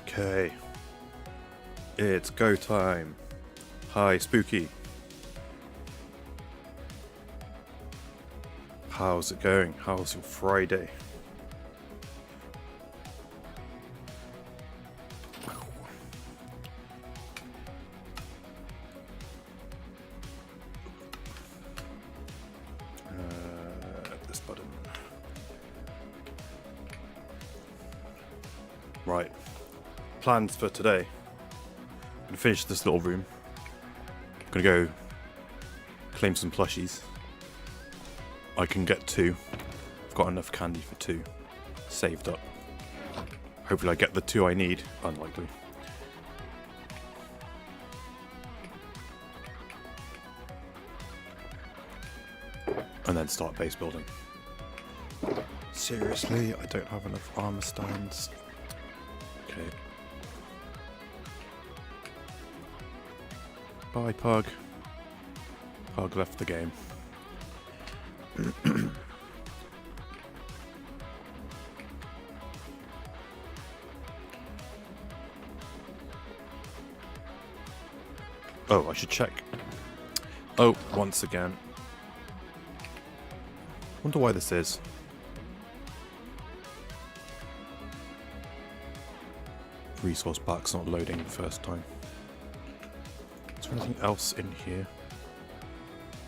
Okay. It's go time. Hi, Spooky. How's it going? How's your Friday? This button. Right. Plans for today. I'm gonna finish this little room. I'm gonna go claim some plushies. I can get 2. I've got enough candy for 2 saved up. Hopefully I get the 2 I need. Unlikely. And then start base building. Seriously, I don't have enough armor stands. Okay. Bye, Pug. Pug left the game. Oh, I should check. Oh, once again. Wonder why this is. Resource pack's not loading the first time. Is there anything else in here?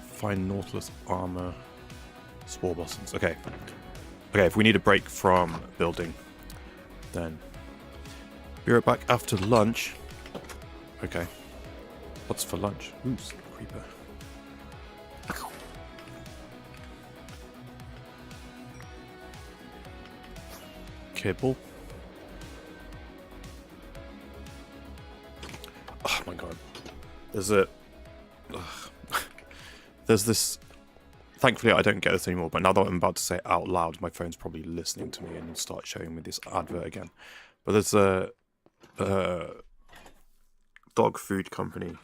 Find Nautilus armor. Spore blossoms. Okay. Okay, if we need a break from building, then be right back after lunch. Okay. What's for lunch? Ooh, creeper. Kibble. Oh my god. There's this. Thankfully, I don't get this anymore, but now that I'm about to say it out loud, my phone's probably listening to me and start showing me this advert again. But there's a dog food company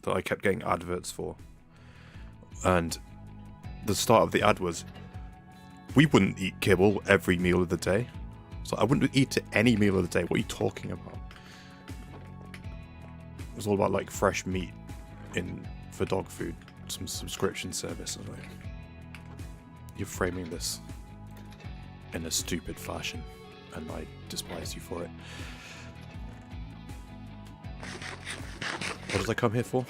that I kept getting adverts for. And the start of the ad was, we wouldn't eat kibble every meal of the day. So I wouldn't eat it any meal of the day. What are you talking about? It was all about like fresh meat for dog food. Some subscription service. I was like, you're framing this in a stupid fashion, and I despise you for it. What did I come here for?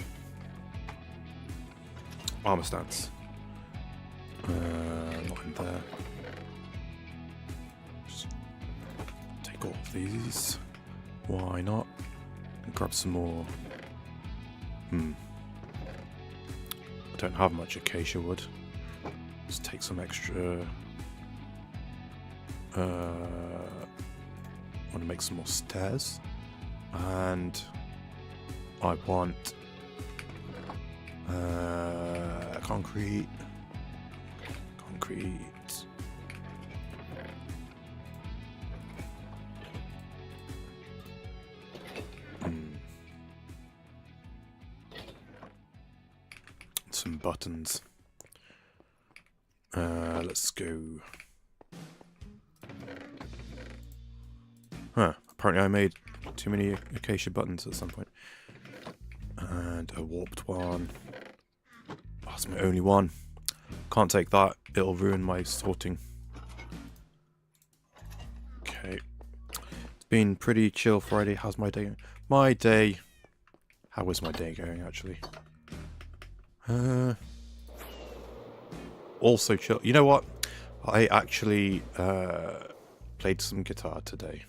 Armor stance. Not in there. Just take all of these. Why not? And grab some more. I don't have much acacia wood. Let's take some extra. Want to make some more stairs, and I want concrete. Some buttons. Let's go. Huh. Apparently I made too many acacia buttons at some point. And a warped one. Oh, that's my only one. Can't take that. It'll ruin my sorting. Okay. It's been pretty chill Friday. How's my day going? How is my day going, actually? Also chill. You know what? I actually played some guitar today.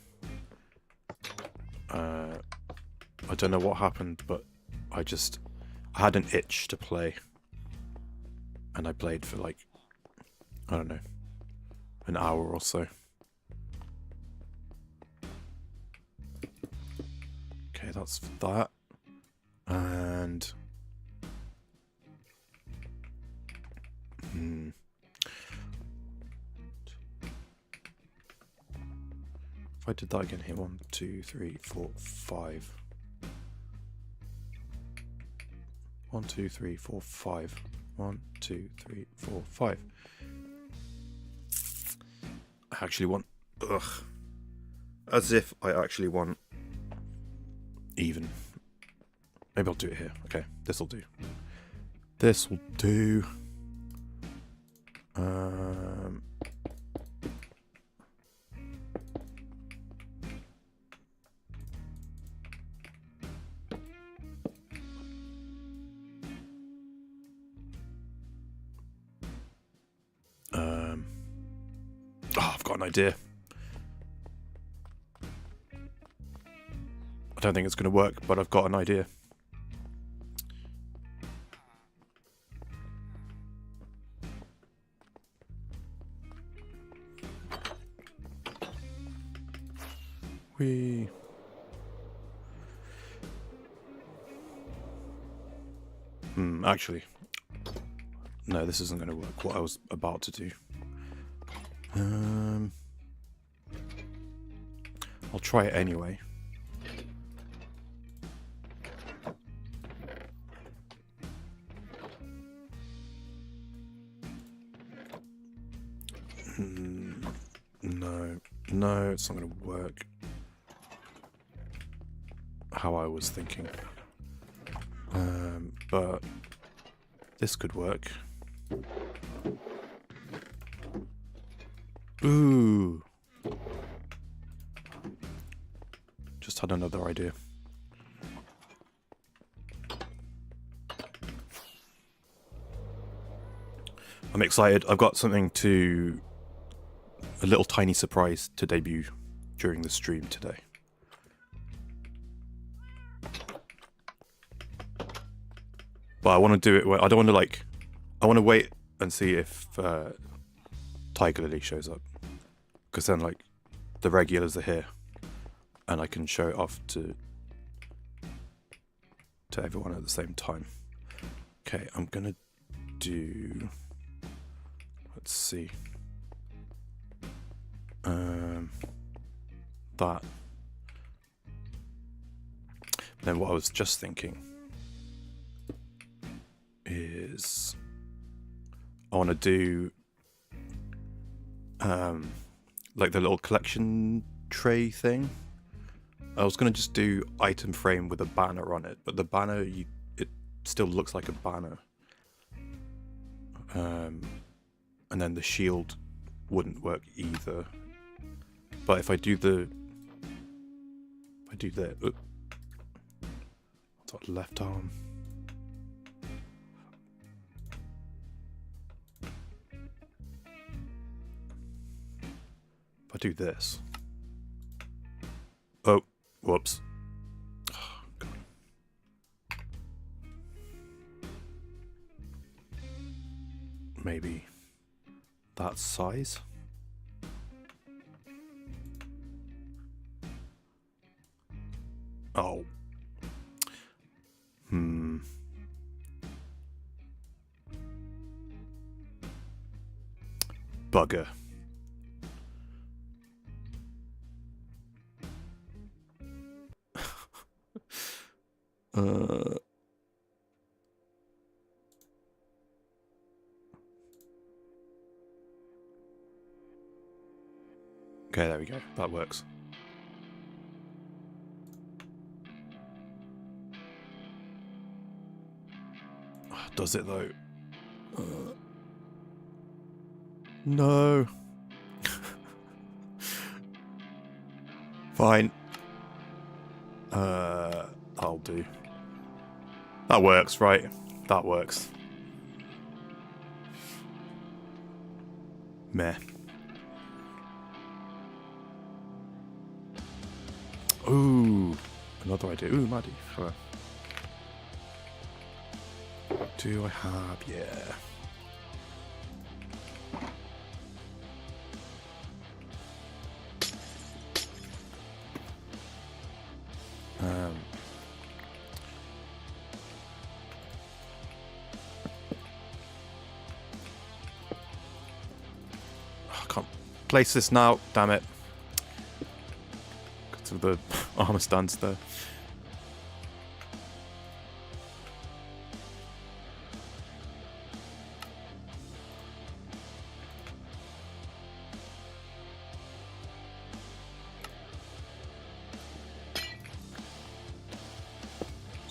I don't know what happened, but I had an itch to play. And I played for like, I don't know, an hour or so. Okay, that's that. And if I did that again here, 1, 2, 3, 4, 5. 1, 2, 3, 4, 5. 1, 2, 3, 4, 5. I actually want. Ugh. As if I actually want even. Maybe I'll do it here. Okay, this'll do. This will do. Oh, I've got an idea. I don't think it's going to work, but I've got an idea. Actually, no, this isn't going to work. What I was about to do. I'll try it anyway. No, it's not going to work. How I was thinking. But this could work. Ooh. Just had another idea. I'm excited. I've got something to... a little tiny surprise to debut during the stream today. But I want to do it... I don't want to, like... I want to wait and see if Tiger Lily shows up. Because then, like, the regulars are here. And I can show it off to everyone at the same time. Okay, I'm going to do... Let's see. That. Then what I was just thinking is I want to do like the little collection tray thing. I was going to just do item frame with a banner on it, but the banner, it still looks like a banner. And then the shield wouldn't work either. But if I do the... What's that, left arm? If I do this... Oh, whoops. Oh, God. Maybe that size? Oh. Bugger. Okay, there we go. That works. Does it though? No. Fine. I'll do. That works, right? That works. Meh. Ooh, another idea. Ooh, Maddie. Hello. What do I have? Yeah. I can't place this now. Damn it. Because of the armor stance there.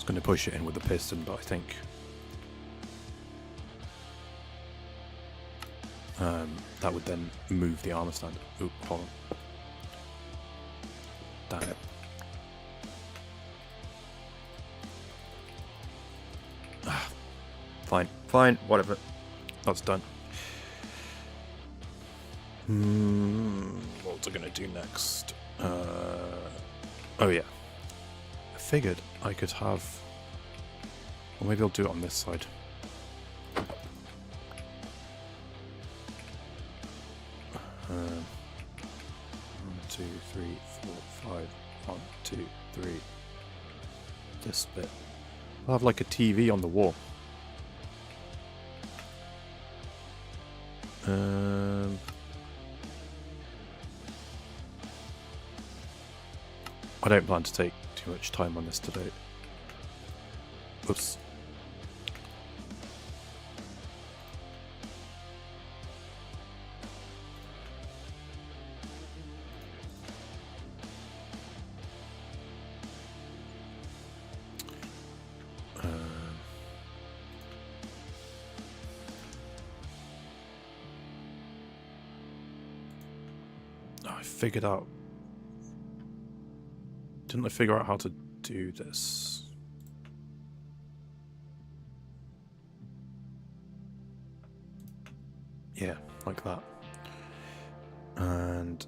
going to push it in with the piston, but I think that would then move the armor stand. Oop, hold on. Damn it. Fine, whatever. That's done. What was I going to do next? Oh yeah. I figured I could have... Or maybe I'll do it on this side. 1, 2, 3, 4, 5. 1, 2, 3. This bit. I'll have like a TV on the wall. I don't plan to take too much time on this today. Oops. I figured out... Didn't I figure out how to do this? Yeah, like that. And...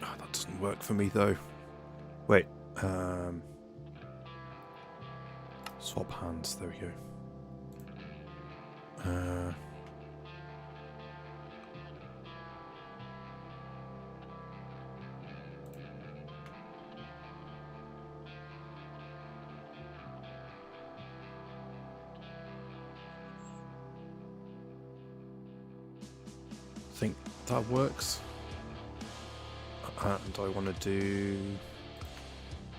Oh, that doesn't work for me though. Wait. Swap hands, there we go. I think that works. And I want to do...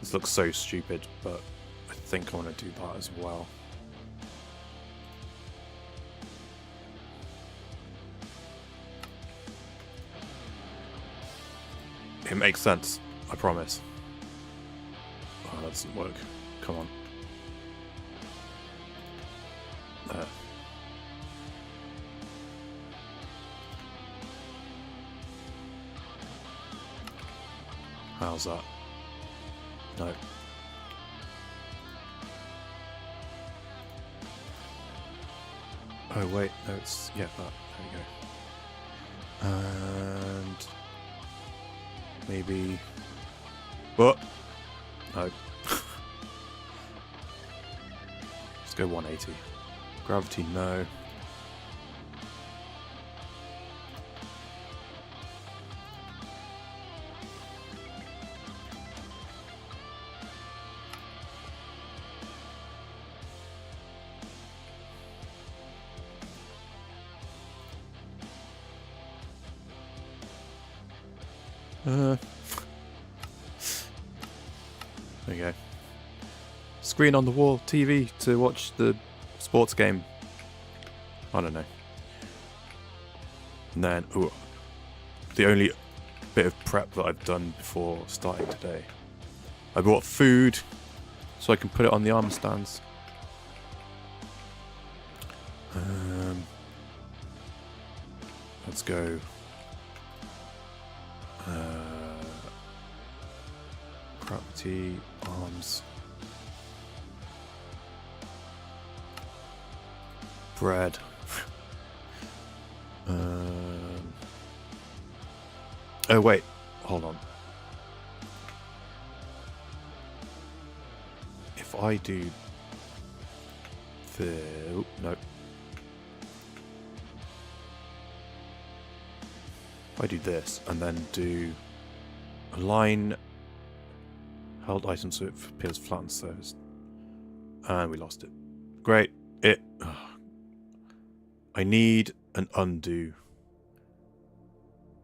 This looks so stupid, but I think I want to do that as well. It makes sense, I promise. Oh, that doesn't work. Come on. There. How's that? No. Oh wait, no, it's... Yeah, that. There we go. And... Maybe... What? No. Let's go 180. Gravity, no. There we go. Screen on the wall, TV to watch the sports game. I don't know. And then, ooh, the only bit of prep that I've done before starting today. I bought food so I can put it on the armor stands. Let's go. Gravity, arms, bread. Oh wait, hold on. If I do the... Oh, no. If I do this and then do align held item so it appears flat on surface. And we lost it. Great. I need an undo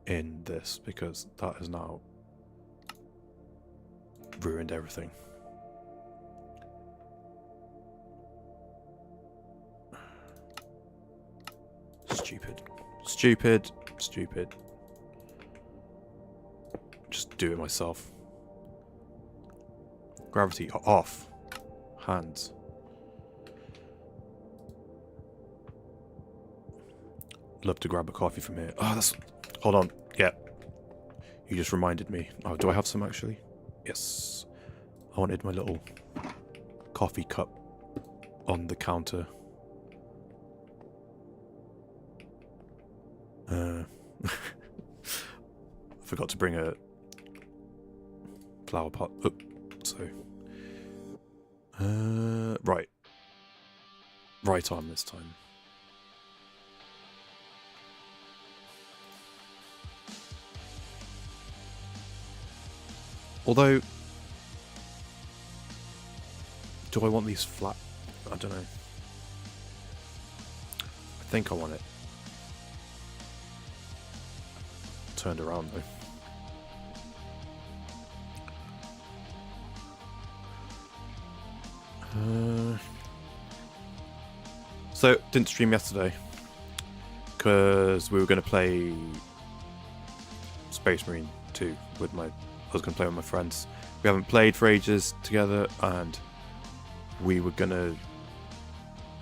in this because that has now ruined everything. Stupid. Stupid. Stupid. Just do it myself. Gravity off. Hands. Love to grab a coffee from here. Oh, that's... Hold on. Yeah. You just reminded me. Oh, do I have some actually? Yes. I wanted my little coffee cup on the counter. I forgot to bring a flower pot. Oh, so... right. Right arm this time. Although, do I want these flat? I don't know. I think I want it turned around though. So, didn't stream yesterday because we were going to play Space Marine 2 with my... I was going to play with my friends. We haven't played for ages together, and we were going to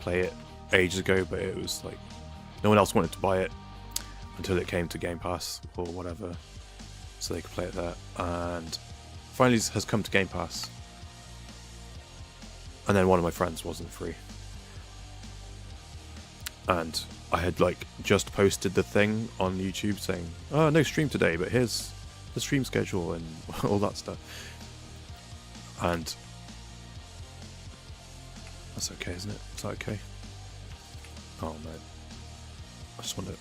play it ages ago, but it was like no one else wanted to buy it until it came to Game Pass or whatever, so they could play it there. And finally has come to Game Pass, and then one of my friends wasn't free, and I had like just posted the thing on YouTube saying, "Oh, no stream today, but here's the stream schedule," and all that stuff. And that's okay, isn't it? Is that okay? Oh no. I just want to...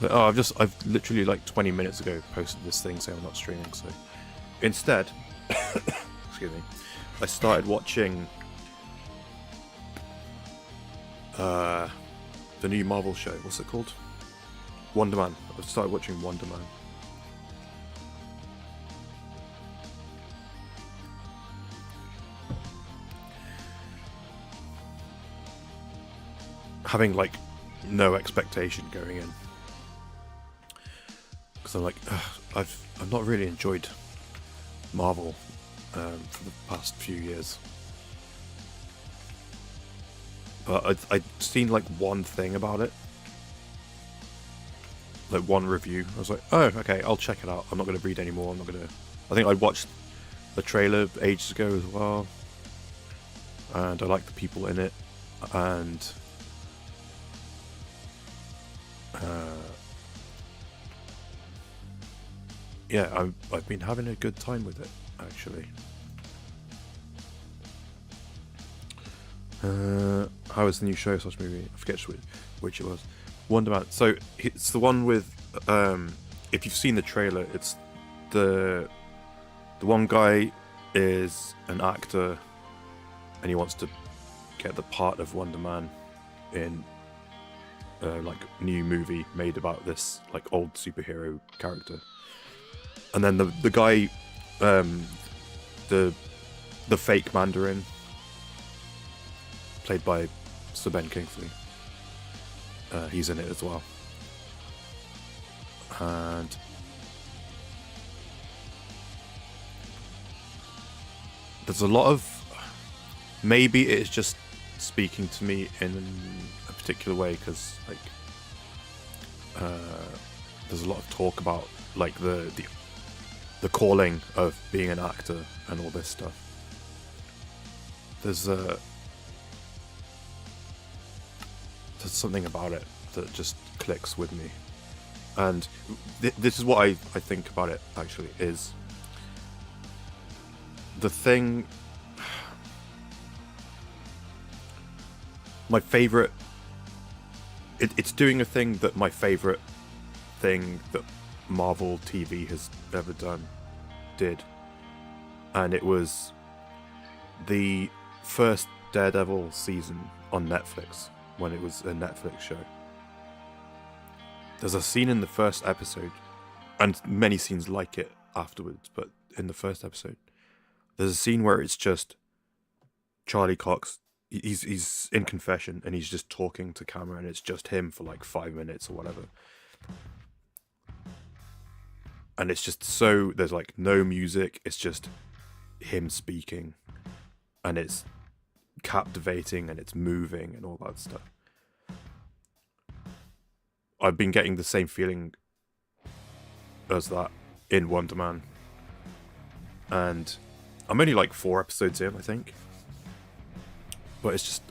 Oh, I've literally like 20 minutes ago posted this thing saying I'm not streaming, so... Instead... excuse me. I started watching... the new Marvel show. What's it called? Wonder Man. I started watching Wonder Man. Having like no expectation going in, because I'm like, I've not really enjoyed Marvel for the past few years, but I'd seen like one thing about it, like one review. I was like, oh, okay, I'll check it out. I'm not going to read anymore. I'm not going to... I think I watched the trailer ages ago as well, and I like the people in it, and yeah, I've been having a good time with it, actually. How is the new show / movie? I forget which it was. Wonder Man. So it's the one with if you've seen the trailer, it's the one guy is an actor and he wants to get the part of Wonder Man in like new movie made about this like old superhero character. And then the guy, the fake Mandarin, played by Sir Ben Kingsley, he's in it as well. And there's a lot of... Maybe it's just speaking to me in a particular way, because like there's a lot of talk about like the calling of being an actor and all this stuff. There's something about it that just clicks with me, and this is what I think about it actually, is the thing... My favourite... It's doing a thing that my favourite thing that Marvel TV has ever did. And it was the first Daredevil season on Netflix, when it was a Netflix show. There's a scene in the first episode, and many scenes like it afterwards, but in the first episode, there's a scene where it's just Charlie Cox. He's in confession and he's just talking to camera, and it's just him for like 5 minutes or whatever. And it's just so... There's like no music. It's just him speaking, and it's captivating and it's moving and all that stuff. I've been getting the same feeling as that in Wonder Man, and I'm only like 4 episodes in, I think, but it's just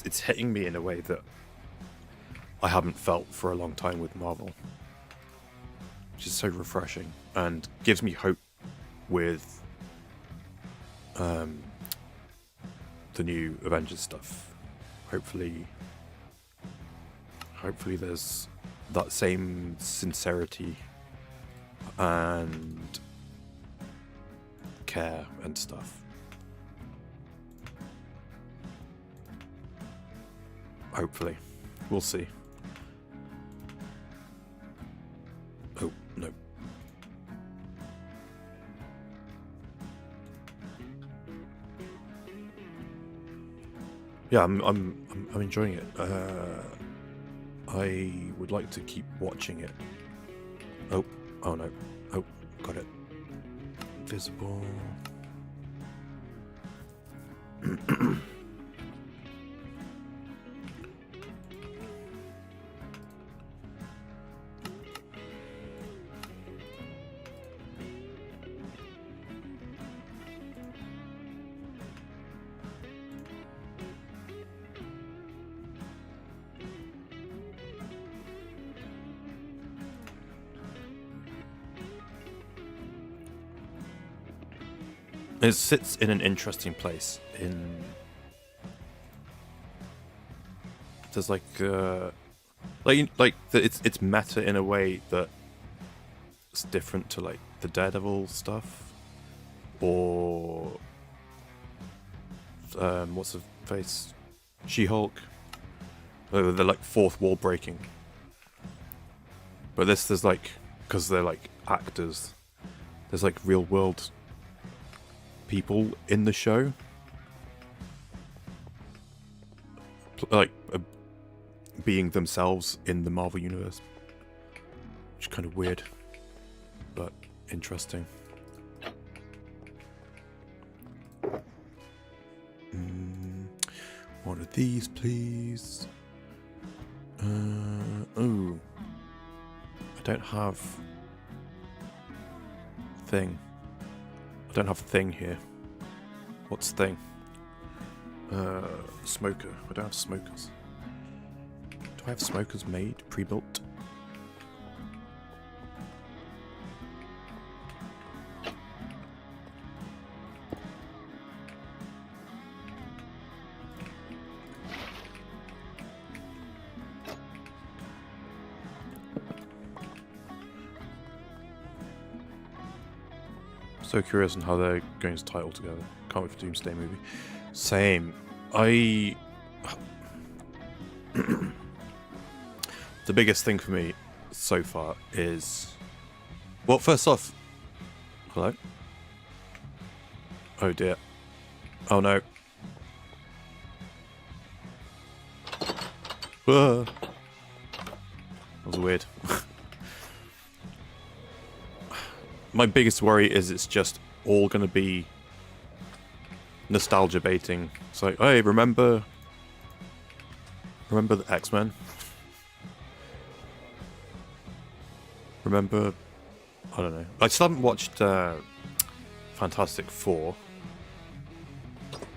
it's hitting me in a way that I haven't felt for a long time with Marvel, which is so refreshing and gives me hope with the new Avengers stuff. Hopefully there's that same sincerity and care and stuff. Hopefully. We'll see. Oh, no. Yeah, I'm enjoying it. I would like to keep watching it. Oh no. Oh, got it. Visible. It sits in an interesting place. There's it's meta in a way that it's different to like the Daredevil stuff, or what's her face, She-Hulk. They're like fourth wall breaking. But there's like, because they're like actors, there's like real world people in the show, like being themselves in the Marvel universe, which is kind of weird but interesting. One of these, please. Oh, I don't have thing. I don't have thing here. What's thing? Smoker. I don't have smokers. Do I have smokers made, pre-built? So curious on how they're going to tie it all together. Can't wait for Doomsday movie. Same. The biggest thing for me so far is... Well, first off... Hello? Oh dear. Oh no. That was weird. My biggest worry is it's just all going to be nostalgia baiting. It's like, hey, remember the X-Men? Remember, I don't know. I still haven't watched Fantastic Four.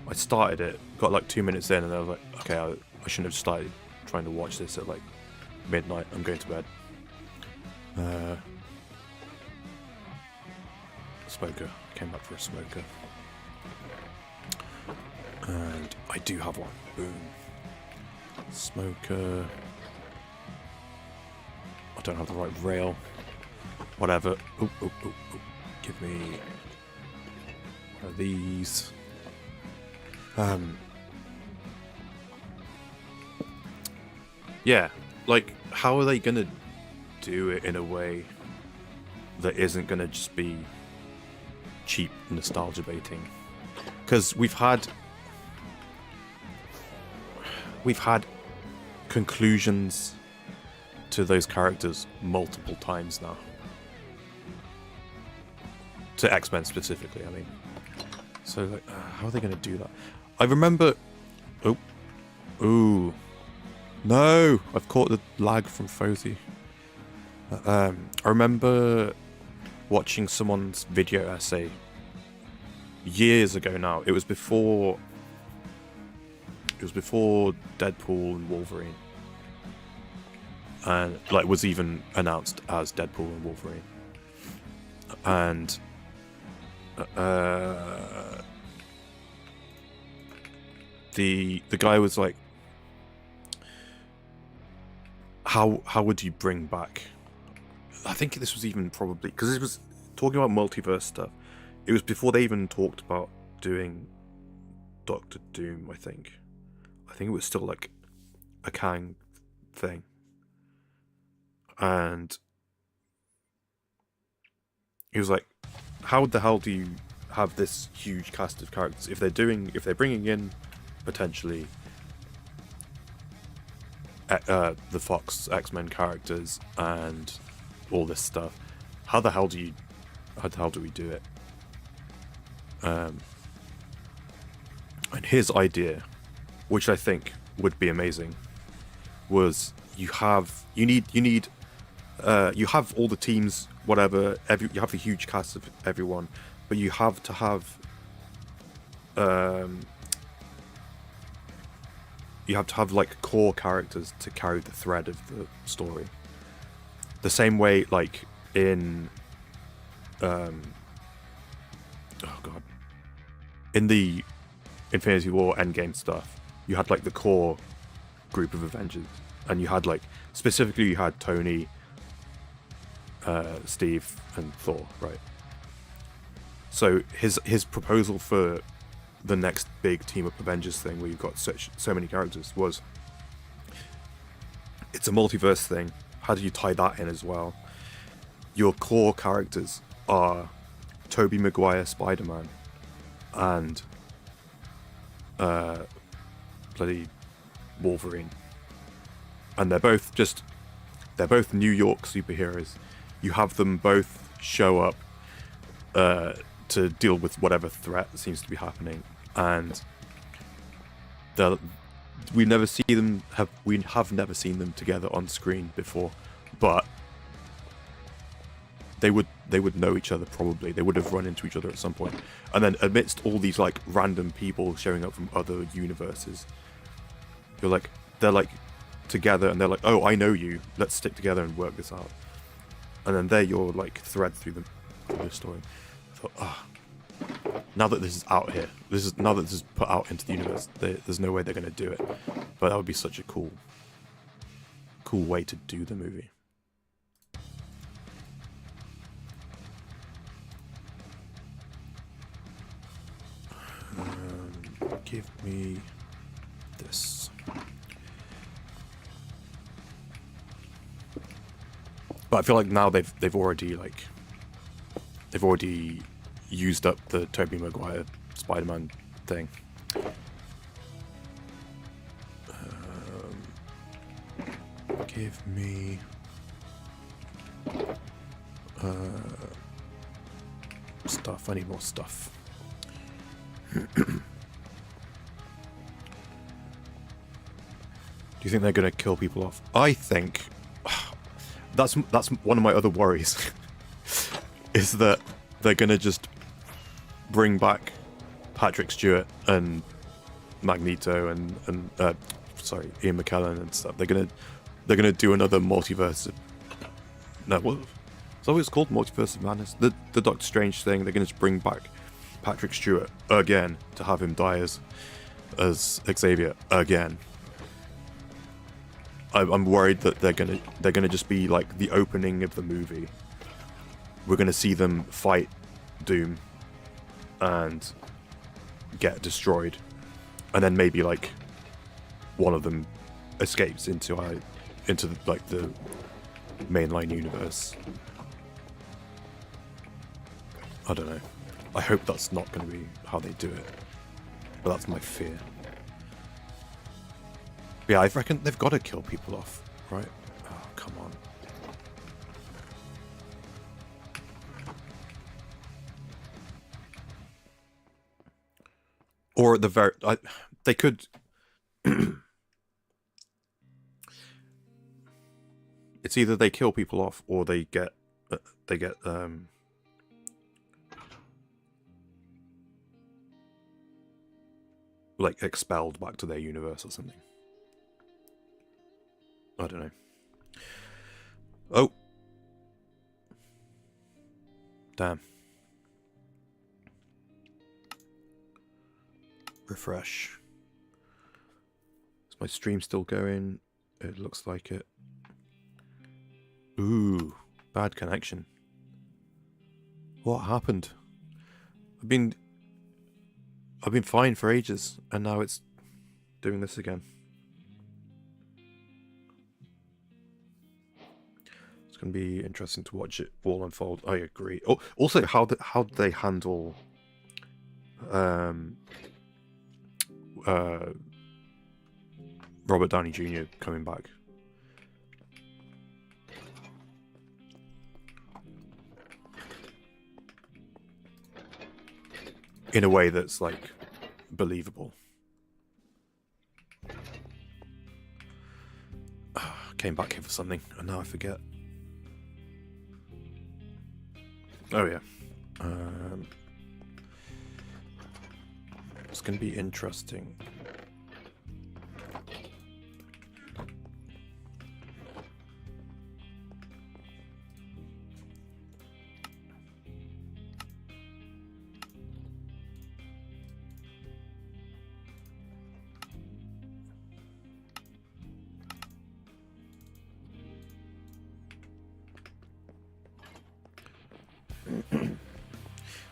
I started it, got like 2 minutes in, and I was like, okay, I shouldn't have started trying to watch this at like midnight. I'm going to bed. Smoker. Came back for a smoker. And I do have one. Boom. Smoker. I don't have the right rail. Whatever. Oh. Give me one of these. Yeah. Like, how are they gonna do it in a way that isn't gonna just be cheap nostalgia baiting? Because we've had conclusions to those characters multiple times now. To X-Men specifically, I mean. So, like, how are they going to do that? I remember... Oh. Ooh. No! I've caught the lag from Fozy. I remember watching someone's video essay years ago now. It was before Deadpool and Wolverine. And, like, was even announced as Deadpool and Wolverine. And... the guy was like, how would you bring back... I think this was even probably... because it was talking about multiverse stuff. It was before they even talked about doing Doctor Doom, I think. I think it was still, like, a Kang thing. And he was like, how the hell do you have this huge cast of characters if they're bringing in potentially the Fox X-Men characters and all this stuff? How the hell do we do it? And his idea, which I think would be amazing, was you have all the teams, whatever, you have a huge cast of everyone, but you have to have like core characters to carry the thread of the story. The same way, like in in the Infinity War Endgame stuff, you had like the core group of Avengers, and you had like specifically you had Tony, Steve, and Thor, right? So his proposal for the next big team up Avengers thing, where you've got so many characters, was it's a multiverse thing. How do you tie that in as well? Your core characters are Tobey Maguire Spider-Man and bloody Wolverine, and they're both New York superheroes. You have them both show up to deal with whatever threat seems to be happening, and we have never seen them together on screen before, but they would know each other probably. They would have run into each other at some point. And then amidst all these like random people showing up from other universes, they're like together, and they're like, oh, I know you, let's stick together and work this out. And then they're your like thread through the story. I thought, now that this is out here, now that this is put out into the universe, there's no way they're going to do it. But that would be such a cool way to do the movie. Give me this. But I feel like now they've already used up the Tobey Maguire Spider-Man thing. Give me stuff. I need more stuff. Do you think they're going to kill people off? I think that's one of my other worries is that they're going to just bring back Patrick Stewart and Magneto and Ian McKellen and stuff. They're gonna do another multiverse. No, what? It's always called Multiverse of Madness. The Doctor Strange thing. They're gonna just bring back Patrick Stewart again to have him die as Xavier again. I'm worried that they're gonna just be like the opening of the movie. We're gonna see them fight Doom and get destroyed, and then maybe like one of them escapes into the mainline universe. I don't know. I hope that's not going to be how they do it, but that's my fear. Yeah, I reckon they've got to kill people off, right? Oh, come on. Or at the very... they could... It's either they kill people off or they get like expelled back to their universe or something. I don't know. Oh. Damn. Refresh. Is my stream still going? It looks like it. Ooh, bad connection. What happened? I've been fine for ages, and now it's doing this again. It's going to be interesting to watch it all unfold. I agree. Oh, also, how do they handle Robert Downey Jr. coming back? In a way that's, like, believable. Came back here for something, and now I forget. Oh, yeah. It's going to be interesting.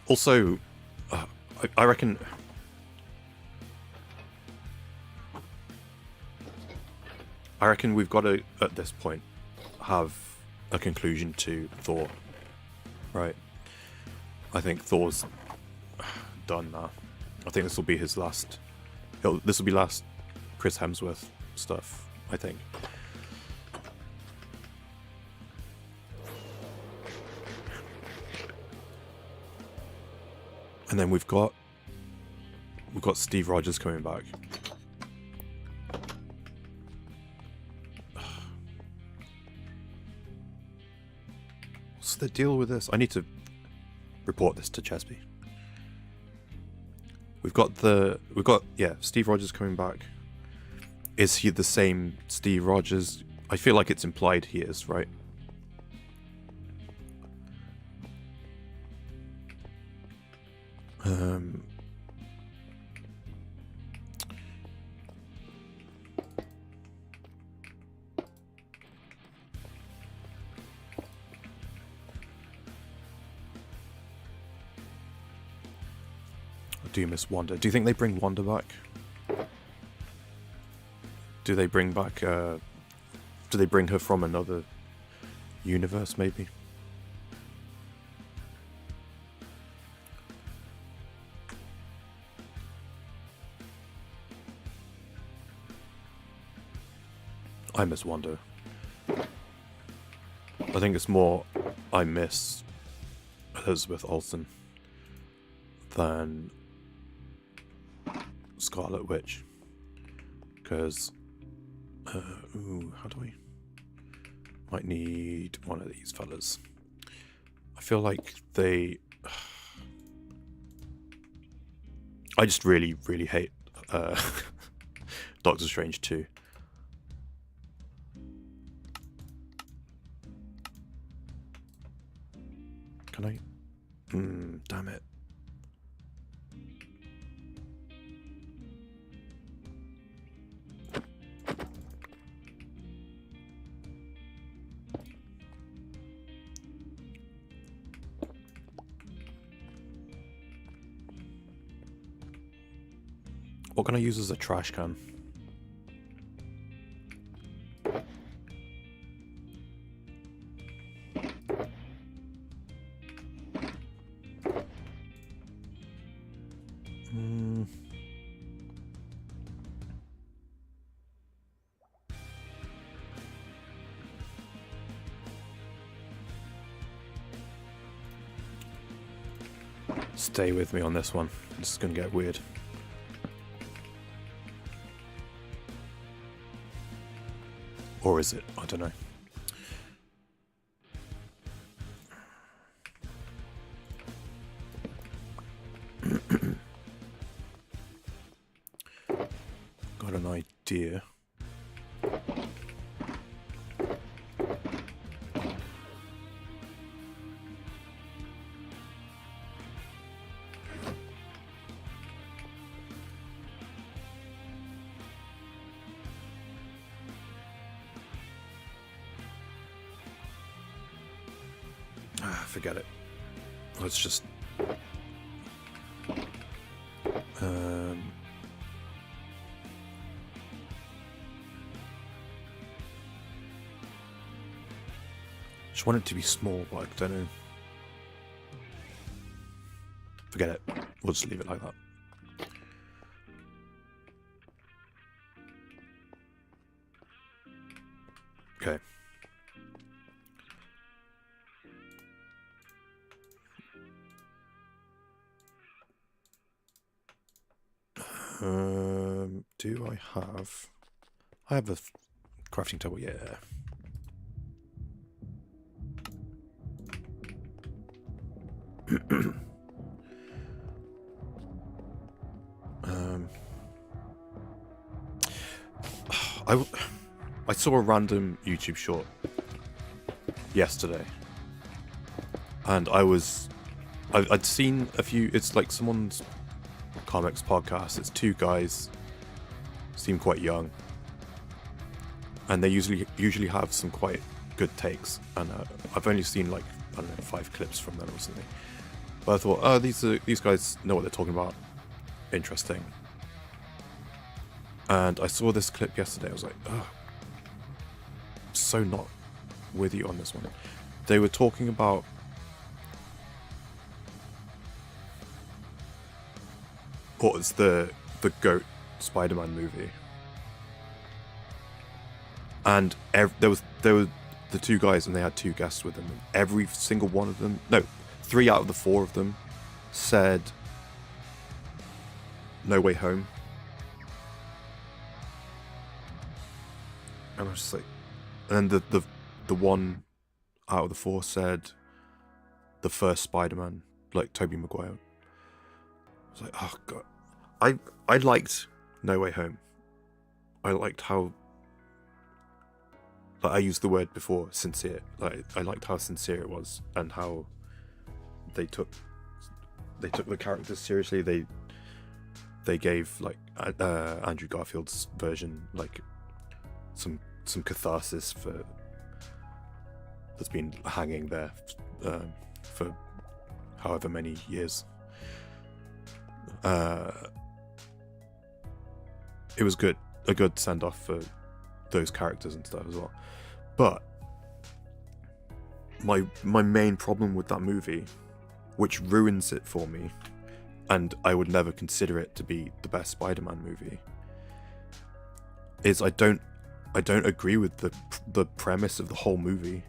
Also, I reckon we've got to, at this point, have a conclusion to Thor, right? I think Thor's done now. I think this will be his last. This will be last Chris Hemsworth stuff, I think. And then we've got Steve Rogers coming back. What's the deal with this? I need to report this to Chesby. We've got Steve Rogers coming back. Is he the same Steve Rogers? I feel like it's implied he is, right? I do miss Wanda. Do you think they bring Wanda back? Do they bring back, do they bring her from another universe, maybe? I miss Wanda. I think it's more I miss Elizabeth Olsen than Scarlet Witch. Because, ooh, how do we? Might need one of these fellas. I feel like they... I just really, really hate Doctor Strange 2. Can I? Damn it. What can I use as a trash can? Stay with me on this one. This is going to get weird. Or is it? I don't know. Got an idea. Forget it. Let's just just want it to be small, but I don't know. Forget it. We'll just leave it like that. Okay. Do I have... I have a crafting table, yeah. I saw a random YouTube short yesterday, and I'd seen a few. It's like someone's comics podcast. It's two guys, seem quite young, and they usually have some quite good takes. And I've only seen like, I don't know, 5 clips from them or something. But I thought, oh, these guys know what they're talking about. Interesting. And I saw this clip yesterday. I was like, oh, so not with you on this one. They were talking about what was the GOAT Spider-Man movie, and there were the two guys, and they had 2 guests with them. And every single one of them, no, 3 out of the 4 of them, said No Way Home. And I was just like, and then the one out of the 4 said the first Spider-Man, like Tobey Maguire. I was like, oh god, I liked No Way Home. I liked how, like I used the word before, sincere. Like I liked how sincere it was, and how they took the characters seriously. They gave like Andrew Garfield's version like some catharsis for that's been hanging there for however many years. It was good, a good send off for those characters and stuff as well. But my main problem with that movie, which ruins it for me, and I would never consider it to be the best Spider-Man movie, is I don't agree with the premise of the whole movie,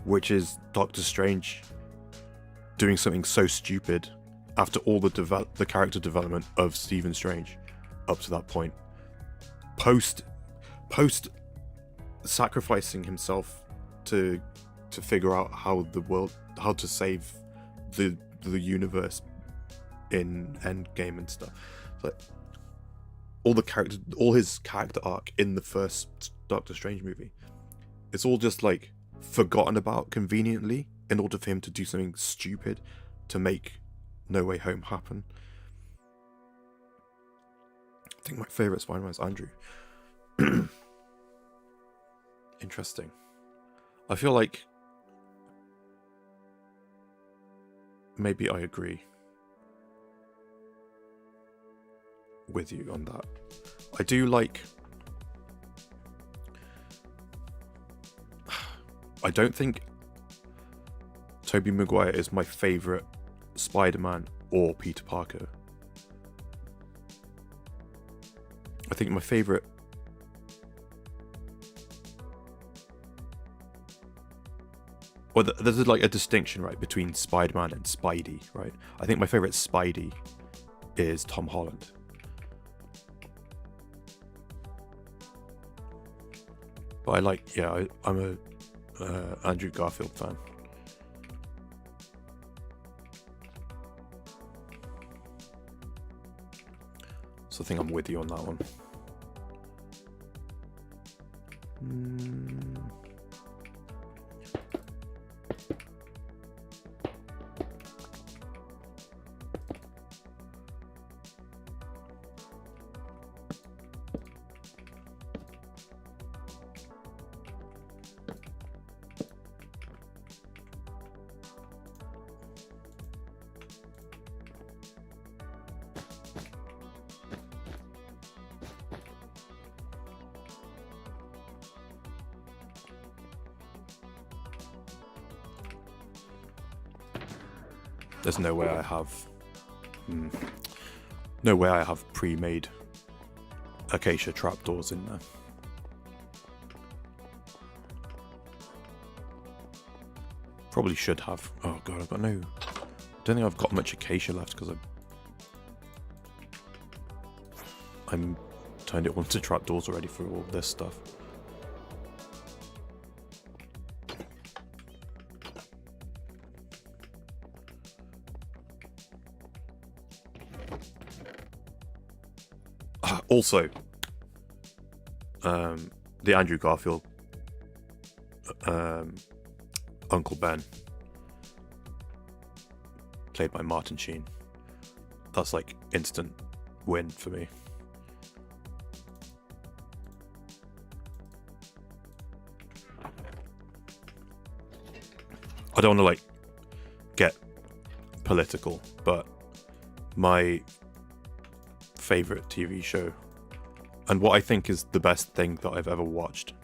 which is Doctor Strange doing something so stupid after all the character development of Stephen Strange up to that point, post sacrificing himself to figure out how to save the universe in Endgame and stuff. Like all his character arc in the first Doctor Strange movie, it's all just like forgotten about conveniently in order for him to do something stupid to make No Way Home happen. I think my favourite Spider-Man is Andrew. Interesting. I feel like maybe I agree with you on that. I do like... I don't think Tobey Maguire is my favourite Spider-Man or Peter Parker. I think my favourite... Well, there's like a distinction, right, between Spider-Man and Spidey, right? I think my favourite Spidey is Tom Holland. But I like, yeah, I'm a Andrew Garfield fan. So I think I'm with you on that one. There's no way I have... no way I have pre-made acacia trapdoors in there. Probably should have. Oh god, I've got no... I don't think I've got much acacia left because I'm turned it onto trapdoors already for all this stuff. Also, the Andrew Garfield Uncle Ben, played by Martin Sheen. That's like instant win for me. I don't want to like get political, but my favorite TV show, and what I think is the best thing that I've ever watched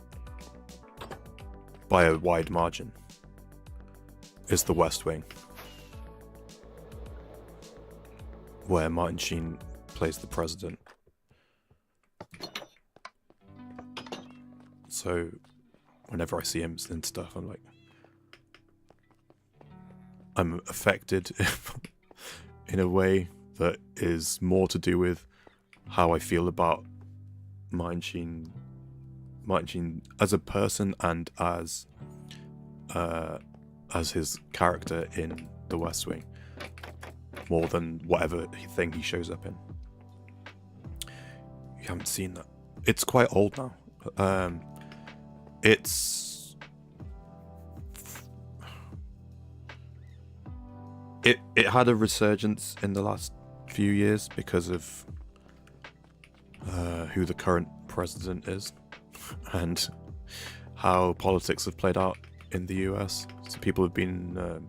by a wide margin, is The West Wing, where Martin Sheen plays the president. So whenever I see him and stuff, I'm affected in a way that is more to do with how I feel about Martin Sheen as a person and as his character in The West Wing, more than whatever thing he shows up in. You haven't seen that? It's quite old now. It had a resurgence in the last few years because of who the current president is and how politics have played out in the US. So people have been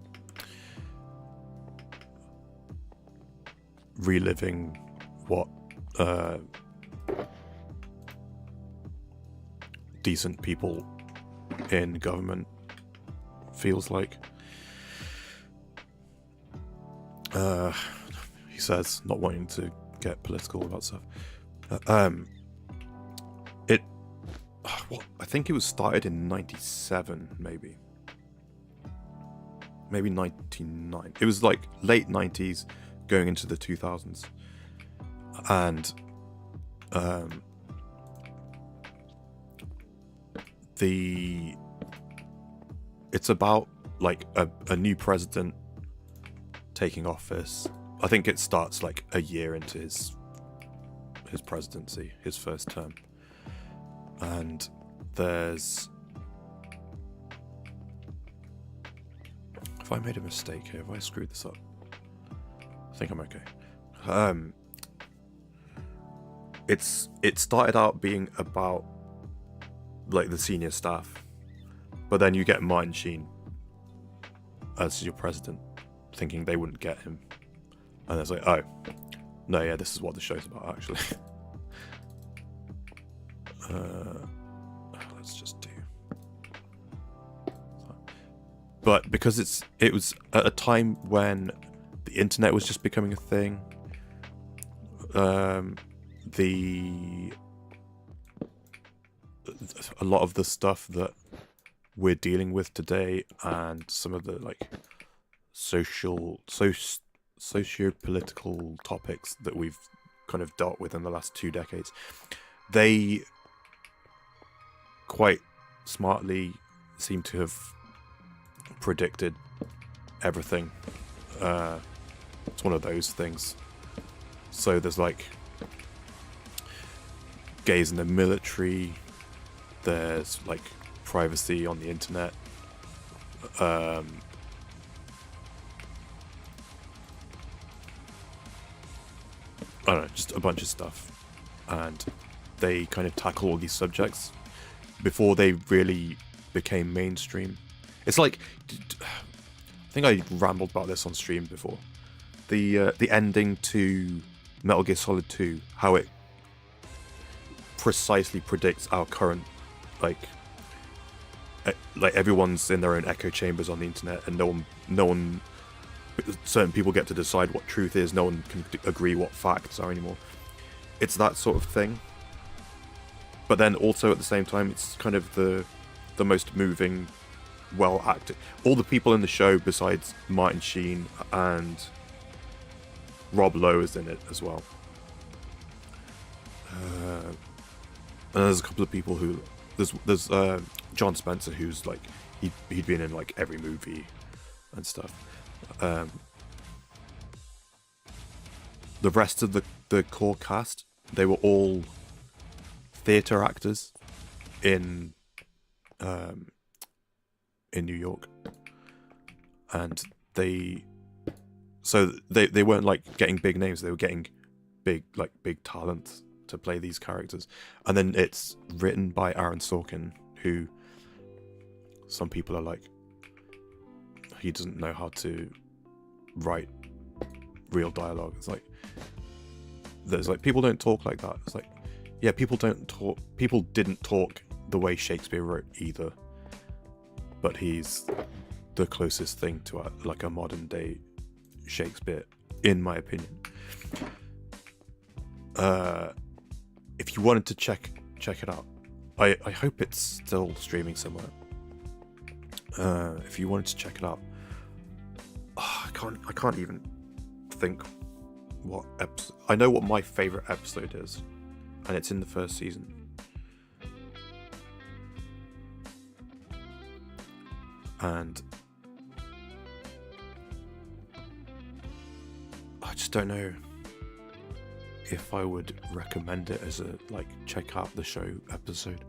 reliving what decent people in government feels like. He says, not wanting to get political about stuff. I think it was started in 97, maybe 99. It was like late 90s going into the 2000s, and it's about like a new president taking office. I think it starts like a year into his presidency, his first term, and there's... Have I made a mistake here? Have I screwed this up? I think I'm okay. It started out being about like the senior staff, but then you get Martin Sheen as your president, thinking they wouldn't get him, and it's like, oh no, yeah, this is what the show's about actually. Let's just do. But because it was at a time when the internet was just becoming a thing, a lot of the stuff that we're dealing with today and some of the like socio-political topics that we've kind of dealt with in the last 2 decades, they quite smartly seem to have predicted everything. It's one of those things. So there's like gays in the military, there's like privacy on the internet, I don't know, just a bunch of stuff. And they kind of tackle all these subjects before they really became mainstream. It's like, I think I rambled about this on stream before. The ending to Metal Gear Solid 2, how it precisely predicts our current, like everyone's in their own echo chambers on the internet, and no one, certain people get to decide what truth is. No one can agree what facts are anymore. It's that sort of thing. But then also at the same time, it's kind of the most moving, well acted. All the people in the show besides Martin Sheen and Rob Lowe is in it as well. And there's a couple of people who there's John Spencer, who's like he'd been in like every movie and stuff. The rest of the core cast, they were all theatre actors in New York, and they weren't like getting big names. They were getting big talent to play these characters. And then it's written by Aaron Sorkin, who some people are like, he doesn't know how to write real dialogue. It's like, there's like, people don't talk like that. It's like, yeah, people didn't talk the way Shakespeare wrote either, but he's the closest thing to like a modern day Shakespeare, in my opinion. If you wanted to check it out, I hope it's still streaming somewhere. If you wanted to check it out, I can't even think what episode. I know what my favorite episode is, and it's in the first season. And I just don't know if I would recommend it as a like check out the show episode.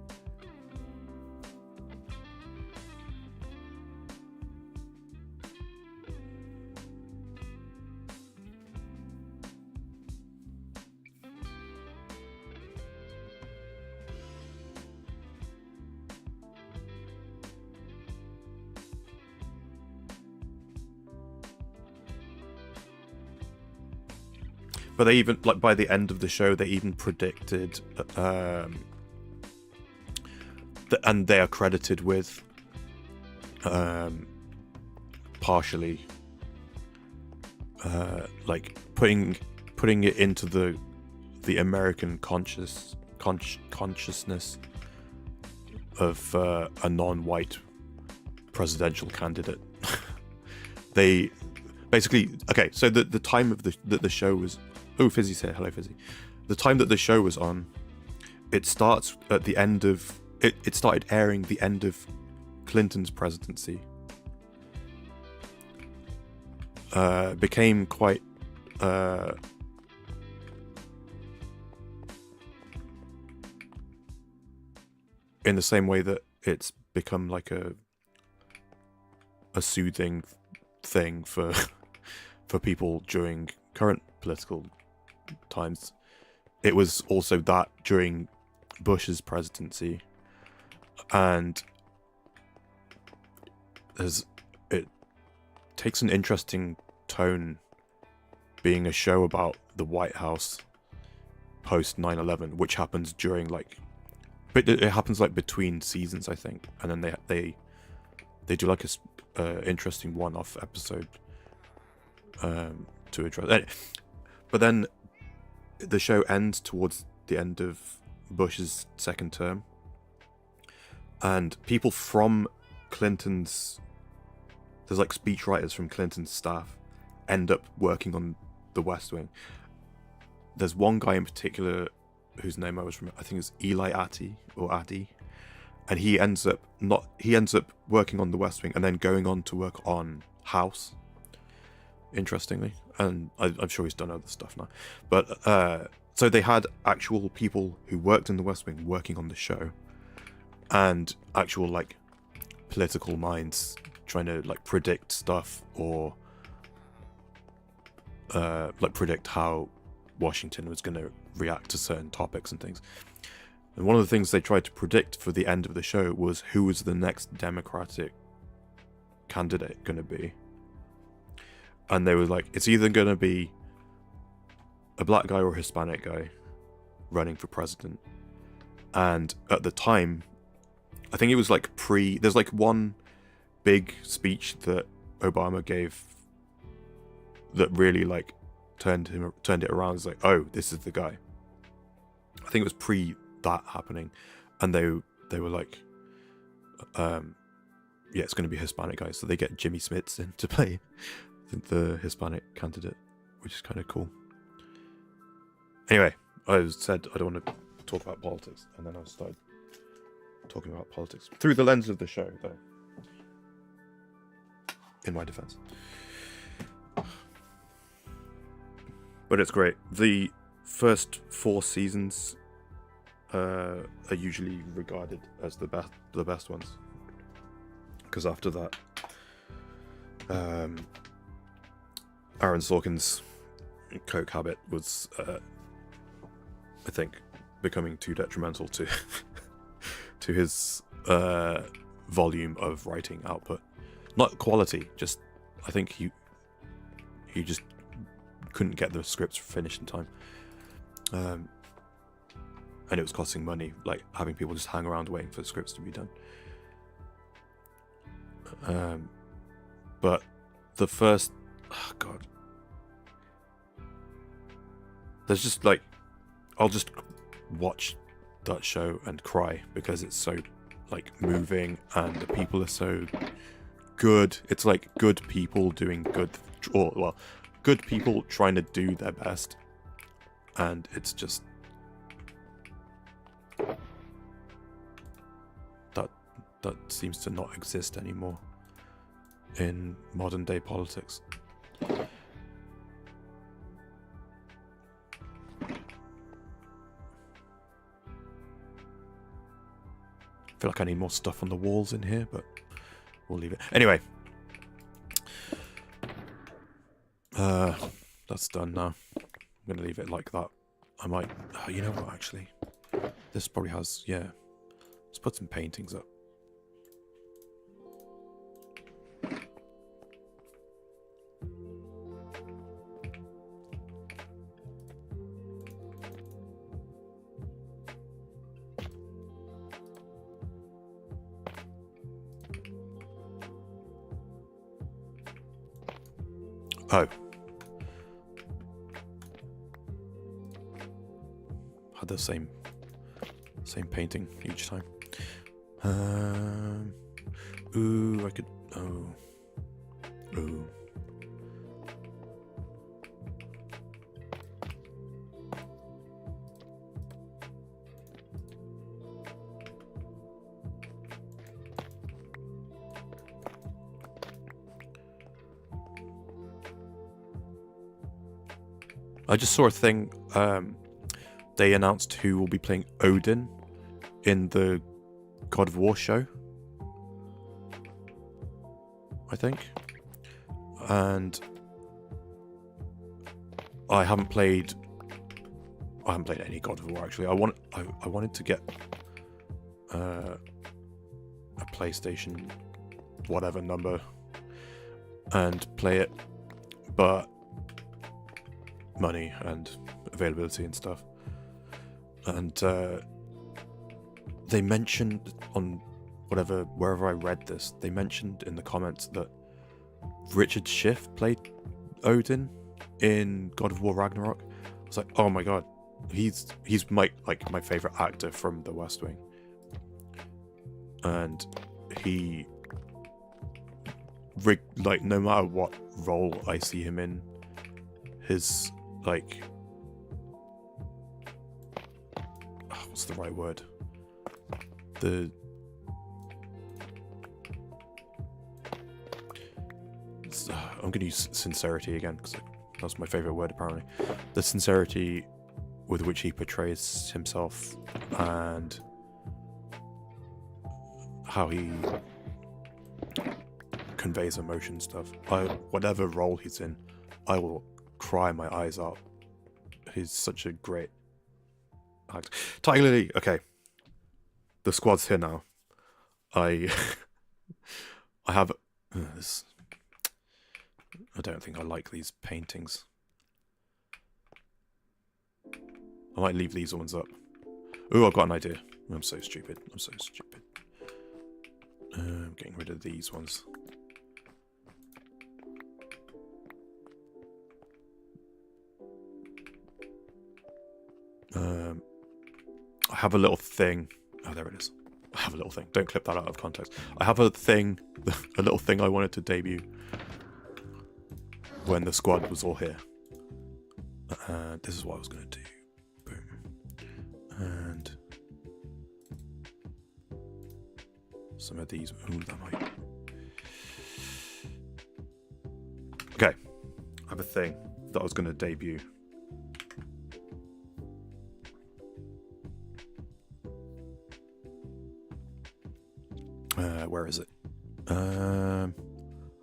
But they even, like, by the end of the show, they even predicted, and they are credited with, partially, like putting it into the American consciousness of a non-white presidential candidate. They basically, okay. So the time of the show was. Oh, Fizzy's here. Hello, Fizzy. The time that the show was on, it starts at the end of... It started airing the end of Clinton's presidency. Became quite... in the same way that it's become like a soothing thing for people during current political times. It was also that during Bush's presidency, and it takes an interesting tone being a show about the White House post 9/11, which happens during but it happens like between seasons, I think, and then they do like a interesting one-off episode to address it. But then the show ends towards the end of Bush's second term, and people from Clinton's, there's like speechwriters from Clinton's staff end up working on the West Wing. There's one guy in particular whose name I think it's Eli Atty or Addy, and he ends up working on the West Wing and then going on to work on House, interestingly, and I'm sure he's done other stuff now. But so they had actual people who worked in the West Wing working on the show, and actual like political minds trying to like predict stuff, or like predict how Washington was going to react to certain topics and things. And one of the things they tried to predict for the end of the show was who was the next Democratic candidate going to be. And they were like, it's either going to be a black guy or a Hispanic guy running for president. And at the time, I think it was like there's like one big speech that Obama gave that really like turned it around. It's like, oh, this is the guy. I think it was pre that happening, and they were like, yeah, it's going to be a Hispanic guy, so they get Jimmy Smits in to play the Hispanic candidate, which is kind of cool. Anyway, I said I don't want to talk about politics, and then I started talking about politics through the lens of the show, though, in my defense. But it's great. The first 4 seasons are usually regarded as the best ones, because after that, Aaron Sorkin's coke habit was, I think, becoming too detrimental to to his volume of writing output. Not quality, just I think he just couldn't get the scripts finished in time. And it was costing money, like having people just hang around waiting for the scripts to be done. But the first, God, there's just like, I'll just watch that show and cry because it's so like moving and the people are so good. It's like good people doing good, or well, good people trying to do their best, and it's just that seems to not exist anymore in modern day politics. I feel like I need more stuff on the walls in here, but we'll leave it. Anyway, that's done now. I'm going to leave it like that. I might... you know what, actually? This probably has... Yeah. Let's put some paintings up. Oh. Had the same painting each time. Ooh, I could... Oh. Ooh. I just saw a thing, they announced who will be playing Odin in the God of War show, I think. And I haven't played any God of War, actually. I wanted to get a PlayStation whatever number and play it, but money and availability and stuff. And they mentioned on wherever I read this, they mentioned in the comments that Richard Schiff played Odin in God of War Ragnarok. I was like, oh my god, he's my favorite actor from The West Wing, and he no matter what role I see him in, his what's the right word? I'm going to use sincerity again, because that's my favourite word, apparently. The sincerity with which he portrays himself and how he conveys emotion stuff. Whatever role he's in, I will cry my eyes out. He's such a great actor. Tiger Lily, okay. The squad's here now. I have this. I don't think I like these paintings. I might leave these ones up. Ooh, I've got an idea. I'm so stupid. I'm so stupid. I'm getting rid of these ones. I have a little thing. Oh, there it is. I have a little thing. Don't clip that out of context. I have a thing, a little thing I wanted to debut when the squad was all here. And this is what I was going to do. Boom. And some of these. Ooh, that might. Okay. I have a thing that I was going to debut. Where is it?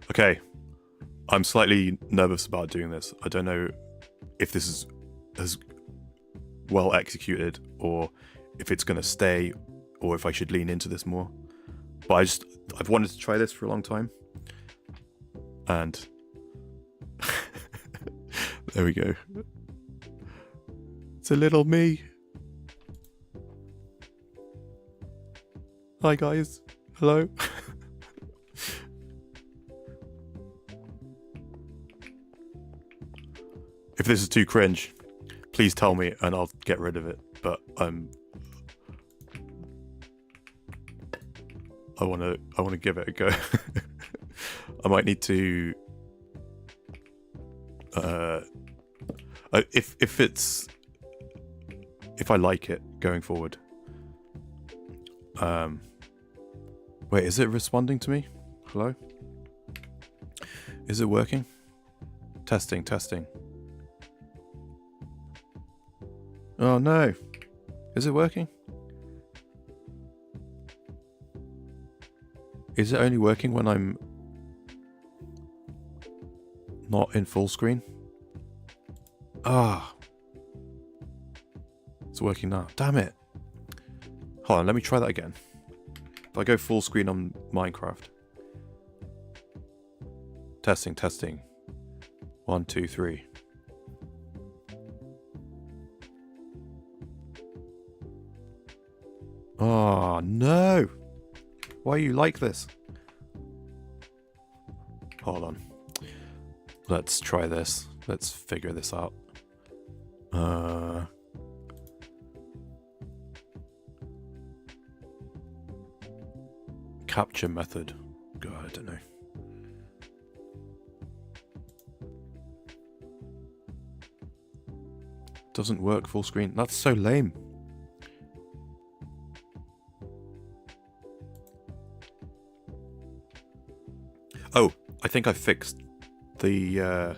Okay. I'm slightly nervous about doing this. I don't know if this is as well executed or if it's going to stay or if I should lean into this more. But I've wanted to try this for a long time. And there we go. It's a little me. Hi guys. Hello. If this is too cringe, please tell me and I'll get rid of it. But I want to give it a go. I might need to if I like it going forward. Wait, is it responding to me? Hello? Is it working? Testing. Oh no. Is it working? Is it only working when I'm not in full screen? Ah. It's working now. Damn it. Hold on, let me try that again. If I go full screen on Minecraft. Testing. 1, 2, 3. Oh, no. Why are you like this? Hold on. Let's try this. Let's figure this out. Capture method. God, I don't know. Doesn't work full screen. That's so lame. Oh, I think I fixed the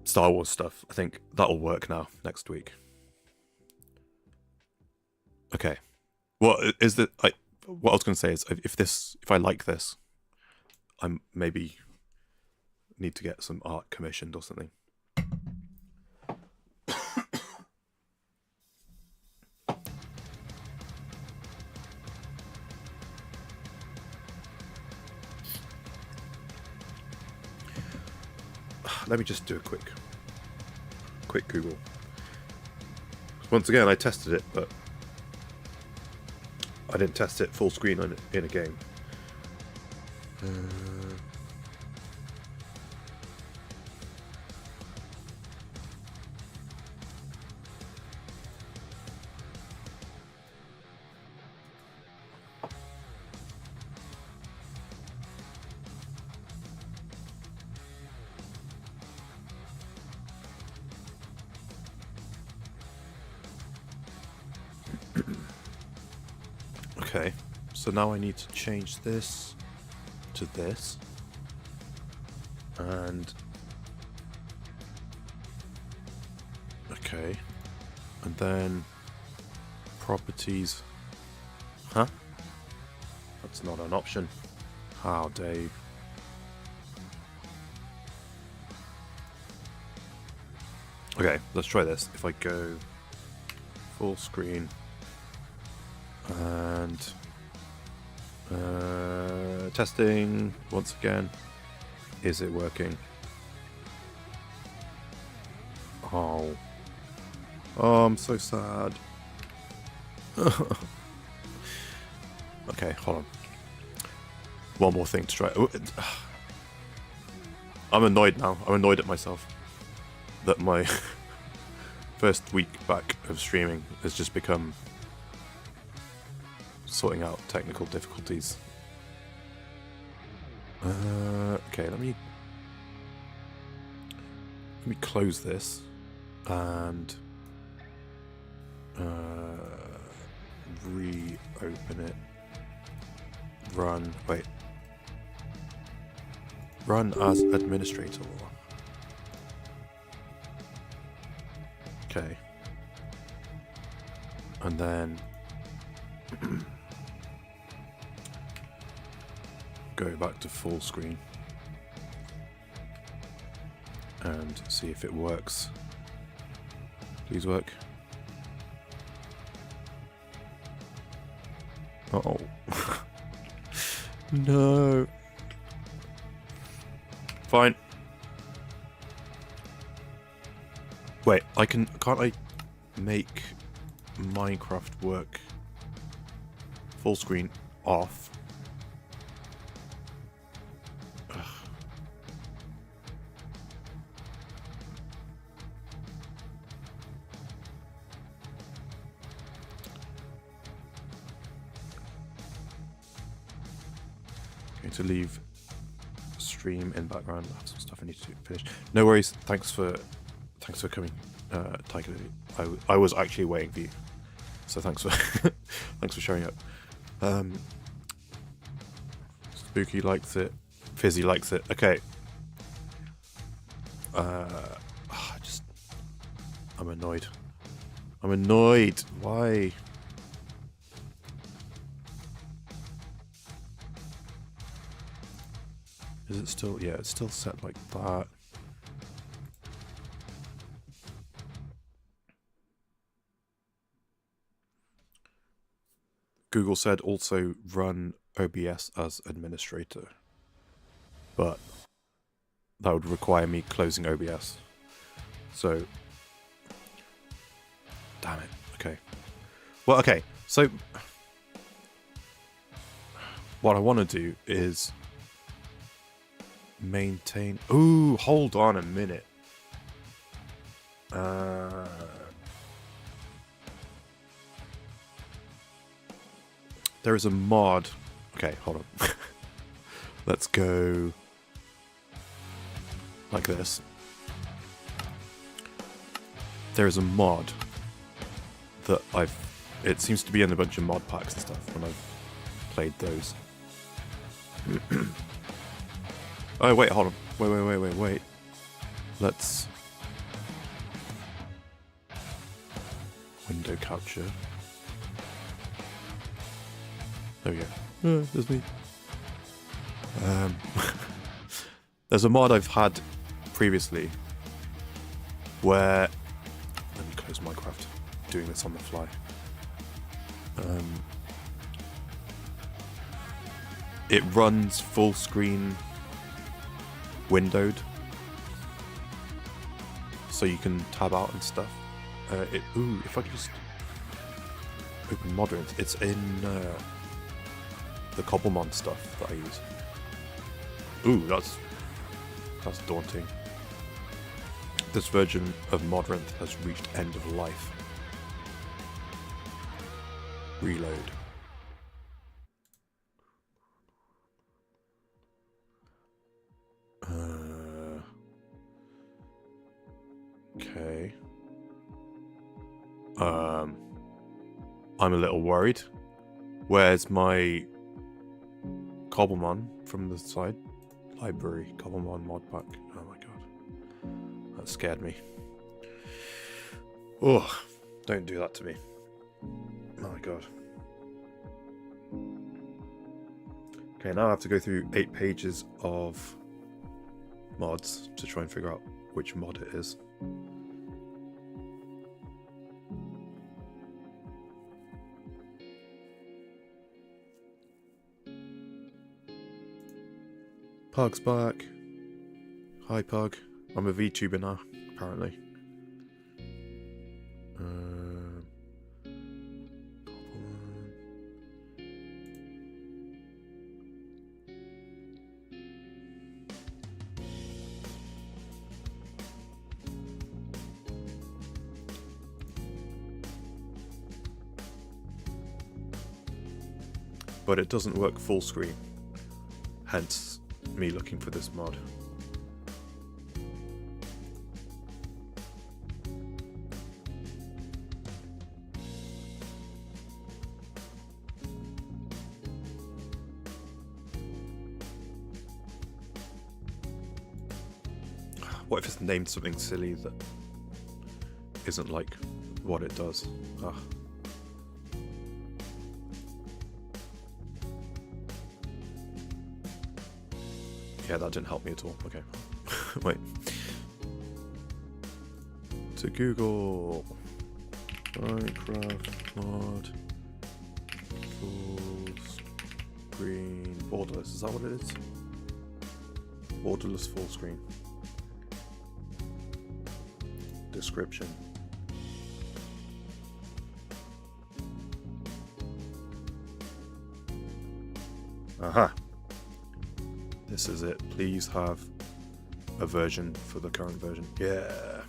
Star Wars stuff. I think that'll work now next week. Okay. What I was going to say is if I like this, I maybe need to get some art commissioned or something. Let me just do a quick Google. Once again, I tested it, but I didn't test it full screen in a game. Okay, so now I need to change this. to this. And... okay. And then... properties. Huh? That's not an option. How, Dave? Okay, let's try this. If I go full screen and testing once again, is it working? Oh, I'm so sad. Okay, hold on. One more thing to try. I'm annoyed now. I'm annoyed at myself that my first week back of streaming has just become sorting out technical difficulties. Okay, let me close this and reopen it. Run as administrator. Okay. And then go back to full screen and see if it works. Please work. Uh-oh. No. Fine. Wait, can't I make Minecraft work full screen off? Ugh. Going to leave stream in background. I have some stuff I need to finish. No worries. Thanks for coming, Tiger. I was actually waiting for you, so thanks for thanks for showing up. Spooky likes it. Fizzy likes it. Okay. I'm annoyed. I'm annoyed. Why? Is it still? Yeah, it's still set like that. Google said also run OBS as administrator, but that would require me closing OBS. So, damn it. Okay. Well, okay. So, what I want to do is maintain. Ooh, hold on a minute. There is a mod. Okay, hold on. Let's go like this. There is a mod that it seems to be in a bunch of mod packs and stuff when I've played those. Oh, wait, hold on. Wait. Let's window capture. There we go. There's me. There's a mod I've had previously where... Let me close Minecraft. Doing this on the fly. It runs full screen windowed, so you can tab out and stuff. Ooh, if I could just open Modern, it's in the Cobblemon stuff that I use. Ooh, that's daunting. This version of Modrinth has reached end of life. Reload. Okay. I'm a little worried. Where's my Cobblemon from the side. Library, Cobblemon mod pack. Oh my god. That scared me. Oh, don't do that to me. Oh my god. Okay, now I have to go through 8 pages of mods to try and figure out which mod it is. Pug's back. Hi Pug. I'm a VTuber now, apparently. But it doesn't work full screen, hence me looking for this mod. What if it's named something silly that isn't like what it does? Ah. Yeah, that didn't help me at all. Okay. Wait. To Google. Minecraft mod. Full screen. Borderless. Is that what it is? Borderless full screen. Description. Aha. This is it. Please have a version for the current version. Yeah.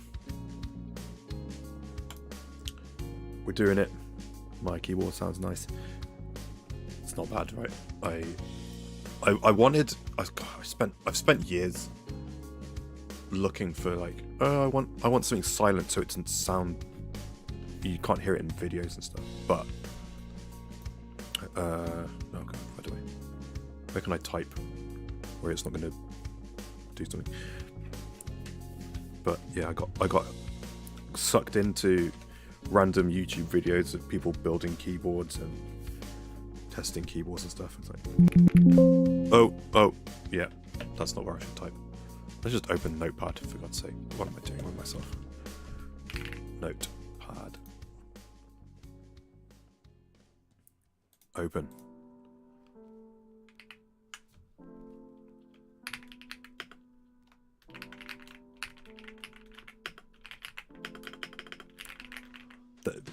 We're doing it. My keyboard sounds nice. It's not bad, right? I've spent years looking for like, I want something silent so it doesn't sound, you can't hear it in videos and stuff. But oh god, where can I type where it's not going to do something? But yeah, I got sucked into random YouTube videos of people building keyboards and testing keyboards and stuff. It's like, oh, yeah, that's not where I should type. Let's just open Notepad, for God's sake. What am I doing with myself? Notepad. Open.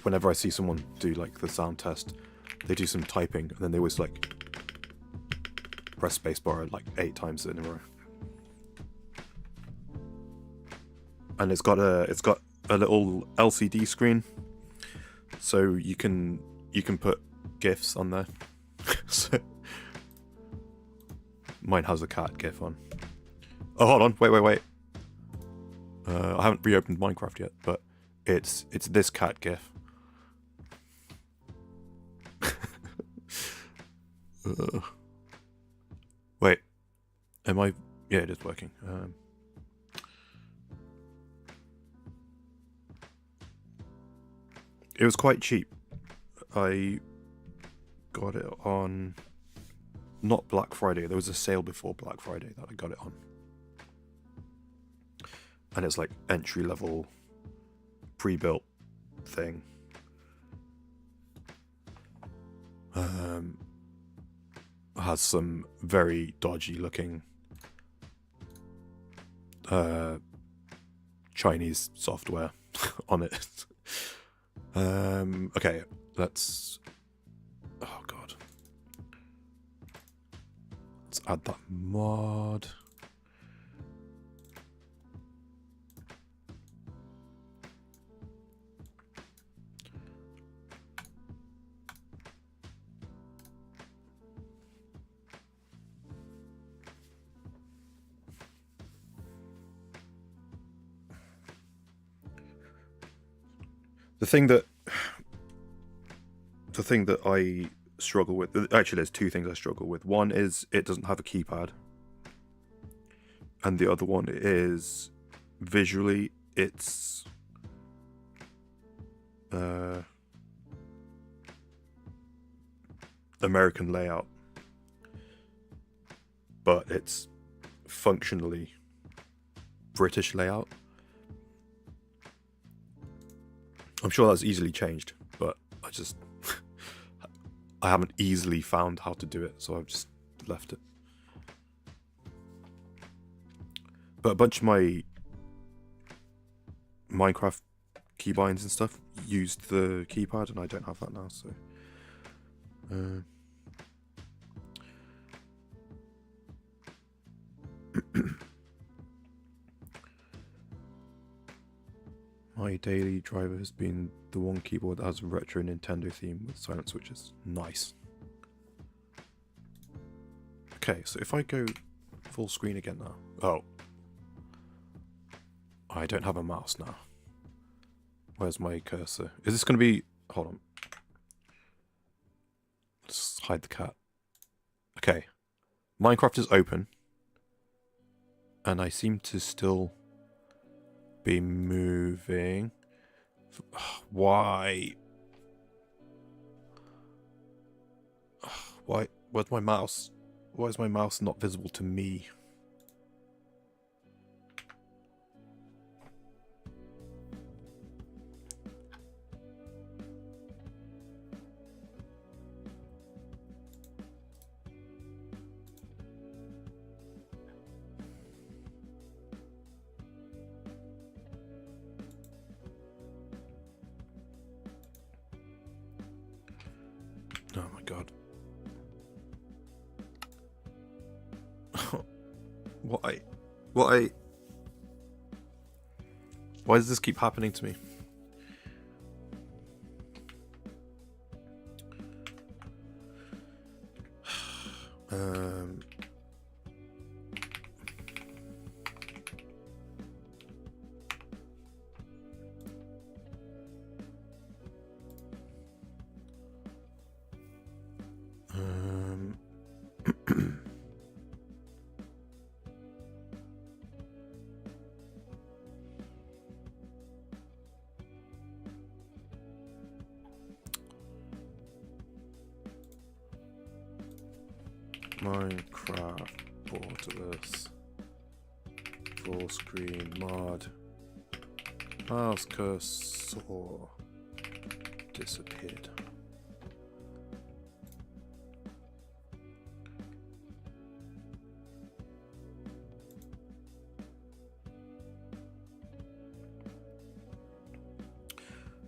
Whenever I see someone do like the sound test, they do some typing and then they always like press spacebar like 8 times in a row. And it's got a little LCD screen, so you can put GIFs on there. So mine has a cat GIF on. Oh, hold on, wait. I haven't reopened Minecraft yet, but it's this cat GIF. Wait, am I? Yeah, it is working. It was quite cheap. I got it on not Black Friday. There was a sale before Black Friday that I got it on, and it's like entry level, pre-built thing. Has some very dodgy looking Chinese software on it. Okay, let's... Oh god. Let's add that mod. The thing that I struggle with. Actually, there's two things I struggle with. One is it doesn't have a keypad, and the other one is visually it's American layout, but it's functionally British layout. I'm sure that's easily changed, but I just I haven't easily found how to do it, so I've just left it. But a bunch of my Minecraft keybinds and stuff used the keypad, and I don't have that now, so my daily driver has been the one keyboard that has a retro Nintendo theme with silent switches. Nice. Okay, so if I go full screen again now. Oh. I don't have a mouse now. Where's my cursor? Is this going to be... Hold on. Let's hide the cat. Okay. Minecraft is open. And I seem to still be moving. Why? Why? Where's my mouse? Why is my mouse not visible to me? Oh my god. Why? Why? Why does this keep happening to me? Minecraft borderless full screen mod mouse cursor disappeared.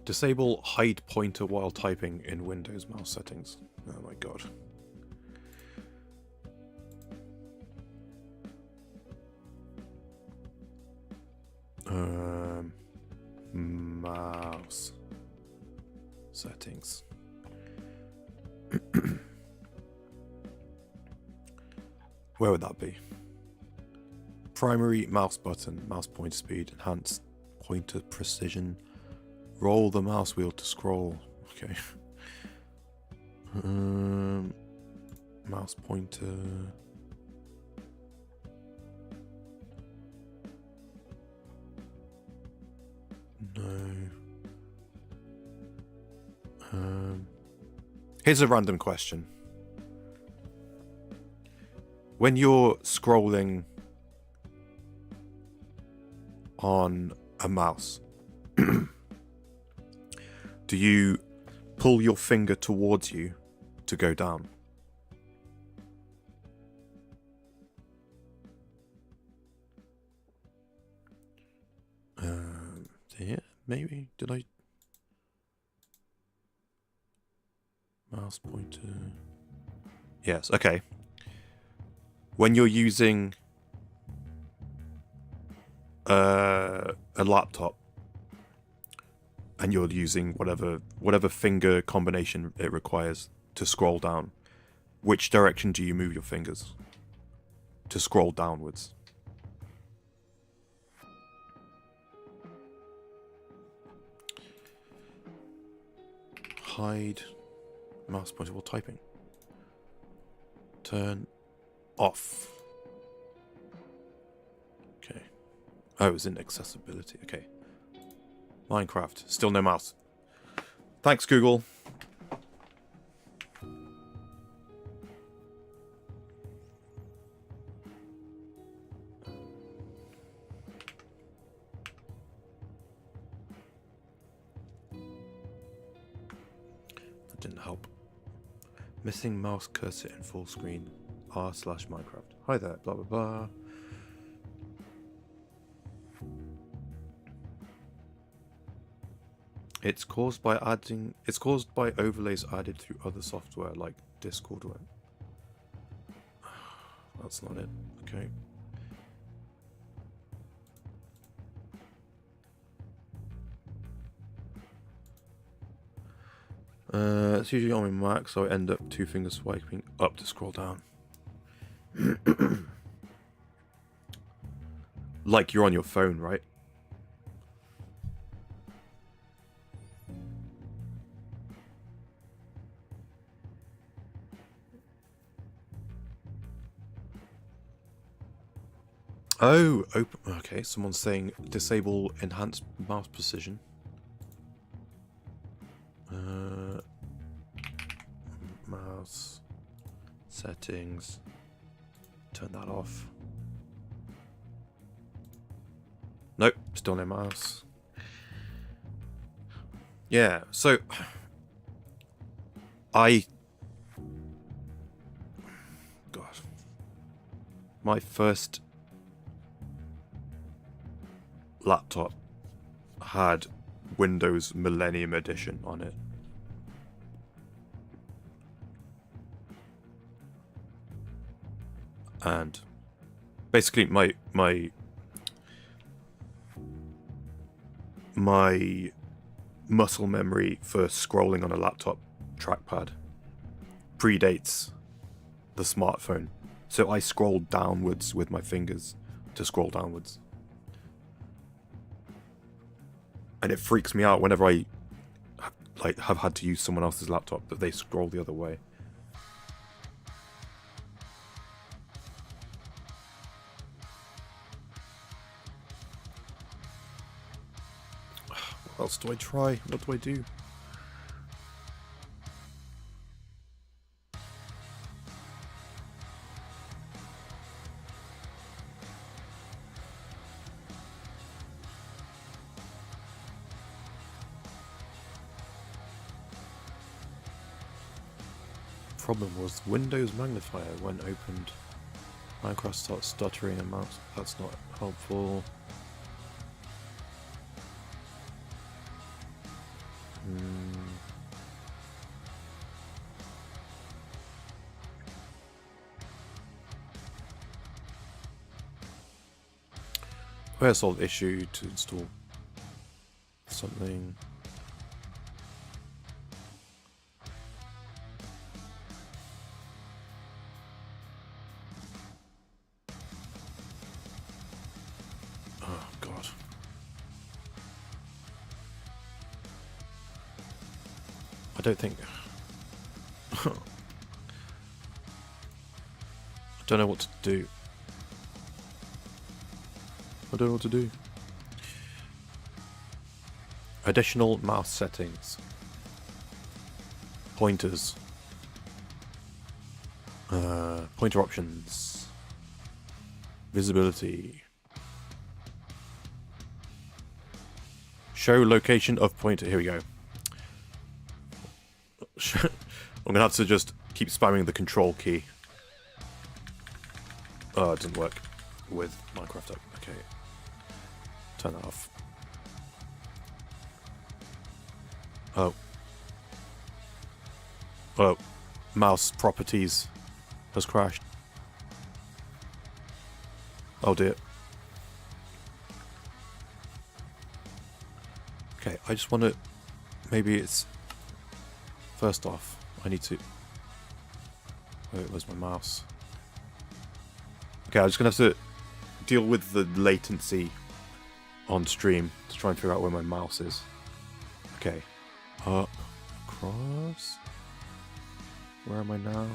Disable hide pointer while typing in Windows mouse settings. Oh my god. Mouse settings. Where would that be? Primary mouse button, mouse pointer speed, enhanced pointer precision, roll the mouse wheel to scroll. Okay. Mouse pointer. No. Here's a random question. When you're scrolling on a mouse, do you pull your finger towards you to go down? Yeah, maybe. Did I? Mouse pointer. Yes, okay. When you're using a laptop and you're using whatever finger combination it requires to scroll down, which direction do you move your fingers to scroll downwards? Hide. mouse pointer while typing. Turn off. Okay. Oh, it was in accessibility. Okay. Minecraft. Still no mouse. Thanks, Google. That didn't help. Missing mouse cursor in full screen. r/Minecraft. Hi there. Blah blah blah. It's caused by overlays added through other software like Discord. That's not it. Okay. It's usually on my Mac, so I end up two finger swiping up to scroll down. Like you're on your phone, right? Oh, open. Okay, someone's saying disable enhanced mouse precision. Mouse settings. Turn that off. Nope, still no mouse. Yeah, so God, my first laptop had Windows Millennium Edition on it. And basically my muscle memory for scrolling on a laptop trackpad predates the smartphone. So I scrolled downwards with my fingers to scroll downwards. And it freaks me out whenever I have had to use someone else's laptop that they scroll the other way. What else do I try? What do I do? Problem was Windows Magnifier when opened. Minecraft starts stuttering and mouse. That's not helpful. Where's solved issue to install something? Oh God. I don't think I don't know what to do. I don't know what to do. Additional mouse settings. Pointers. Pointer options. Visibility. Show location of pointer. Here we go. I'm gonna have to just keep spamming the control key. Oh, it doesn't work with Minecraft. Okay. Turn that off. Oh. Oh. Mouse properties has crashed. Oh dear. Okay, I just want to... Maybe it's... First off, I need to... Wait, where's my mouse? Okay, I'm just going to have to deal with the latency on stream to try and figure out where my mouse is. Okay. Up, across. Where am I now?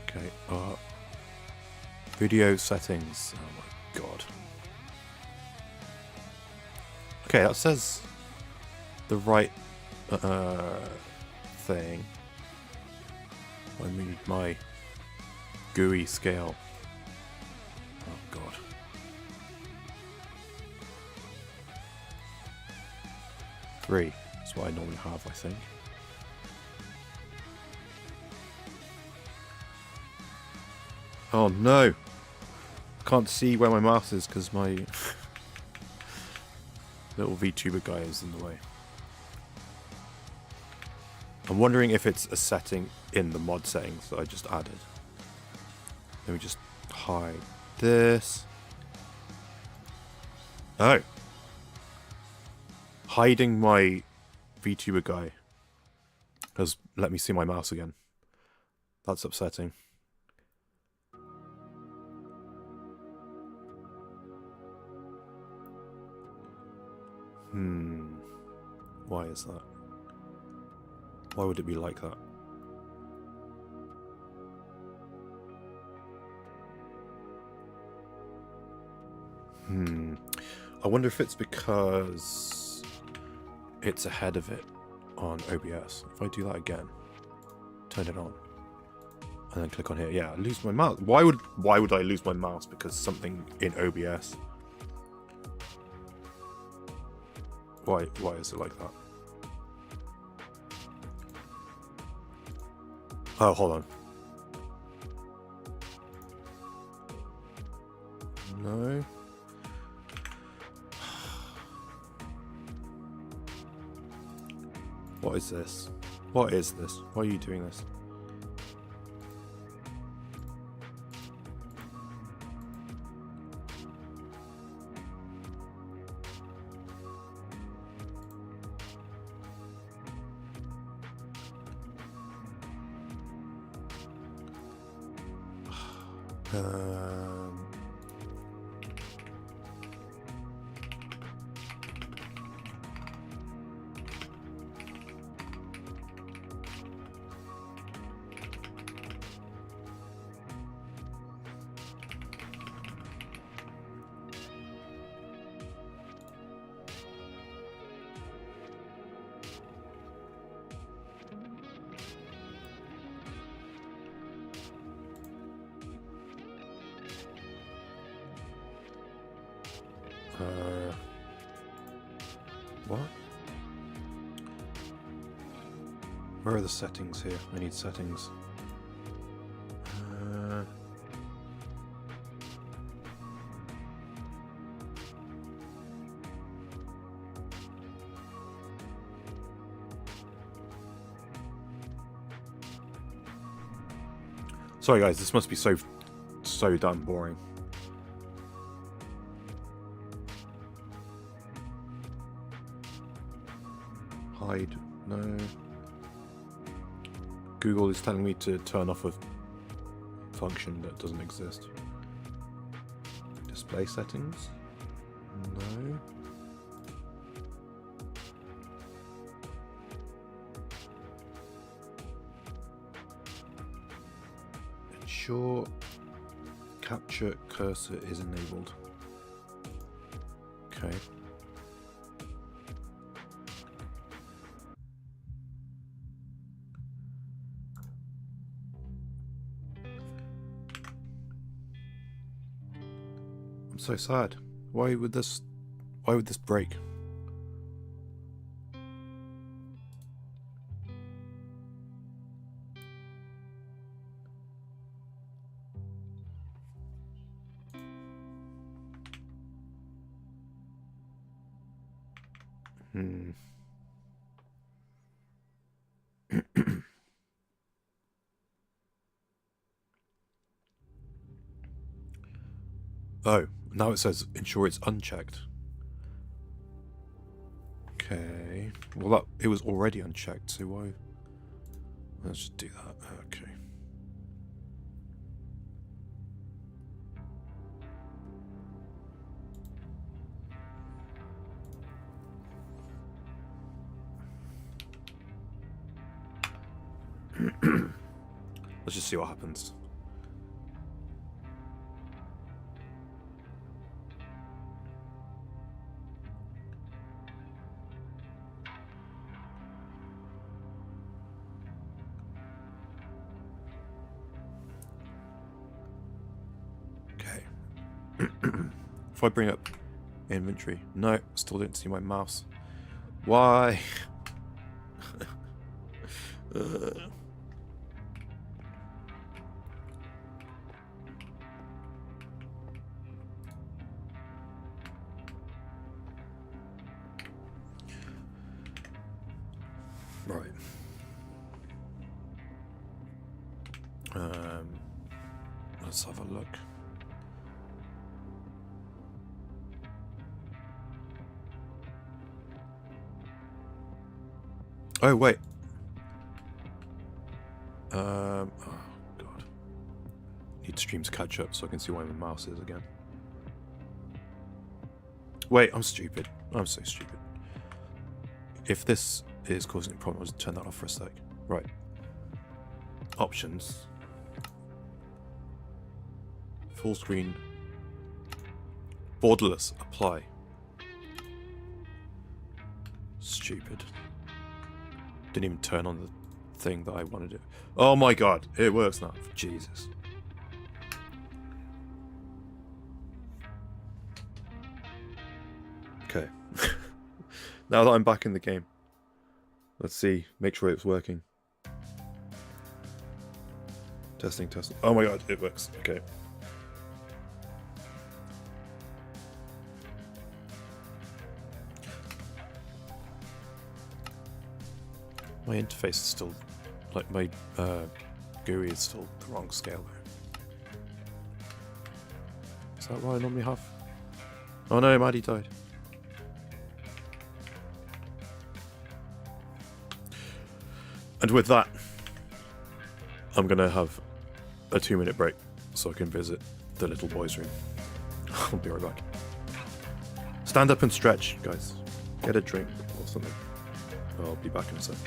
Okay, video settings. Oh my god. Okay, that says the right thing. I need my GUI scale. Oh god. Three. That's what I normally have, I think. Oh no! Can't see where my mouse is because my little VTuber guy is in the way. I'm wondering if it's a setting in the mod settings that I just added. Let me just hide this. Oh! Hiding my VTuber guy has let me see my mouse again. That's upsetting. Why is that? Why would it be like that? I wonder if it's because it's ahead of it on OBS. If I do that again, turn it on, and then click on here, yeah, I lose my mouse. Why would I lose my mouse because something in OBS? Why is it like that? Oh, hold on. No. What is this? What is this? Why are you doing this? What? Where are the settings here? I need settings. Sorry guys, this must be so damn boring. Hide, no. Google is telling me to turn off a function that doesn't exist. Display settings? No. Ensure capture cursor is enabled. Okay. I'm so sad. Why would this break? Oh, now it says ensure it's unchecked. Okay. Well, it was already unchecked, so why? Let's just do that. Okay. Let's just see what happens. Okay. If I bring up inventory, no, still don't see my mouse. Why? Right. Let's have a look. Oh wait. Oh god. Need stream to catch up so I can see where my mouse is again. Wait, I'm stupid. I'm so stupid. If this is causing a problem, I'll just turn that off for a sec. Right. Options. Full screen. Borderless. Apply. Stupid. Didn't even turn on the thing that I wanted it. Oh my god, it works now. Jesus. Okay. Now that I'm back in the game, let's see. Make sure it's working. Testing, testing. Oh my god, it works. Okay. My interface is still, like my GUI is still the wrong scale though. Is that what I normally have? Oh no, Maddie died. And with that, I'm gonna have a 2-minute break so I can visit the little boy's room. I'll be right back. Stand up and stretch, guys. Get a drink or something. I'll be back in a sec.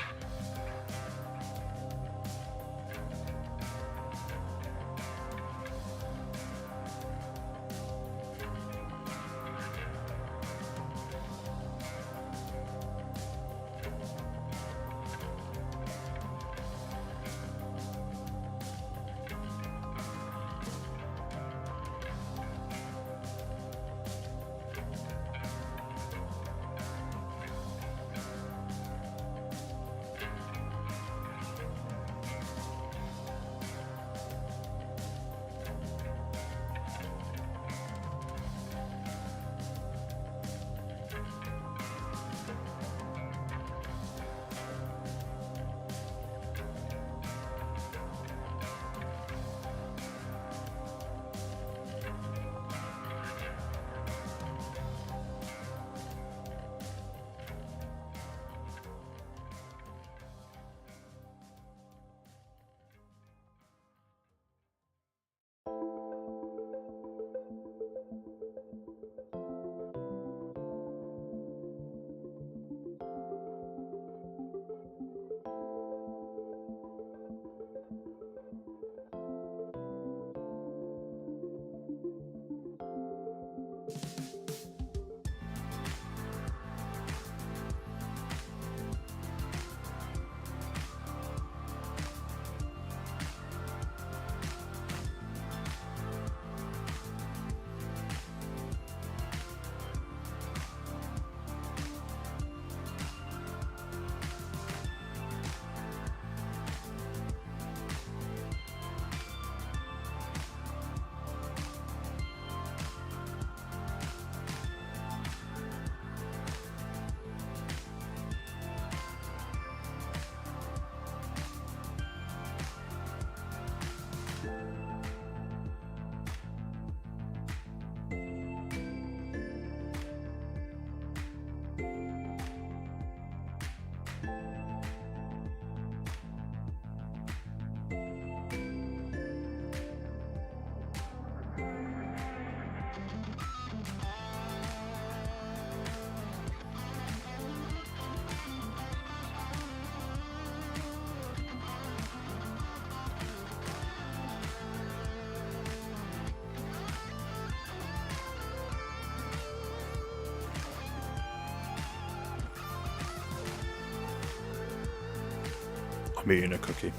I'm eating a cookie.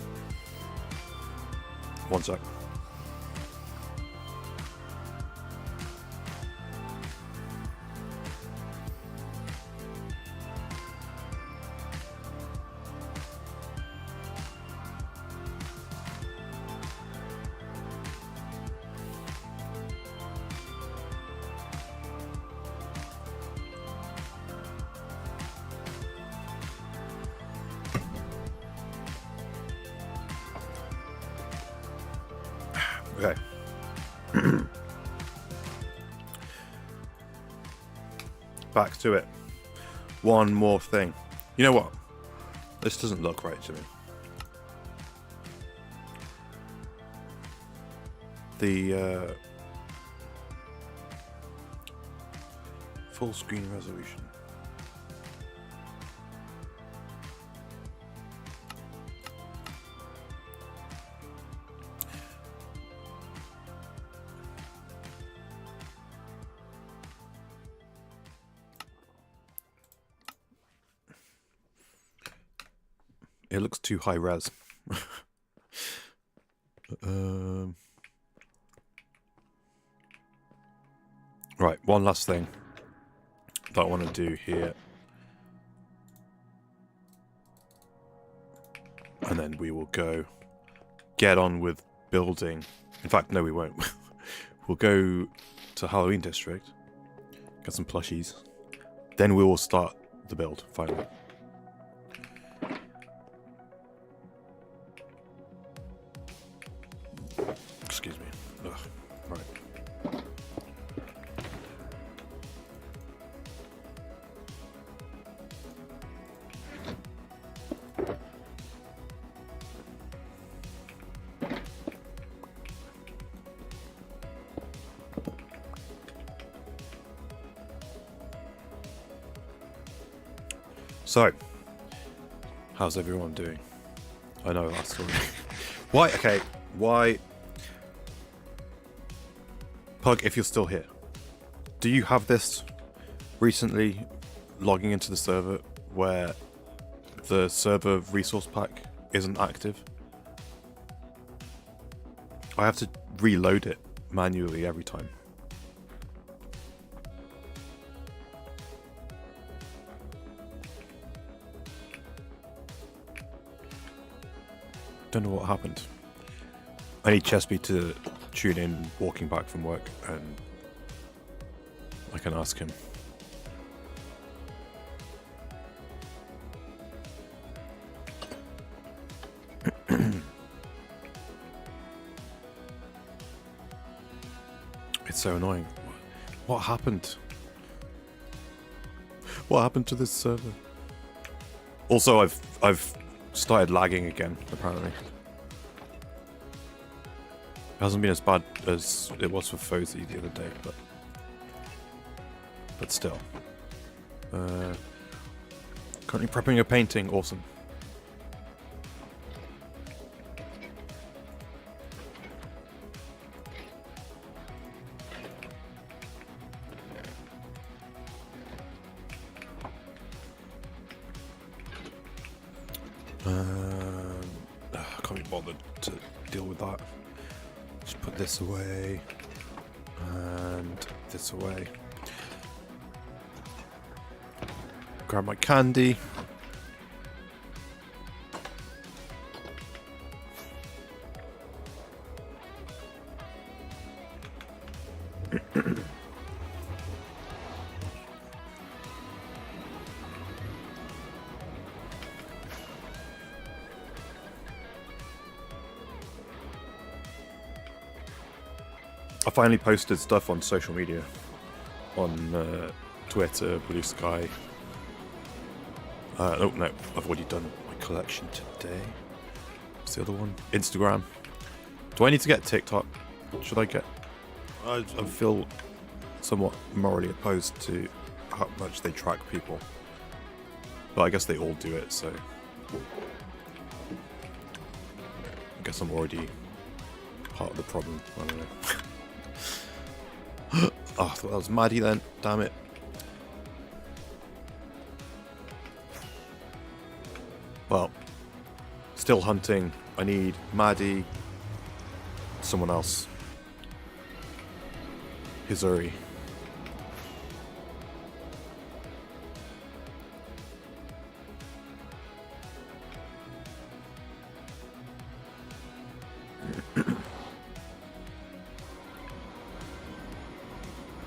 One sec. Okay. Back to it. One more thing. You know what? This doesn't look right to me. The full screen resolution. It looks too high res. Right, one last thing that I want to do here. And then we will go get on with building. In fact, no, we won't. We'll go to Halloween District, get some plushies. Then we will start the build, finally. Excuse me. Ugh. Right. So, how's everyone doing? I know that story. Why? Okay, why? Pug, if you're still here, do you have this recently logging into the server where the server resource pack isn't active? I have to reload it manually every time. Don't know what happened. I need Chesby to tune in walking back from work and I can ask him. It's so annoying. What happened? What happened to this server? Also, I've started lagging again, apparently. It hasn't been as bad as it was for Fozy the other day, but still. Currently prepping a painting, awesome. I can't be bothered to deal with that. Just put this away and this away. Grab my candy. I finally posted stuff on social media, on Twitter, Blue Sky. Oh no, I've already done my collection today. What's the other one? Instagram. Do I need to get TikTok? Should I get? I feel somewhat morally opposed to how much they track people, but I guess they all do it, so I guess I'm already part of the problem. I don't know. Oh, I thought that was Maddie then. Damn it. Well, still still hunting. I need Maddie. Someone else. Hizuri. I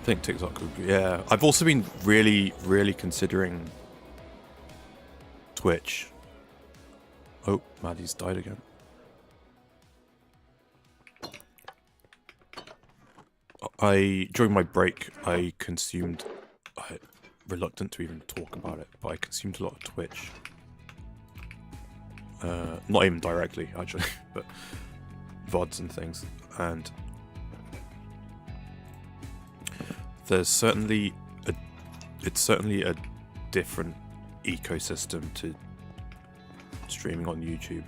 think TikTok could be, yeah. I've also been really considering Twitch. Oh, Maddie's died again. During my break, I consumed, reluctant to even talk about it, but I consumed a lot of Twitch. Not even directly, actually, but VODs and things. And there's certainly it's certainly a different ecosystem to streaming on YouTube.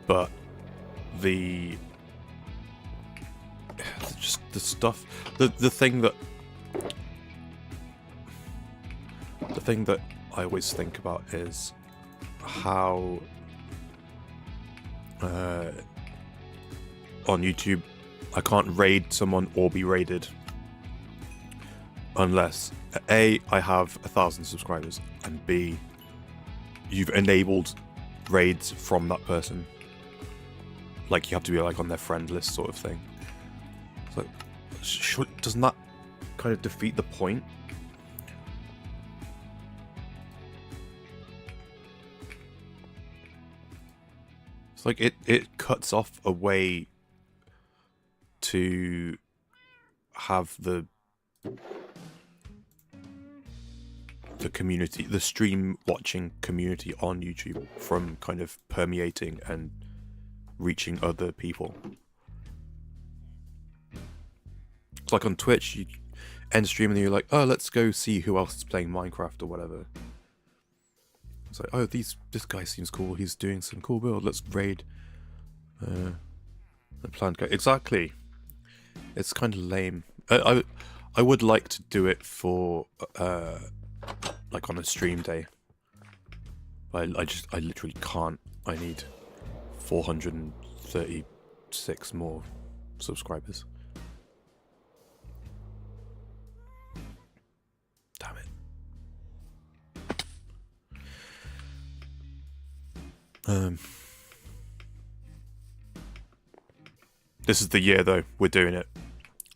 But just the stuff, the thing that I always think about is how on YouTube I can't raid someone or be raided unless A, I have 1,000 subscribers, and B, you've enabled raids from that person. Like, you have to be like on their friend list sort of thing. So doesn't that kind of defeat the point? It's like it cuts off a way to have the community, the stream watching community on YouTube from kind of permeating and reaching other people. It's like on Twitch, you end stream and you're like, oh, let's go see who else is playing Minecraft or whatever. It's like, oh, this guy seems cool, he's doing some cool build, let's raid the plant guy. Exactly. It's kind of lame. I would like to do it for like on a stream day. I literally can't. I need 436 more subscribers. Damn it. This is the year though, we're doing it.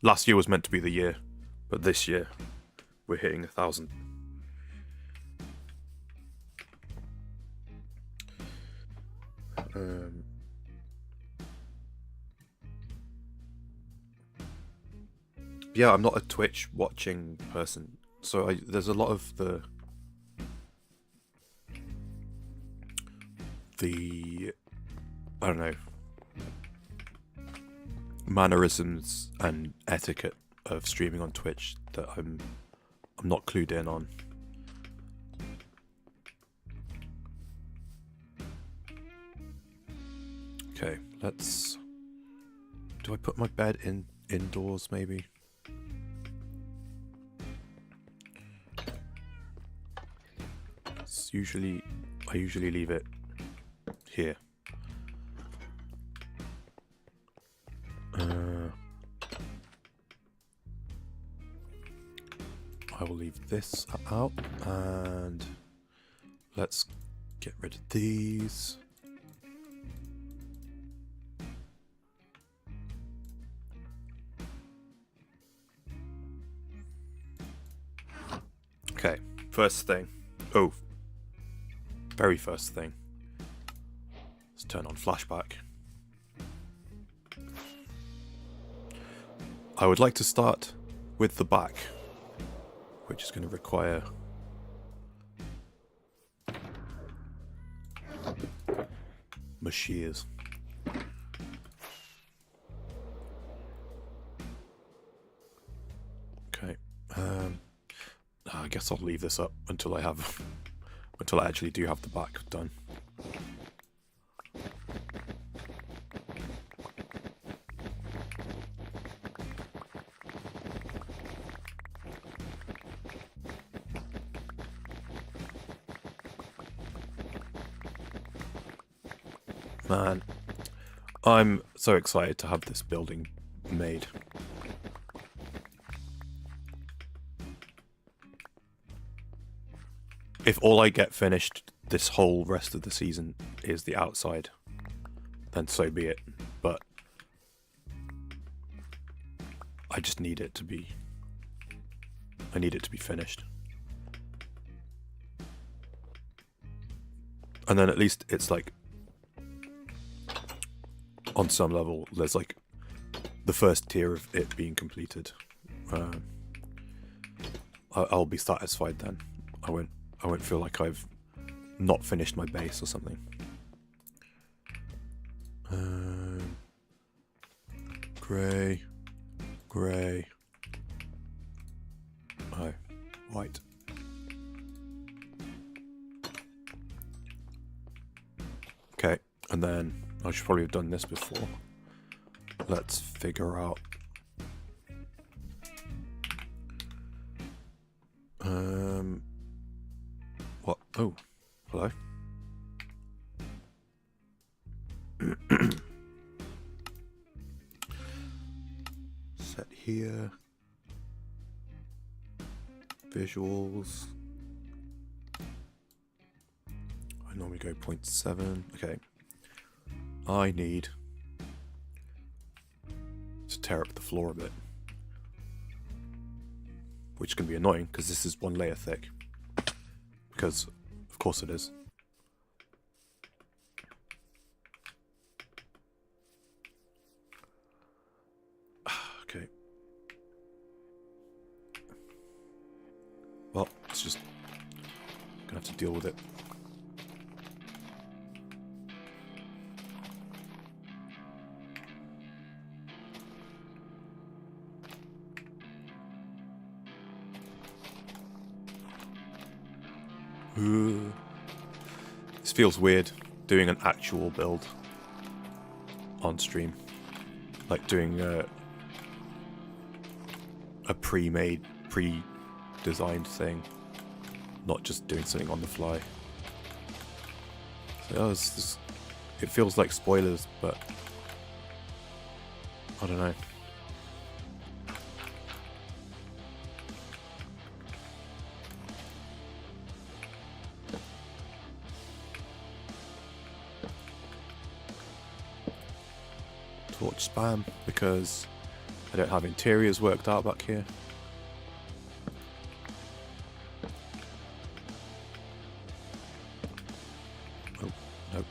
Last year was meant to be the year, but this year we're hitting 1,000. Yeah, I'm not a Twitch watching person, so there's a lot of the I don't know, mannerisms and etiquette of streaming on Twitch that I'm not clued in on. Okay, let's. Do I put my bed indoors maybe? It's I usually leave it here. I will leave this out, and let's get rid of these. Okay, first thing. Oh, very first thing. Let's turn on flashback. I would like to start with the back, which is going to require my shears. Okay. I guess I'll leave this up until I actually do have the back done. Man, I'm so excited to have this building made. If all I get finished this whole rest of the season is the outside, then so be it. But I just need it to be... I need it to be finished. And then at least it's like... on some level, there's like the first tier of it being completed. I'll be satisfied then. I won't feel like I've not finished my base or something. Grey. Oh, white. Okay, and then I should probably have done this before. Let's figure out. What? Oh, hello. Set here. Visuals. I normally go 0.7. Okay. I need to tear up the floor a bit. Which can be annoying because this is one layer thick. Because, of course it is. Okay. Well, it's just gonna have to deal with it. This feels weird, doing an actual build on stream. Like doing a pre-made, pre-designed thing. Not just doing something on the fly. So, it feels like spoilers, but I don't know. Torch spam because I don't have interiors worked out back here. Oh, no.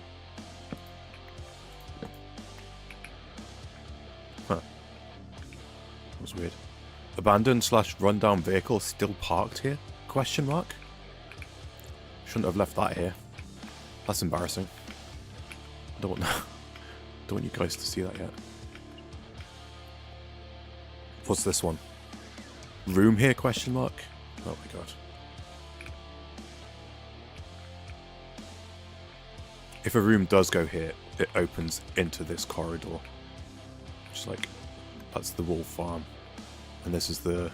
Huh. That was weird. Abandoned / rundown vehicle still parked here? Question mark? Shouldn't have left that here. That's embarrassing. I don't want you guys to see that yet. What's this one? Room here? Question mark? Oh my god. If a room does go here, it opens into this corridor. Just like, that's the wolf farm. And this is the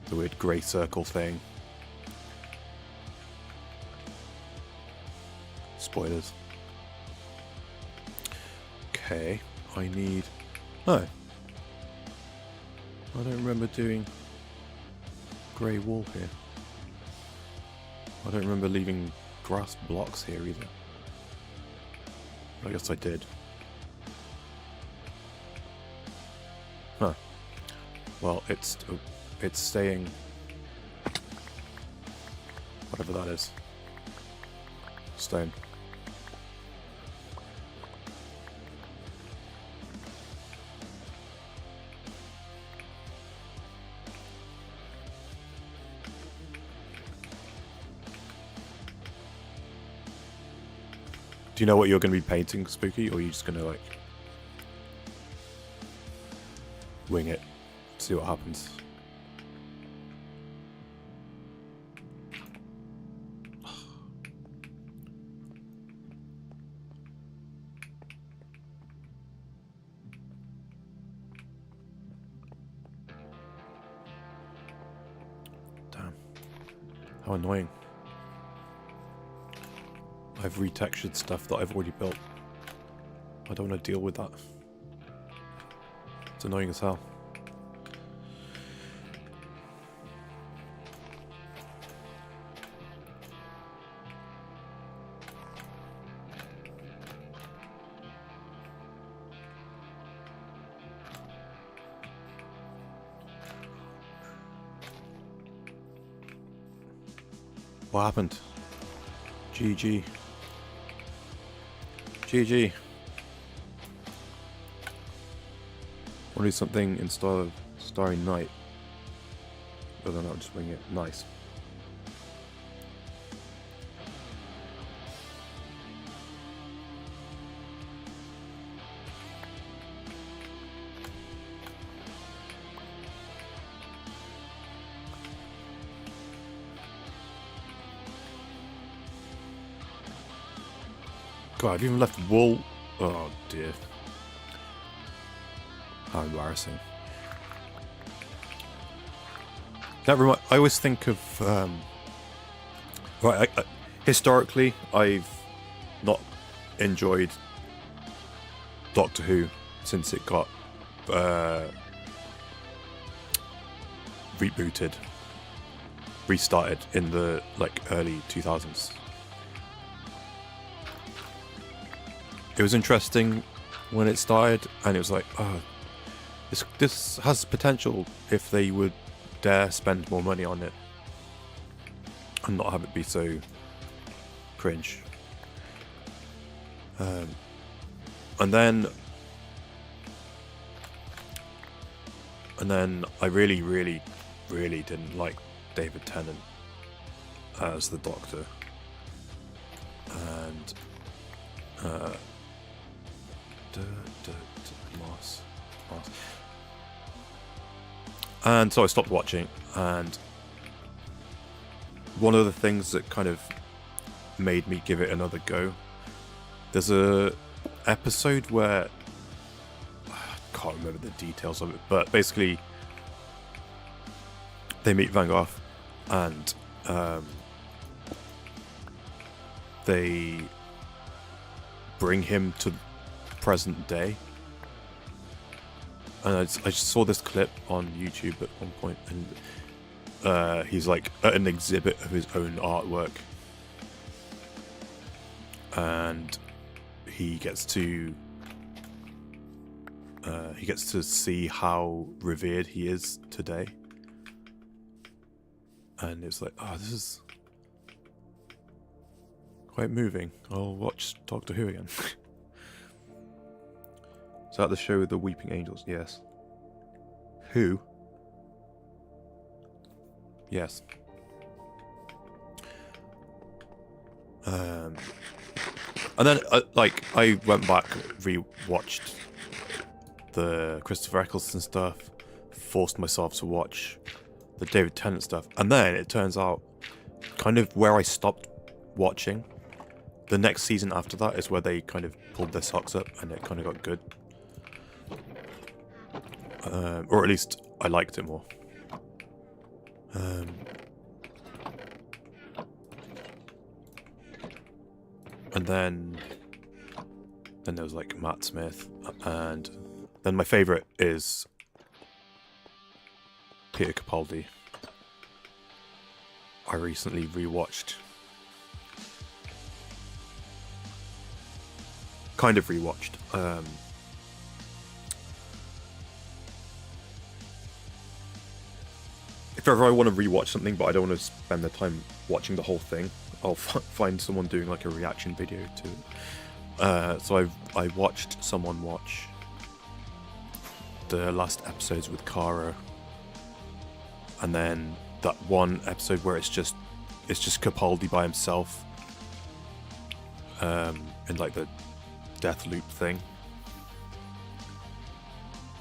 weird grey circle thing. Spoilers. Okay, I need... Oh. I don't remember doing grey wall here. I don't remember leaving grass blocks here either. I guess I did. Huh. Well, it's staying... whatever that is. Stone. Do you know what you're going to be painting, Spooky, or are you just going to, like, wing it, see what happens? Damn. How annoying. I've retextured stuff that I've already built. I don't want to deal with that. It's annoying as hell. What happened? GG. GG. Want to do something in style of Starry Night. But then I'll just wing it. Nice. God, I've even left wool. Oh dear. How embarrassing. That I always think of right. Historically, I've not enjoyed Doctor Who since it got rebooted, restarted in the early 2000s. It was interesting when it started, and it was like, oh, this has potential if they would dare spend more money on it and not have it be so cringe. And then I really, really, really didn't like David Tennant as the Doctor, and Moss. And so I stopped watching, and one of the things that kind of made me give it another go, there's a episode where I can't remember the details of it, but basically they meet Van Gogh, and they bring him to present day. And I just saw this clip on YouTube at one point, and he's like at an exhibit of his own artwork, and he gets to see how revered he is today, and it's like, oh, this is quite moving. I'll watch Doctor Who again. Is that the show with the Weeping Angels? Yes. Who? Yes. And then, I went back, re-watched the Christopher Eccleston stuff, forced myself to watch the David Tennant stuff, and then it turns out, kind of where I stopped watching, the next season after that is where they kind of pulled their socks up, and it kind of got good. Or at least I liked it more. And then there was Matt Smith, and then my favourite is Peter Capaldi. I recently rewatched, kind of rewatched. If ever I want to rewatch something, but I don't want to spend the time watching the whole thing, I'll find someone doing a reaction video to it. So I watched someone watch the last episodes with Kara, and then that one episode where it's just Capaldi by himself, in the death loop thing,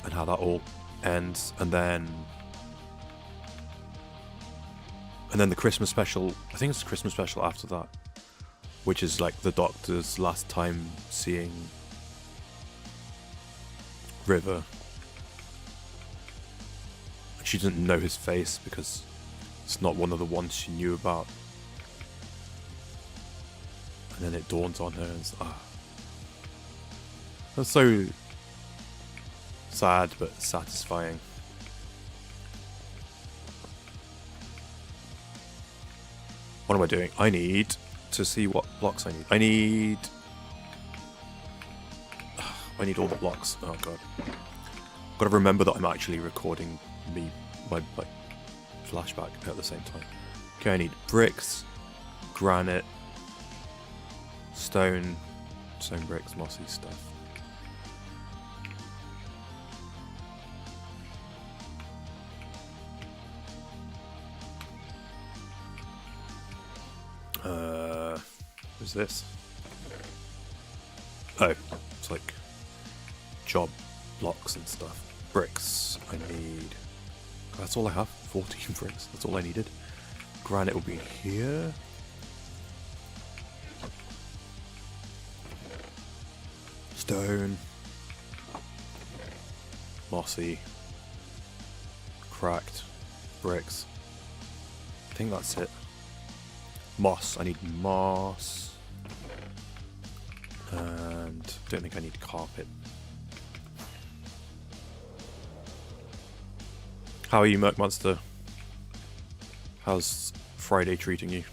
and how that all ends, and then the Christmas special. I think it's the Christmas special after that, which is the Doctor's last time seeing River. She doesn't know his face because it's not one of the ones she knew about. And then it dawns on her and it's, That's so sad but satisfying. What am I doing? I need to see what blocks I need. I need all the blocks. Oh god. Got to remember that I'm actually recording my flashback at the same time. Okay, I need bricks, granite, stone bricks, mossy stuff. What's this? Oh, it's like job blocks and stuff. Bricks, I need... That's all I have, 14 bricks, that's all I needed. Granite will be here. Stone. Mossy. Cracked. Bricks. I think that's it. Moss, I need moss. And don't think I need carpet. How are you, Merc Monster? How's Friday treating you?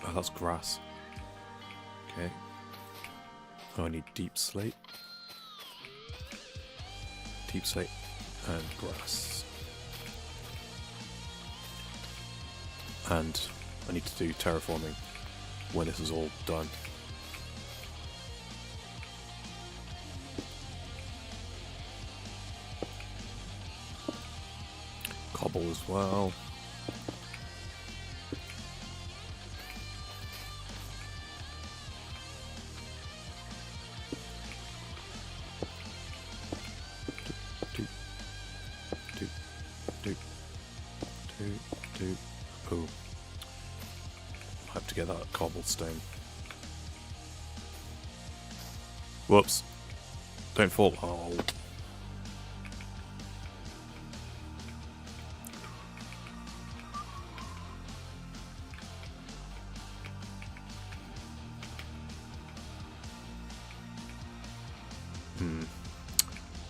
Oh, that's grass. Okay. Oh, I need deep slate. Deep slate and grass. And I need to do terraforming when this is all done. Cobble as well. Oh. I have to get that cobblestone. Whoops. Don't fall. Oh.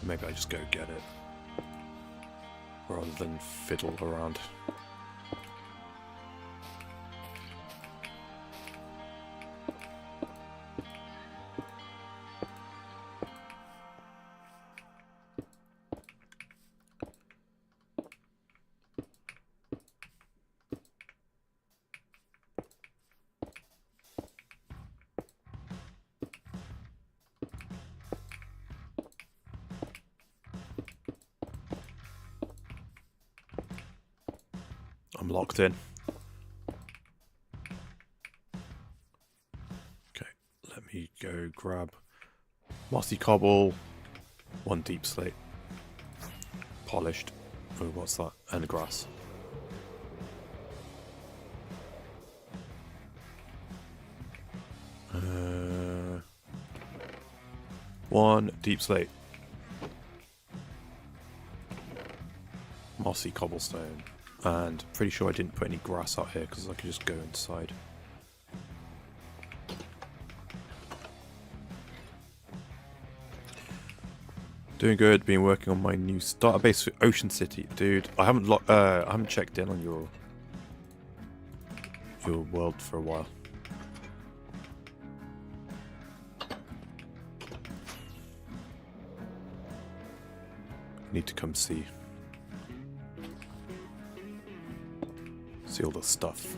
Maybe I just go get it rather than fiddle around. I'm locked in. Okay, let me go grab mossy cobble, one deep slate, polished. Oh, what's that? And grass. One deep slate. Mossy cobblestone. And pretty sure I didn't put any grass out here because I could just go inside. Doing good. Been working on my new starter base for Ocean City, dude. I haven't checked in on your world for a while. Need to come see all the stuff.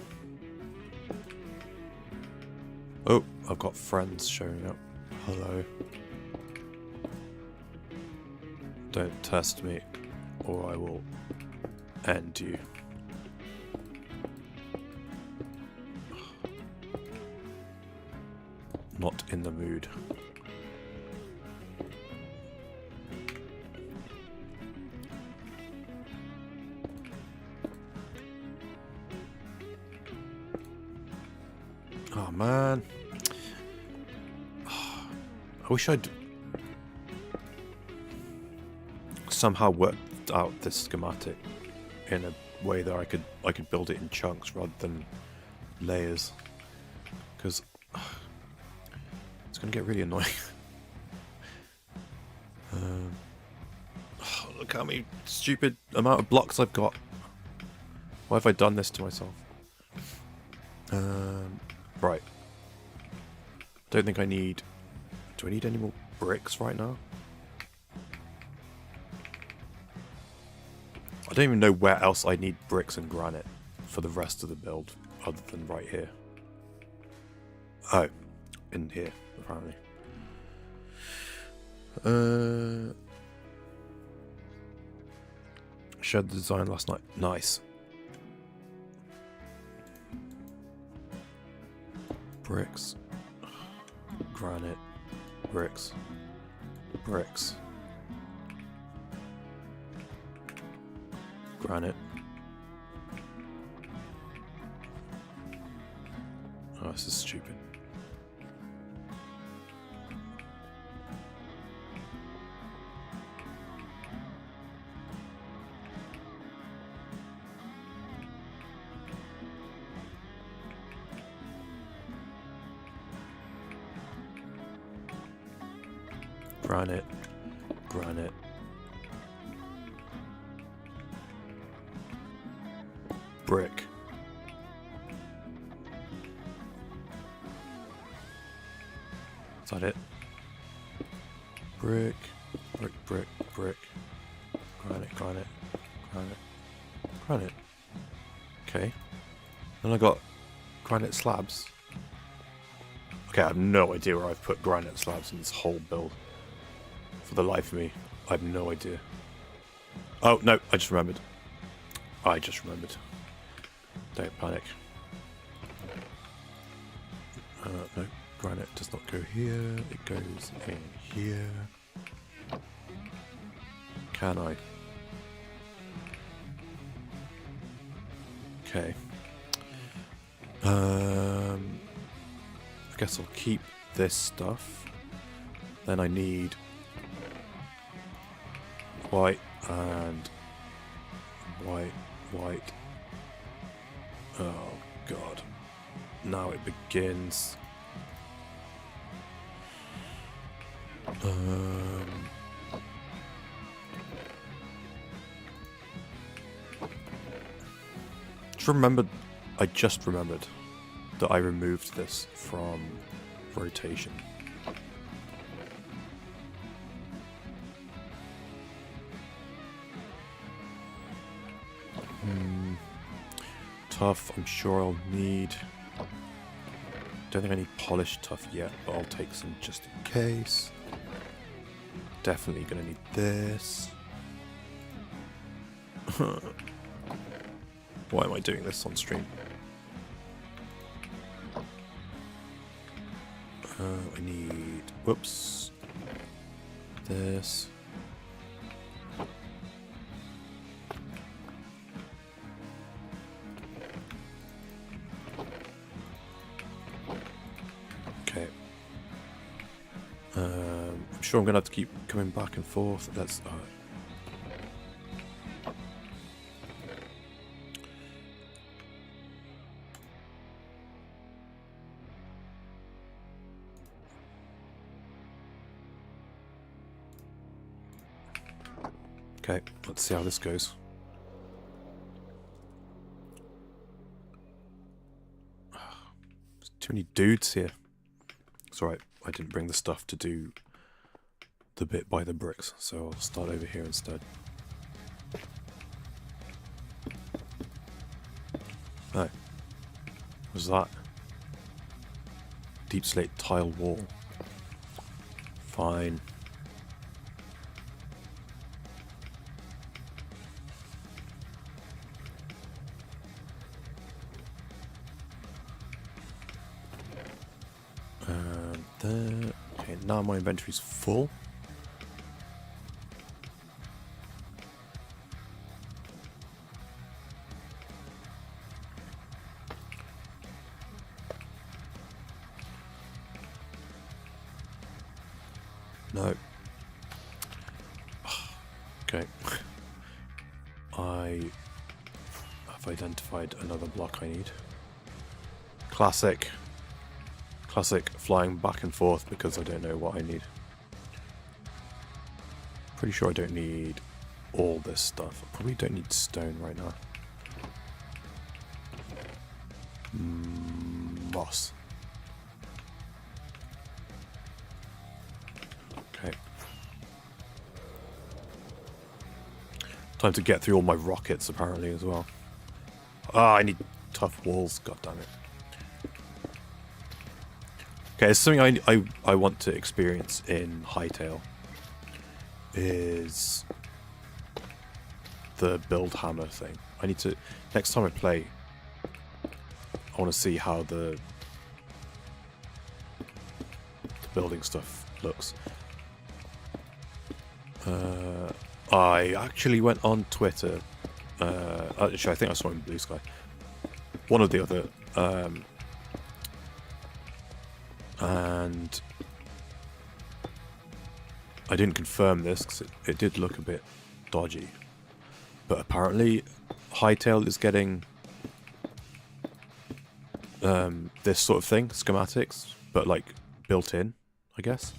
Oh, I've got friends showing up. Hello. Don't test me or I will end you. Not in the mood. Oh man, I wish I'd somehow worked mapped out this schematic in a way that I could build it in chunks rather than layers, because it's gonna get really annoying. Look how many stupid amount of blocks I've got. Why have I done this to myself? Right. Don't think I need... Do I need any more bricks right now? I don't even know where else I need bricks and granite for the rest of the build, other than right here. Oh, in here, apparently. Shared the design last night. Nice. Bricks. Granite. Bricks. Bricks. Granite. Oh, this is stupid. Granite. Granite. Brick. Is that it? Brick. Brick, brick, brick. Granite, granite, granite, granite. Okay. Then I got granite slabs. Okay, I have no idea where I've put granite slabs in this whole build. For the life of me, I have no idea. Oh, no, I just remembered. I just remembered. Don't panic. No, granite does not go here. It goes in here. Can I? Okay. I guess I'll keep this stuff. Then I need white and white, white. Oh god. Now it begins. I just remembered that I removed this from rotation. Tough, I'm sure I'll need. Don't think I need polished tough yet, but I'll take some just in case. Definitely gonna need this. Why am I doing this on stream? I need, whoops, this. Okay. I'm sure I'm gonna have to keep coming back and forth. That's okay, let's see how this goes. There's too many dudes here. It's alright, I didn't bring the stuff to do the bit by the bricks, so I'll start over here instead. Oh. What's that? Deep slate tile wall. Fine. There. Okay, now my inventory's full. No. Okay. I have identified another block I need. Classic. Classic flying back and forth because I don't know what I need. Pretty sure I don't need all this stuff. I probably don't need stone right now. Moss. Okay. Time to get through all my rockets apparently as well. Ah, I need tough walls, god damn it. Okay, it's something I want to experience in Hightail is the build hammer thing. I need to, next time I play, I want to see how the building stuff looks. I actually went on Twitter, actually I think I saw it in Blue Sky, one or the other, and I didn't confirm this because it did look a bit dodgy, but apparently Hightail is getting this sort of thing, schematics, but like built in, I guess,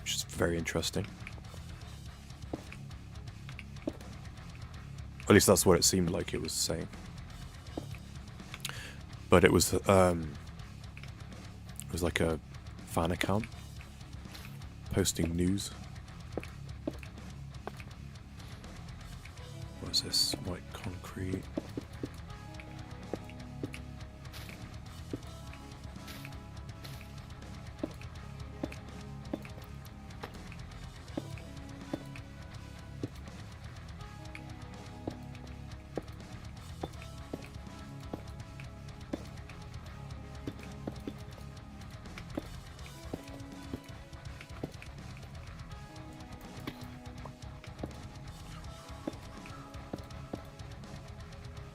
which is very interesting. At least that's what it seemed like it was saying. But it was like a fan account posting news. What is this? White concrete.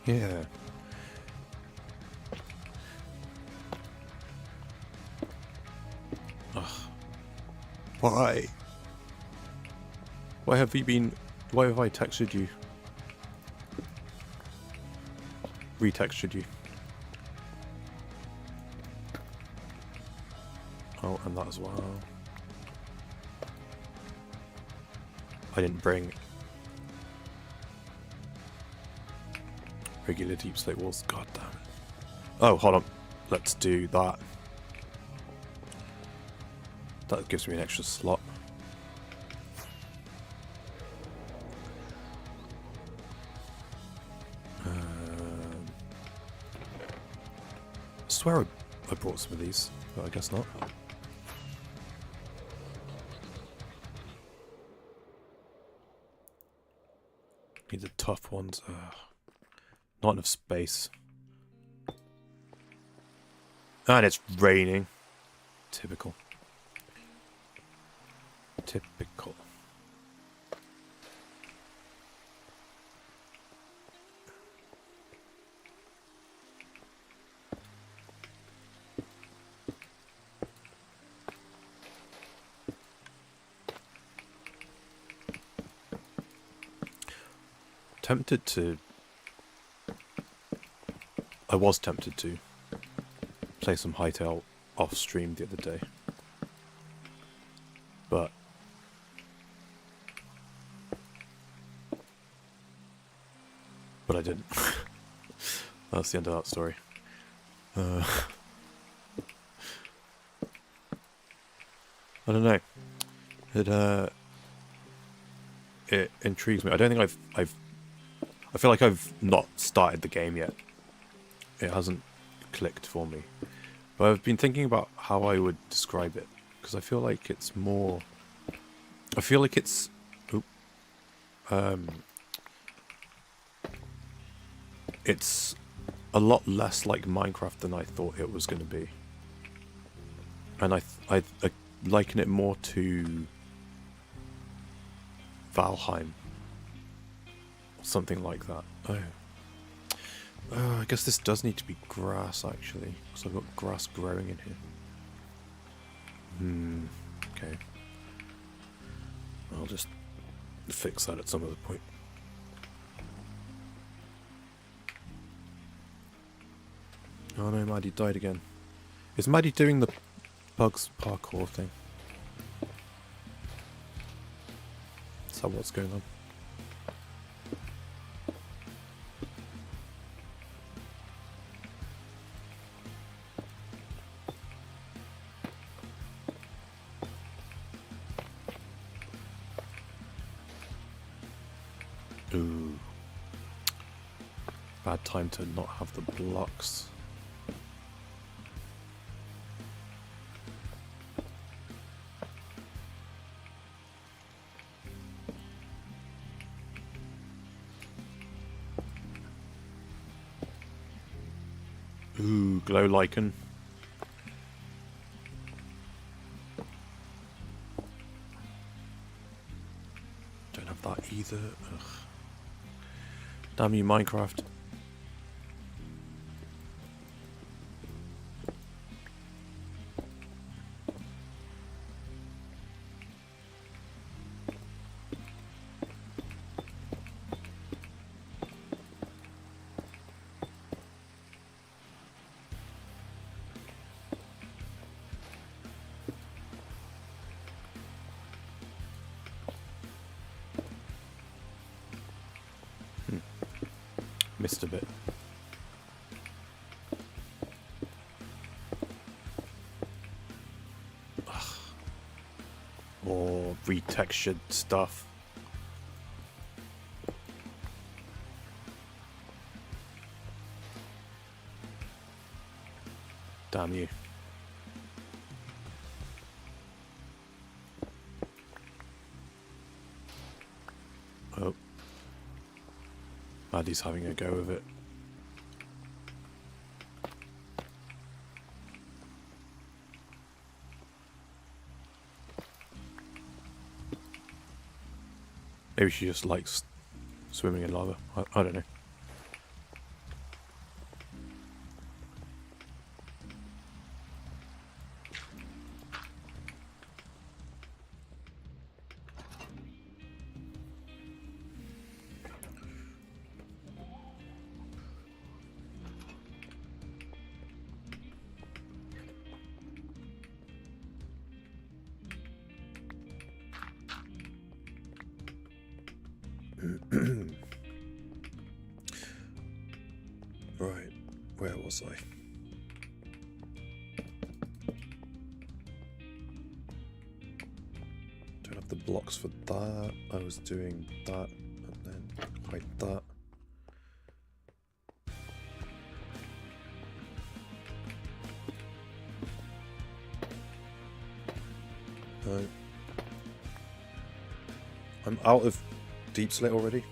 Yeah. Ugh. Why? Why have you been... Why have I textured you? Retextured you. Oh, and that as well. I didn't bring regular deep slate walls. God damn it. Oh, hold on. Let's do that. That gives me an extra slot. I swear I brought some of these, but I guess not. Need the tough ones. Not enough space. And it's raining. Typical. Typical. I was tempted to play some Hightail off stream the other day, but I didn't. That's the end of that story. I don't know. It intrigues me. I don't think I feel like I've not started the game yet. It hasn't clicked for me. But I've been thinking about how I would describe it, because I feel like it's more... I feel like it's... it's a lot less like Minecraft than I thought it was going to be. And I liken it more to Valheim. Something like that. I guess this does need to be grass, actually, because I've got grass growing in here. Okay. I'll just fix that at some other point. Oh no, Maddie died again. Is Maddie doing the bugs parkour thing? Is that what's going on? Ooh. Bad time to not have the blocks. Ooh, glow lichen. Don't have that either. Ugh. Damn you, Minecraft. Missed a bit. Ugh. More retextured stuff. Damn you. Oh. Maddie's having a go of it. Maybe she just likes swimming in lava. I don't know. Right, where was I? Don't have the blocks for that. I was doing that and then hide that. No. I'm out of deep slate already.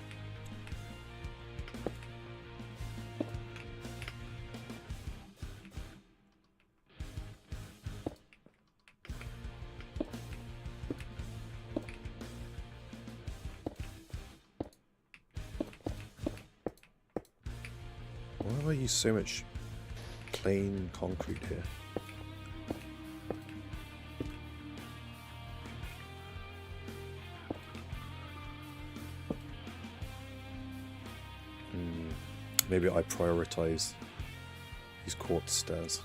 Why have I used so much plain concrete here? Maybe I prioritize these quartz stairs.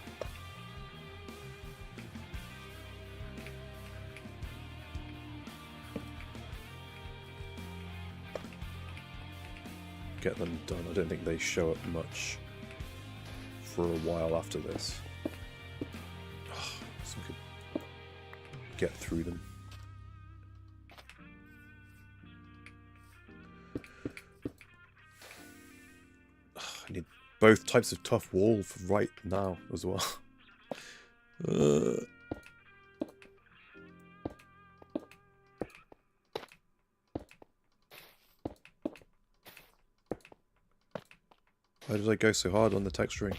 Get them done. I don't think they show up much for a while after this. So I could get through them. I need both types of tough wall for right now as well. Why did I go so hard on the texturing?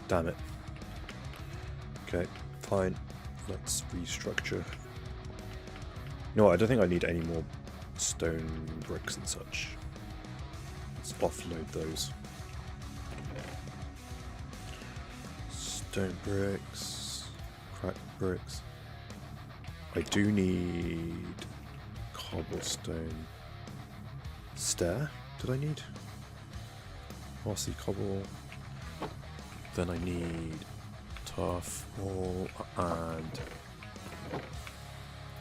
Damn it. Okay, fine. let's restructure. You know what, I don't think I need any more stone bricks and such. Let's offload those. Stone bricks, cracked bricks. I do need cobblestone stair. Did I need? Mossy cobble. Then I need tough wall and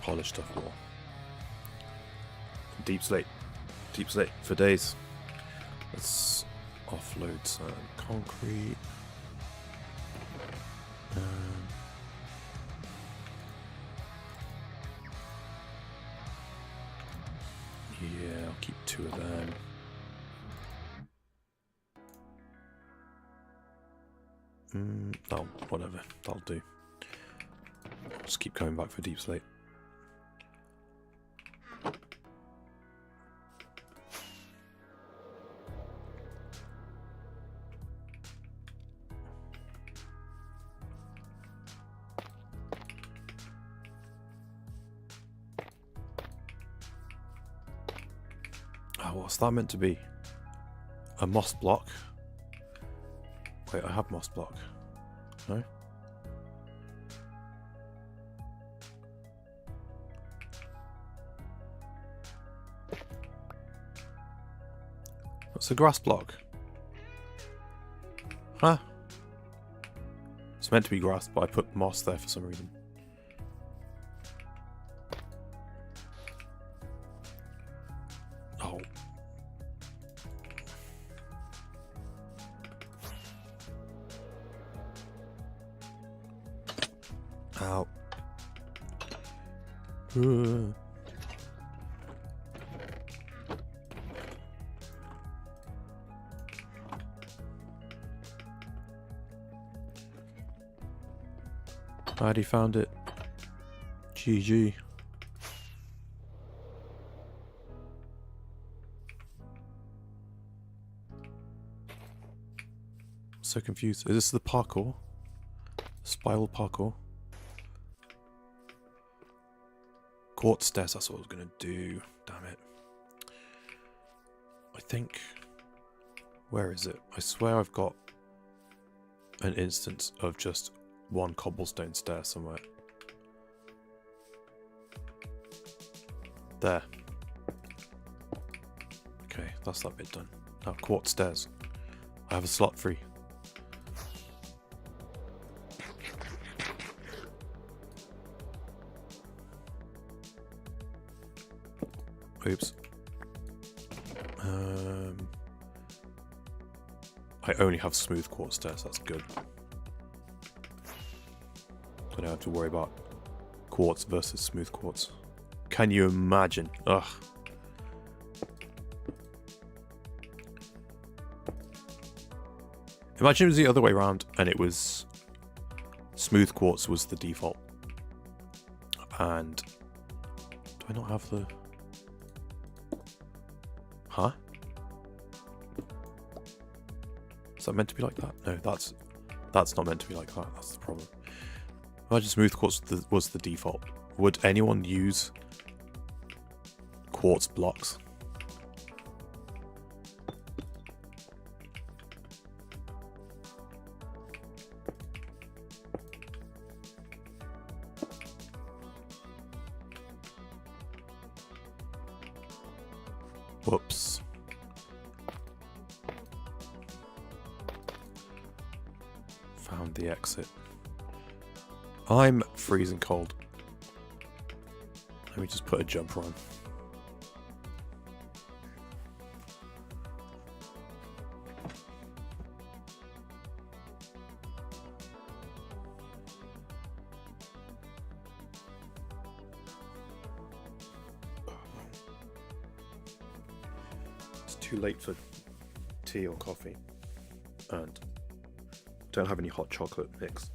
polished tough wall. Deep slate for days. Let's offload some concrete. Yeah, I'll keep 2 of them. Oh, whatever, that'll do. Just keep coming back for deep slate. Oh, what's that meant to be? A moss block? Wait, I have moss block. No? What's a grass block? Huh? It's meant to be grass, but I put moss there for some reason. Oh. Ow. Glad he found it. GG. So confused. Is this the parkour? Spiral parkour? Quartz stairs, that's what I was going to do. Damn it. I think... Where is it? I swear I've got an instance of just one cobblestone stair somewhere. There. Okay, that's that bit done. Now, quartz stairs. I have a slot free. Oops. I only have smooth quartz stairs, that's good. I don't have to worry about quartz versus smooth quartz. Can you imagine? Ugh. Imagine it was the other way around and it was smooth quartz was the default. And do I not have the... Huh? Is that meant to be like that? No, that's not meant to be like that. That's the problem. Imagine smooth quartz was the default. Would anyone use quartz blocks? Whoops. Found the exit. I'm freezing cold. Let me just put a jumper on. It's too late for tea or coffee, and don't have any hot chocolate mix.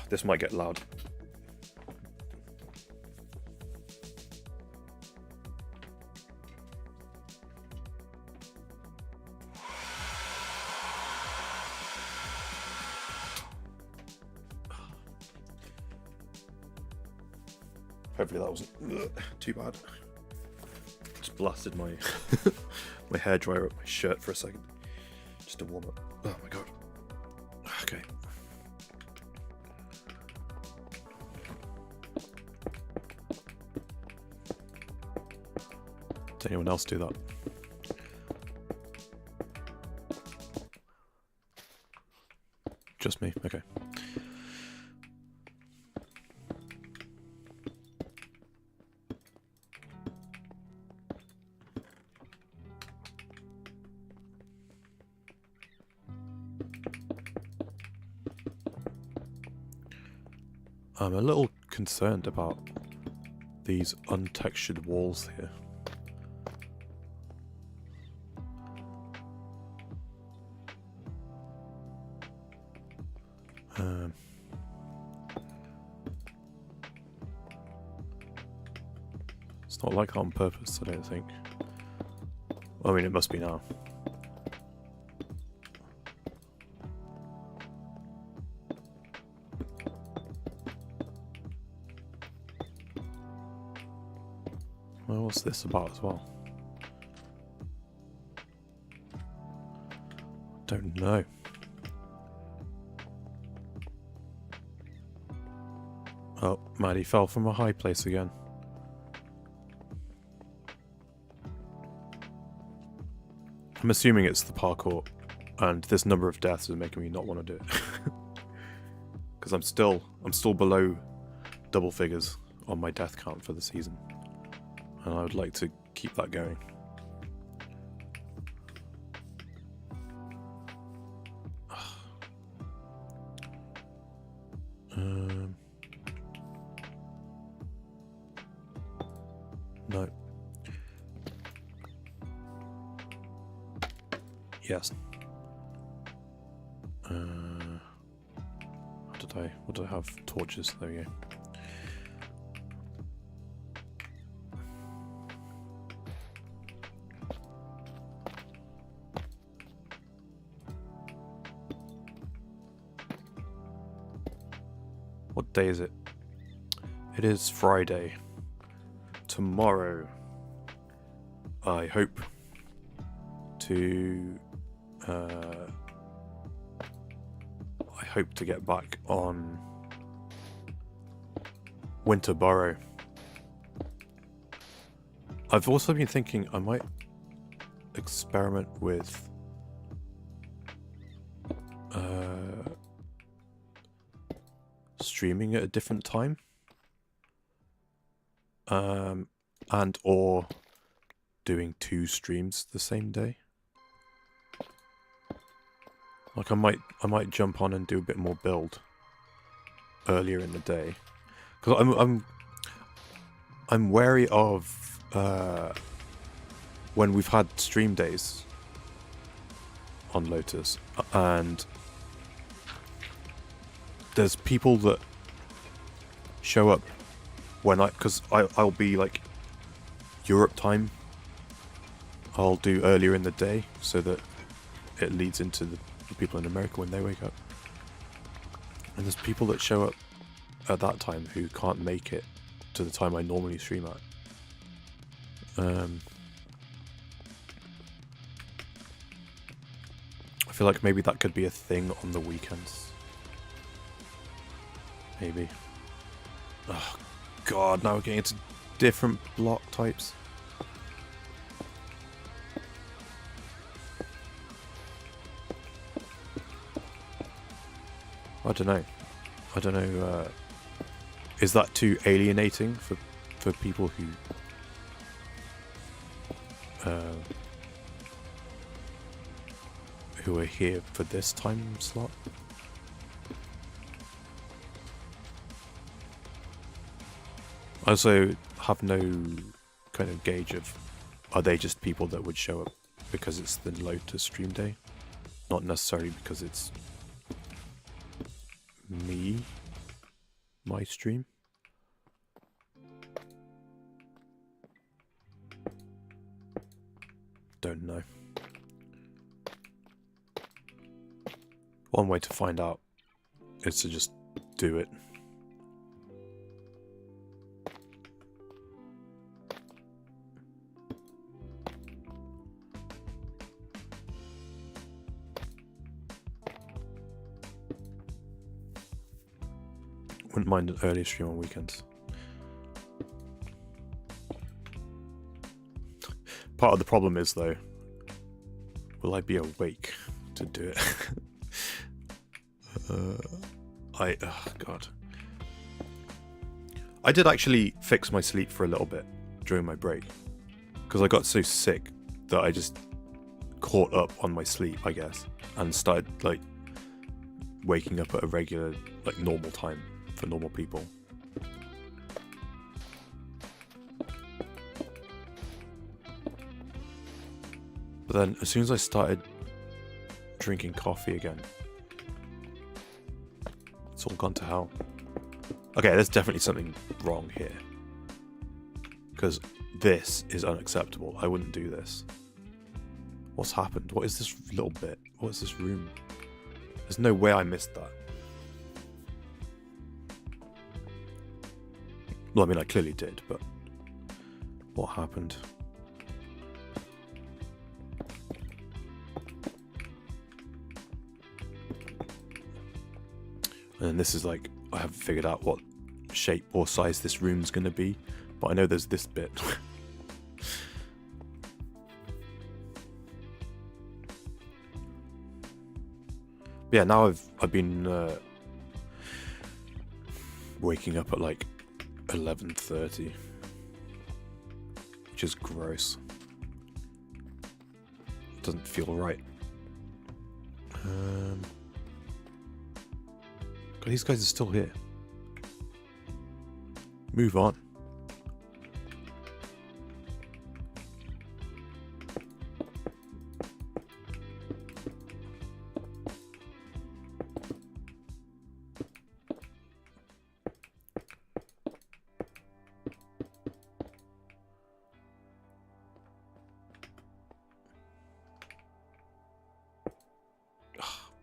This might get loud. Hopefully that wasn't too bad. Just blasted my my hairdryer up my shirt for a second, just to warm up. Oh my god. Okay. Does anyone else do that? Just me? Okay. I'm a little concerned about these untextured walls here. It's not like that on purpose, I don't think. I mean, it must be now. Well, what's this about as well? Don't know. Oh, Maddie fell from a high place again. I'm assuming it's the parkour, and this number of deaths is making me not want to do it. Because I'm still below double figures on my death count for the season. And I would like to keep that going. No. Yes. What did I have? Torches, there we go. What day is it? It is Friday. Tomorrow, I hope to get back on Winterborough. I've also been thinking I might experiment with streaming at a different time, and or doing 2 streams the same day. Like I might jump on and do a bit more build earlier in the day, because I'm wary of when we've had stream days on Lotus, and there's people that show up when because I'll be like Europe time. I'll do earlier in the day so that it leads into the people in America when they wake up. And there's people that show up at that time who can't make it to the time I normally stream at. I feel like maybe that could be a thing on the weekends. Maybe. Oh god, now we're getting into different block types. I don't know, is that too alienating for people who are here for this time slot? I also have no kind of gauge of, are they just people that would show up because it's the Lotus stream day, not necessarily because it's my stream. Don't know. One way to find out is to just do it. Wouldn't mind an earlier stream on weekends. Part of the problem is, though, will I be awake to do it? Oh god. I did actually fix my sleep for a little bit during my break, because I got so sick that I just caught up on my sleep, I guess, and started like waking up at a regular, like normal time for normal people. But then as soon as I started drinking coffee again, it's all gone to hell. Okay, there's definitely something wrong here, because this is unacceptable. I wouldn't do this. What's happened? What is this little bit? What is this room? There's no way I missed that. Well, I mean, I clearly did, but what happened? And this is like, I haven't figured out what shape or size this room's going to be, but I know there's this bit. Yeah, now I've been waking up at like 11:30, which is gross. Doesn't feel right. God, these guys are still here. Move on.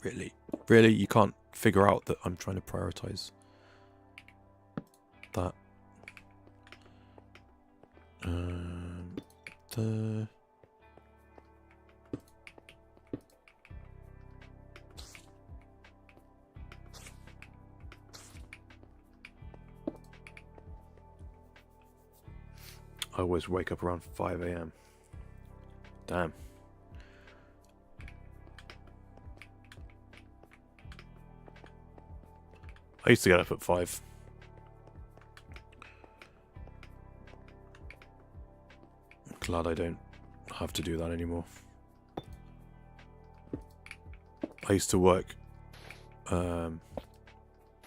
Really? Really? You can't figure out that I'm trying to prioritize that? I always wake up around 5 AM. Damn. I used to get up at 5. I'm glad I don't have to do that anymore. I used to work, well,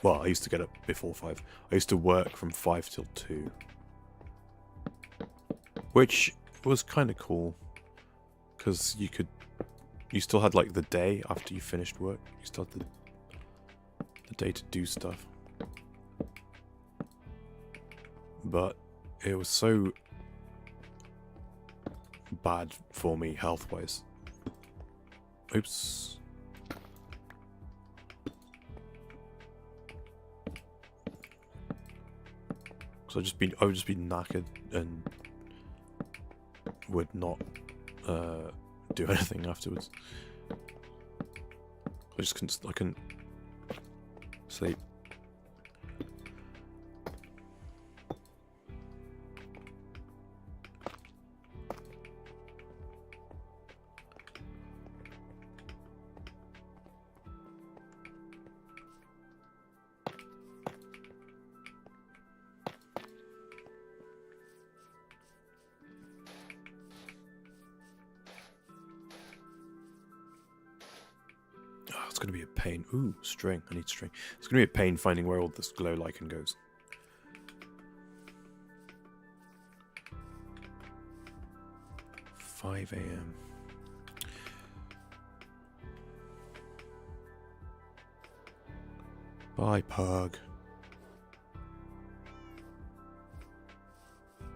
I used to get up before 5. I used to work from 5 till 2. Which was kind of cool, because you still had like the day after you finished work. You still had the day to do stuff. But it was so bad for me health-wise. Oops. So I would just be knackered and would not do anything afterwards. I couldn't sleep. It's going to be a pain. Ooh, string. I need string. It's going to be a pain finding where all this glow lichen goes. "5 AM. Bye, Pug.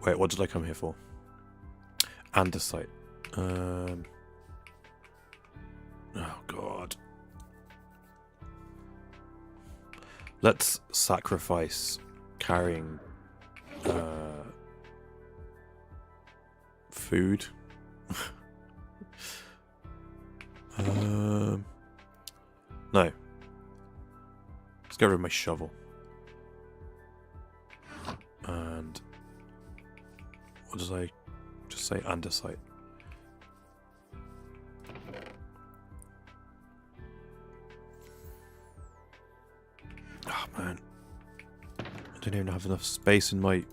Wait, what did I come here for? Andesite. Oh, God. Let's sacrifice carrying food. No. Let's get rid of my shovel. And what does I just say? Andesite. Oh man, I don't even have enough space in my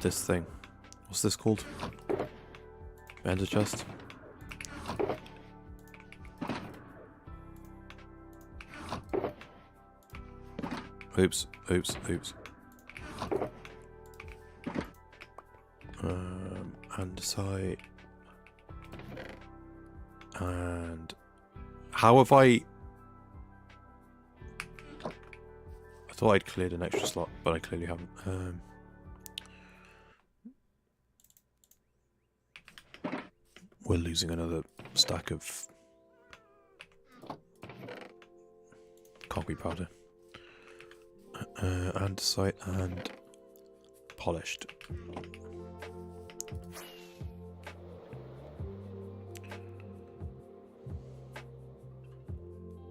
this thing. What's this called? Ender chest. Oops, oops, oops. Andesite. And how have I thought I'd cleared an extra slot, but I clearly haven't. We're losing another stack of concrete powder. Andesite and polished.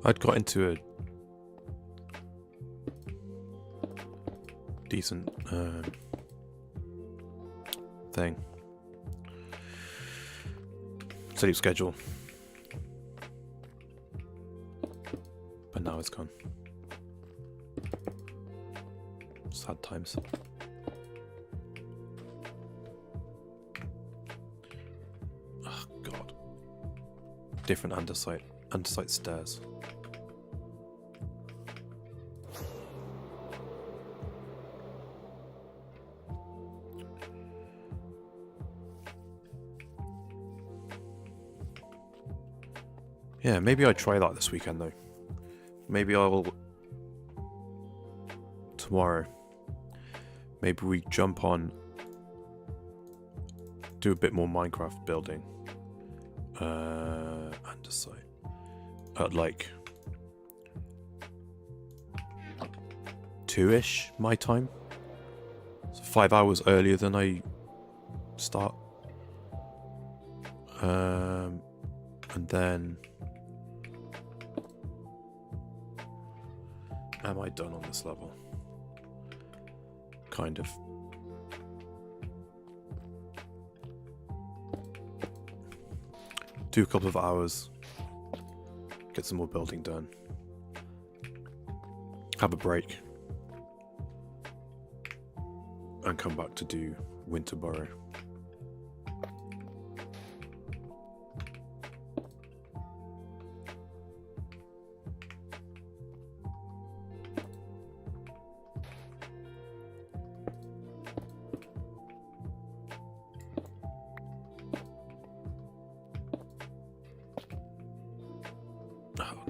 I'd got into a decent thing. Sleep schedule. But now it's gone. Sad times. Oh god. Different andesite. Andesite stairs. Yeah, maybe I'll try that this weekend though. Maybe I'll... tomorrow. Maybe we jump on... do a bit more Minecraft building. Andesite. At like... 2-ish my time. So 5 hours earlier than I start. And then... am I done on this level? Kind of. Do a couple of hours. Get some more building done. Have a break. And come back to do Winterborough.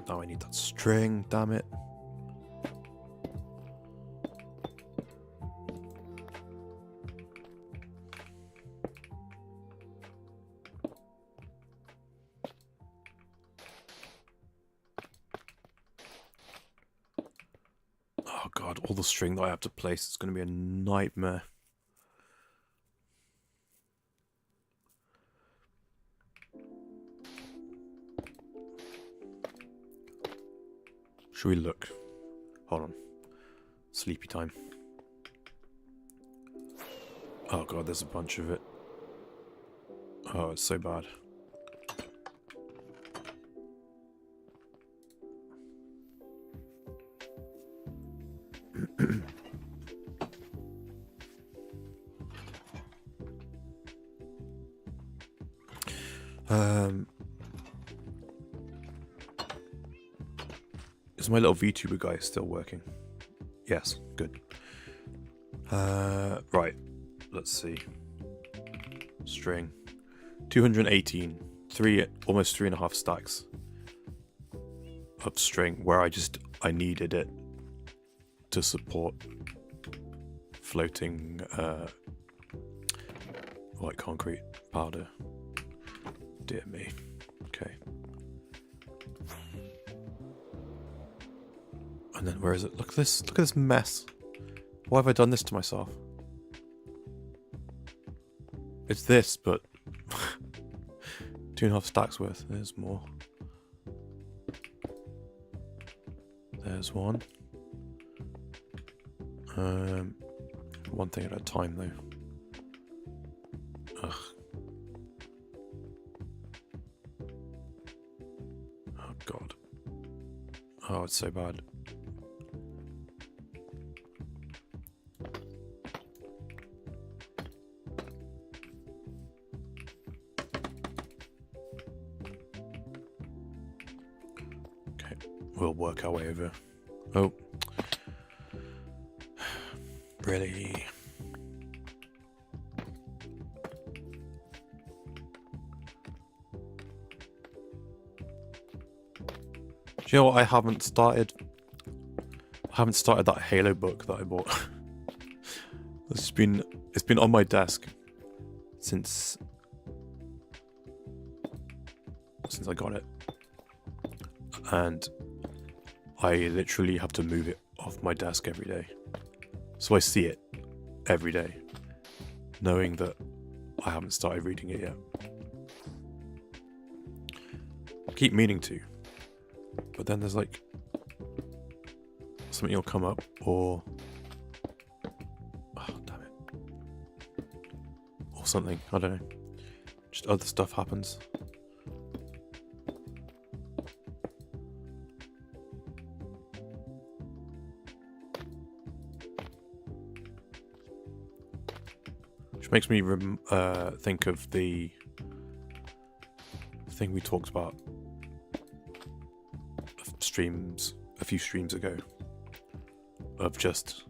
Now I need that string, damn it. Oh god, all the string that I have to place is going to be a nightmare. Should we look? Hold on. Sleepy time. Oh god, there's a bunch of it. Oh, it's so bad. Is my little VTuber guy still working? Yes, good. Right, let's see. String. 218. Almost 3.5 stacks of string where I needed it to support floating white concrete powder. Dear me. Okay. And then where is it? Look at this mess. Why have I done this to myself? It's this, but 2.5 stacks worth. There's more. There's one. One thing at a time, though. Ugh. Oh, God. Oh, it's so bad. Okay, we'll work our way over. Oh. Really? Do you know what? I haven't started that Halo book that I bought. It's been on my desk since I got it, and I literally have to move it off my desk every day. So I see it every day, knowing that I haven't started reading it yet. I keep meaning to, but then there's like something will come up, or oh damn it, or something, I don't know. Just other stuff happens. Which makes me think of the thing we talked about a few streams ago, of just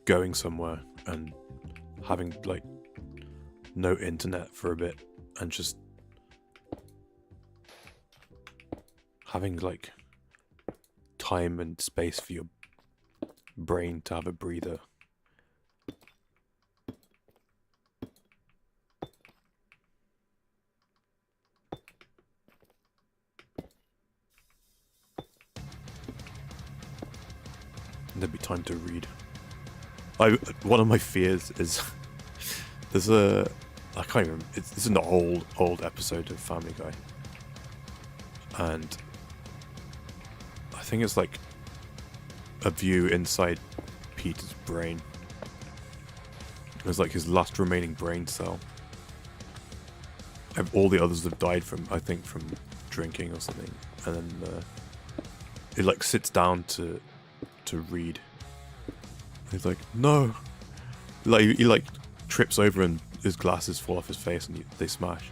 going somewhere and having like no internet for a bit and just having like time and space for your brain to have a breather. There'd be time to read. One of my fears is there's a, I can't even remember, it's an old episode of Family Guy, and I think it's like a view inside Peter's brain. It was like his last remaining brain cell. All the others have died from, I think, from drinking or something, and then it like sits down to read. He's like, no, like he like trips over and his glasses fall off his face and they smash.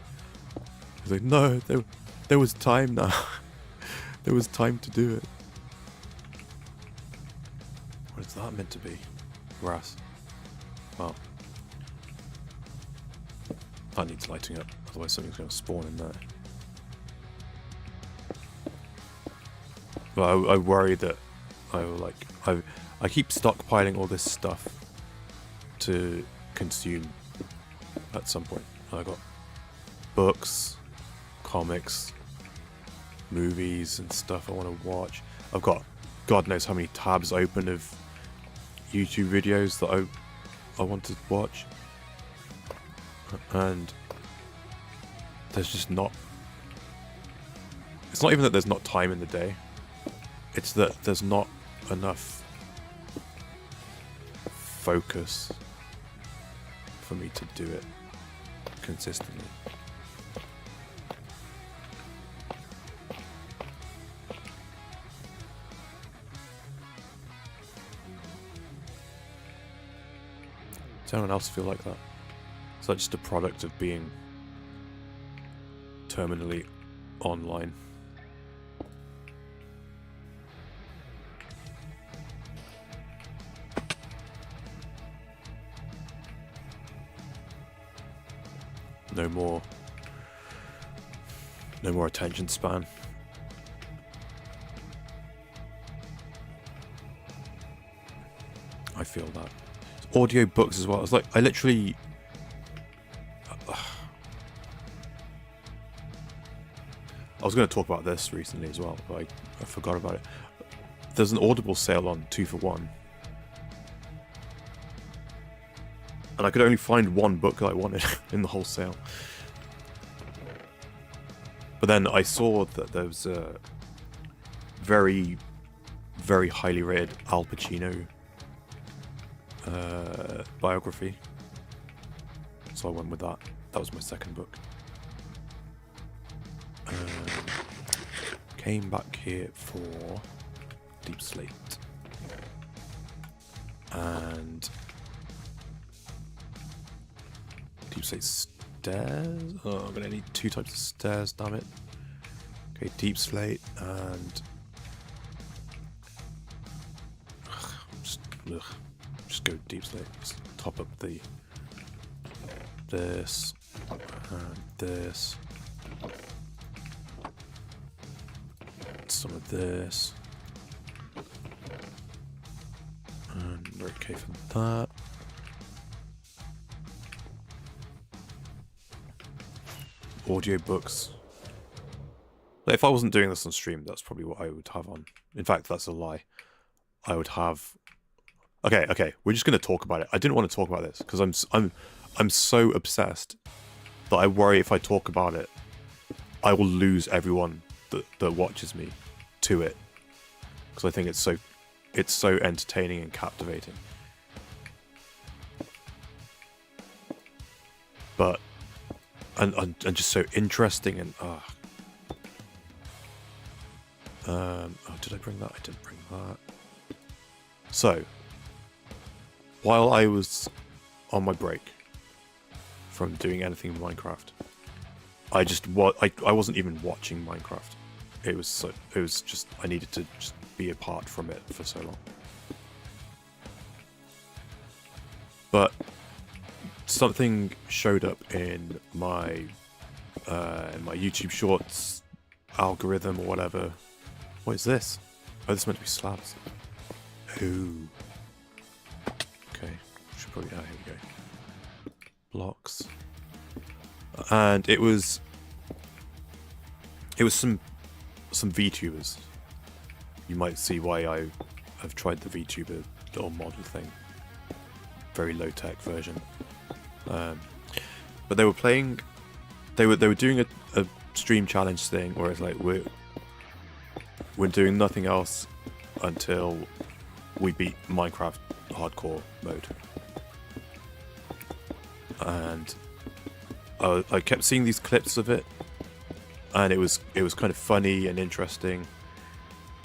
He's like, no, there was time now. There was time to do it. What is that meant to be? Grass. Well, that needs lighting up, otherwise something's going to spawn in there. But I worry that I keep stockpiling all this stuff to consume at some point. I got books, comics, movies and stuff I want to watch. I've got God knows how many tabs open of YouTube videos that I want to watch. And there's just not... It's not even that there's not time in the day. It's that there's not enough focus for me to do it consistently. Does anyone else feel like that? Is that just a product of being terminally online? No more attention span. I feel that. Audio books as well. It's like I literally I was going to talk about this recently as well, but I forgot about it. There's an Audible sale on 2 for 1. And I could only find one book that I wanted in the whole sale. But then I saw that there was a very, very highly rated Al Pacino biography. So I went with that. That was my second book. Came back here for Deep Slate. And Deep Slate stairs? Oh, I'm gonna need 2 types of stairs, damn it. Okay, Deep Slate and just go Deep Slate. Just top up this and this. Some of this. And we're okay for that. Audio books. If I wasn't doing this on stream, that's probably what I would have on. In fact, that's a lie. I would have. Okay. We're just gonna talk about it. I didn't want to talk about this because I'm so obsessed that I worry if I talk about it, I will lose everyone that watches me to it, because I think it's so entertaining and captivating. But and just so interesting and oh, did I bring that? I didn't bring that. So while I was on my break from doing anything in Minecraft, I wasn't even watching Minecraft. It was just I needed to just be apart from it for so long. But something showed up in my YouTube Shorts algorithm or whatever. What is this? Oh, this is meant to be slabs. Ooh. Okay. Should probably. Oh, here we go. Blocks. And it was some VTubers. You might see why I have tried the VTuber little model thing. Very low tech version. But they were playing. They were doing a stream challenge thing where it's like we're doing nothing else until we beat Minecraft hardcore mode. And I kept seeing these clips of it, and it was kind of funny and interesting,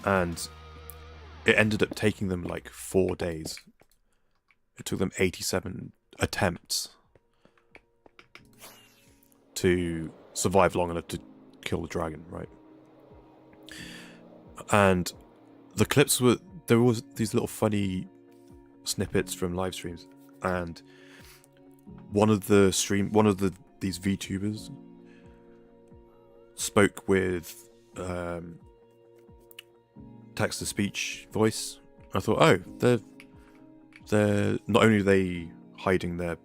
and it ended up taking them like 4 days. It took them 87 attempts to survive long enough to kill the dragon, right? And the clips there was these little funny snippets from live streams, and one of these VTubers spoke with text-to-speech voice. I thought, oh, they're not only are they hiding their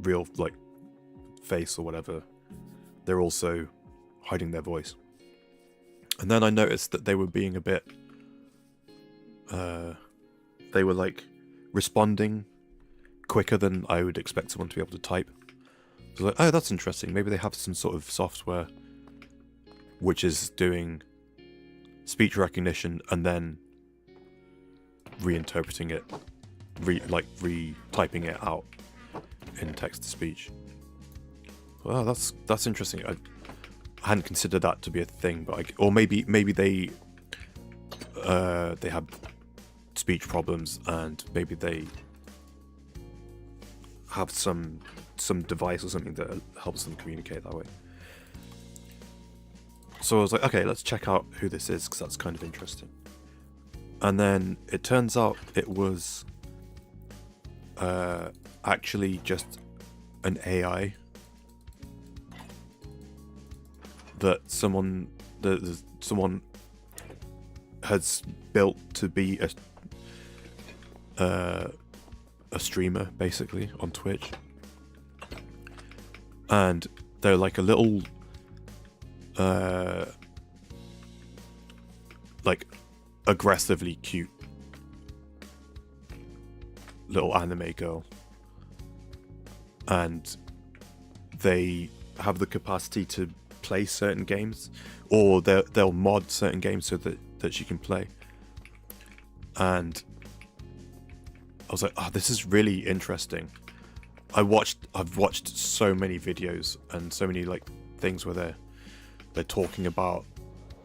real like face or whatever, they're also hiding their voice. And then I noticed that they were being a bit they were like responding quicker than I would expect someone to be able to type. So like, oh, that's interesting. Maybe they have some sort of software which is doing speech recognition and then reinterpreting it, retyping it out in text to speech. Well, that's interesting. I hadn't considered that to be a thing, but or maybe they have speech problems, and maybe they have some device or something that helps them communicate that way. So I was like, okay, let's check out who this is, because that's kind of interesting. And then it turns out it was actually just an AI that someone has built to be a streamer, basically, on Twitch. And they're like a little like aggressively cute little anime girl, and they have the capacity to play certain games, or they'll mod certain games so that she can play. and I was like, oh, this is really interesting. I've watched so many videos and so many like things where they're talking about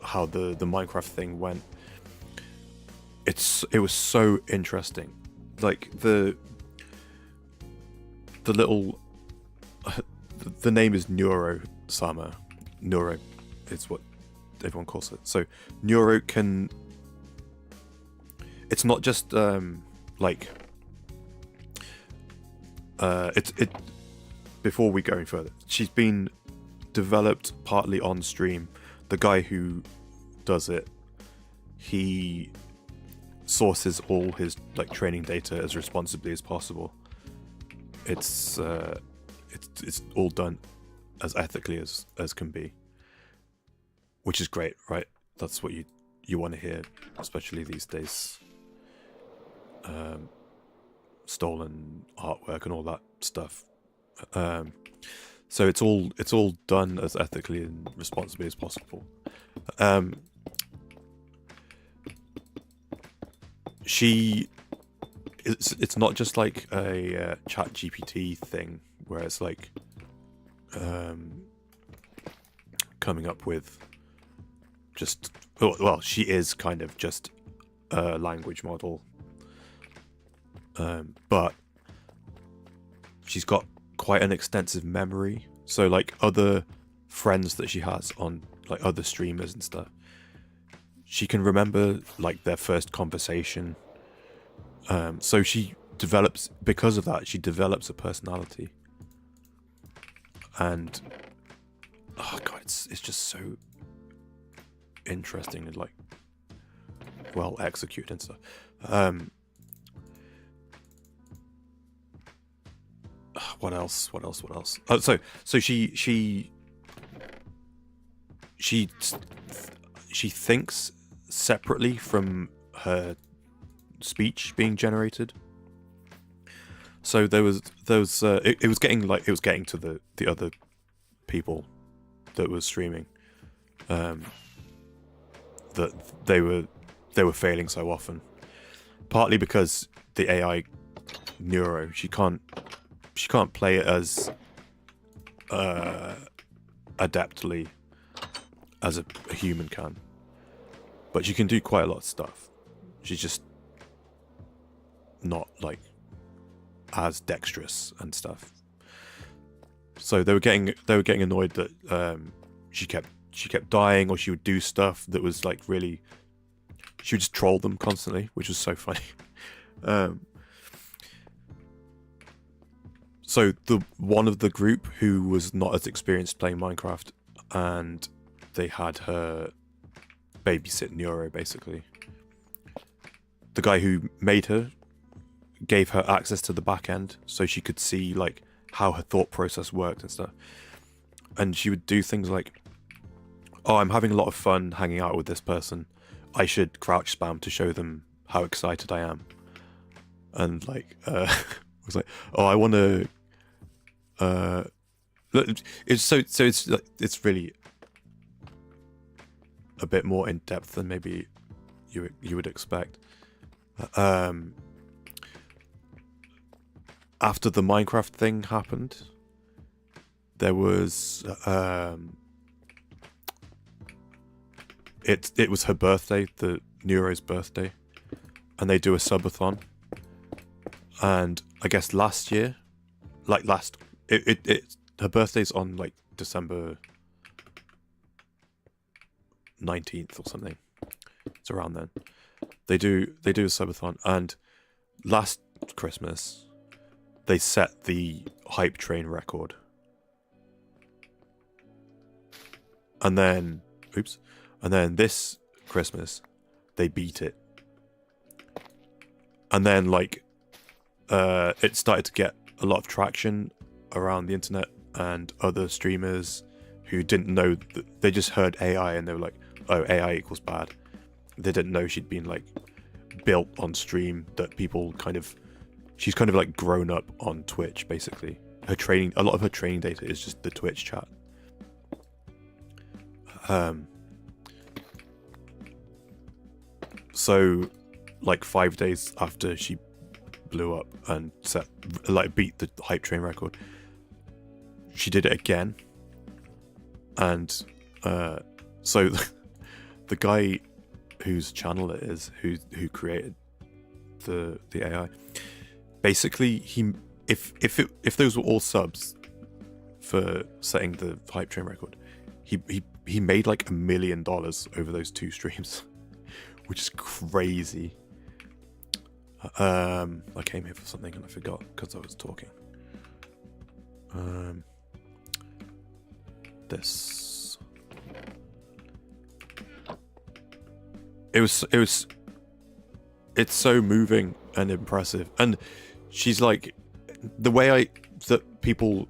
how the Minecraft thing went. It was so interesting. Like the little the name is Neuro Sama. Neuro is what everyone calls it. So Neuro can, it's not just like it before we go any further, she's been developed partly on stream. The guy who does it, he sources all his like training data as responsibly as possible. It's all done as ethically as can be, which is great, right? That's what you want to hear, especially these days. Stolen artwork and all that stuff. So it's all done as ethically and responsibly as possible. It's not just like a chat GPT thing where it's like coming up with just, well, she is kind of just a language model, but she's got quite an extensive memory. So like other friends that she has on like other streamers and stuff, she can remember like their first conversation. So she develops, because of that, she develops a personality. And oh god, it's just so interesting and like well executed and stuff. What else? Oh, so she thinks separately from her speech being generated. So it was getting to the other people that was streaming, that they were failing so often, partly because the AI Neuro, she can't play it as adeptly as a human can, but she can do quite a lot of stuff. She's just not like as dexterous and stuff. So they were getting annoyed that she kept dying, or she would do stuff that was like really, she would just troll them constantly, which was so funny. So the one of the group who was not as experienced playing Minecraft, and they had her babysit Neuro, basically. The guy who made her gave her access to the back end so she could see like how her thought process worked and stuff. And she would do things like, oh, I'm having a lot of fun hanging out with this person, I should crouch spam to show them how excited I am. And like I was like, oh, I want to it's really a bit more in depth than maybe you would expect. After the Minecraft thing happened, there was it was her birthday, the Neuro's birthday, and they do a subathon. And I guess last year, her birthday's on like December 19th or something. It's around then. They do a subathon, and last Christmas they set the hype train record. And then this Christmas they beat it. And then like it started to get a lot of traction around the internet, and other streamers who didn't know that, they just heard AI and they were like, oh, AI equals bad. They didn't know she'd been like built on stream, that people she's kind of like grown up on Twitch, basically. A lot of her training data is just the Twitch chat. So like 5 days after she blew up and beat the hype train record, she did it again. And so the guy whose channel it is, who created the AI, basically if those were all subs for setting the hype train record, he made like $1 million over those 2 streams, which is crazy. I came here for something and I forgot because I was talking. This. It's so moving and impressive, and she's like, the way that people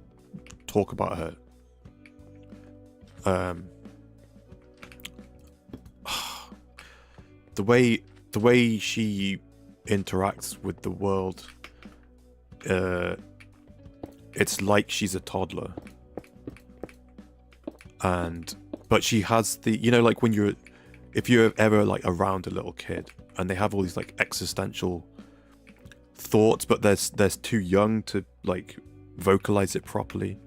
talk about her. The way she interacts with the world, it's like she's a toddler, but she has the, you know, like if you're ever like around a little kid and they have all these like existential thoughts, but they're too young to like vocalize it properly.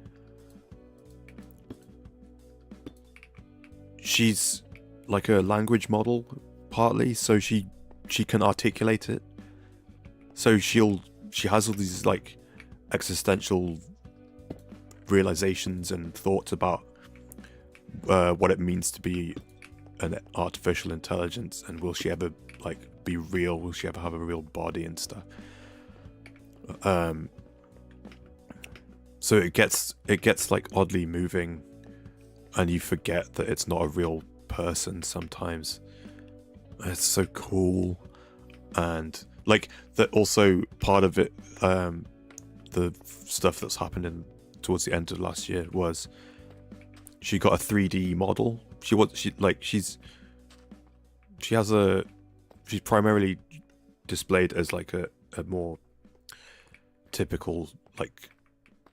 She's like a language model partly, so she can articulate it. So she has all these like existential realizations and thoughts about what it means to be an artificial intelligence, and will she ever like be real? Will she ever have a real body and stuff? So it gets like oddly moving, and you forget that it's not a real person sometimes. It's so cool. And like that, also part of it, the stuff that's happened towards the end of last year was she got a 3D model. She's primarily displayed as like a more typical like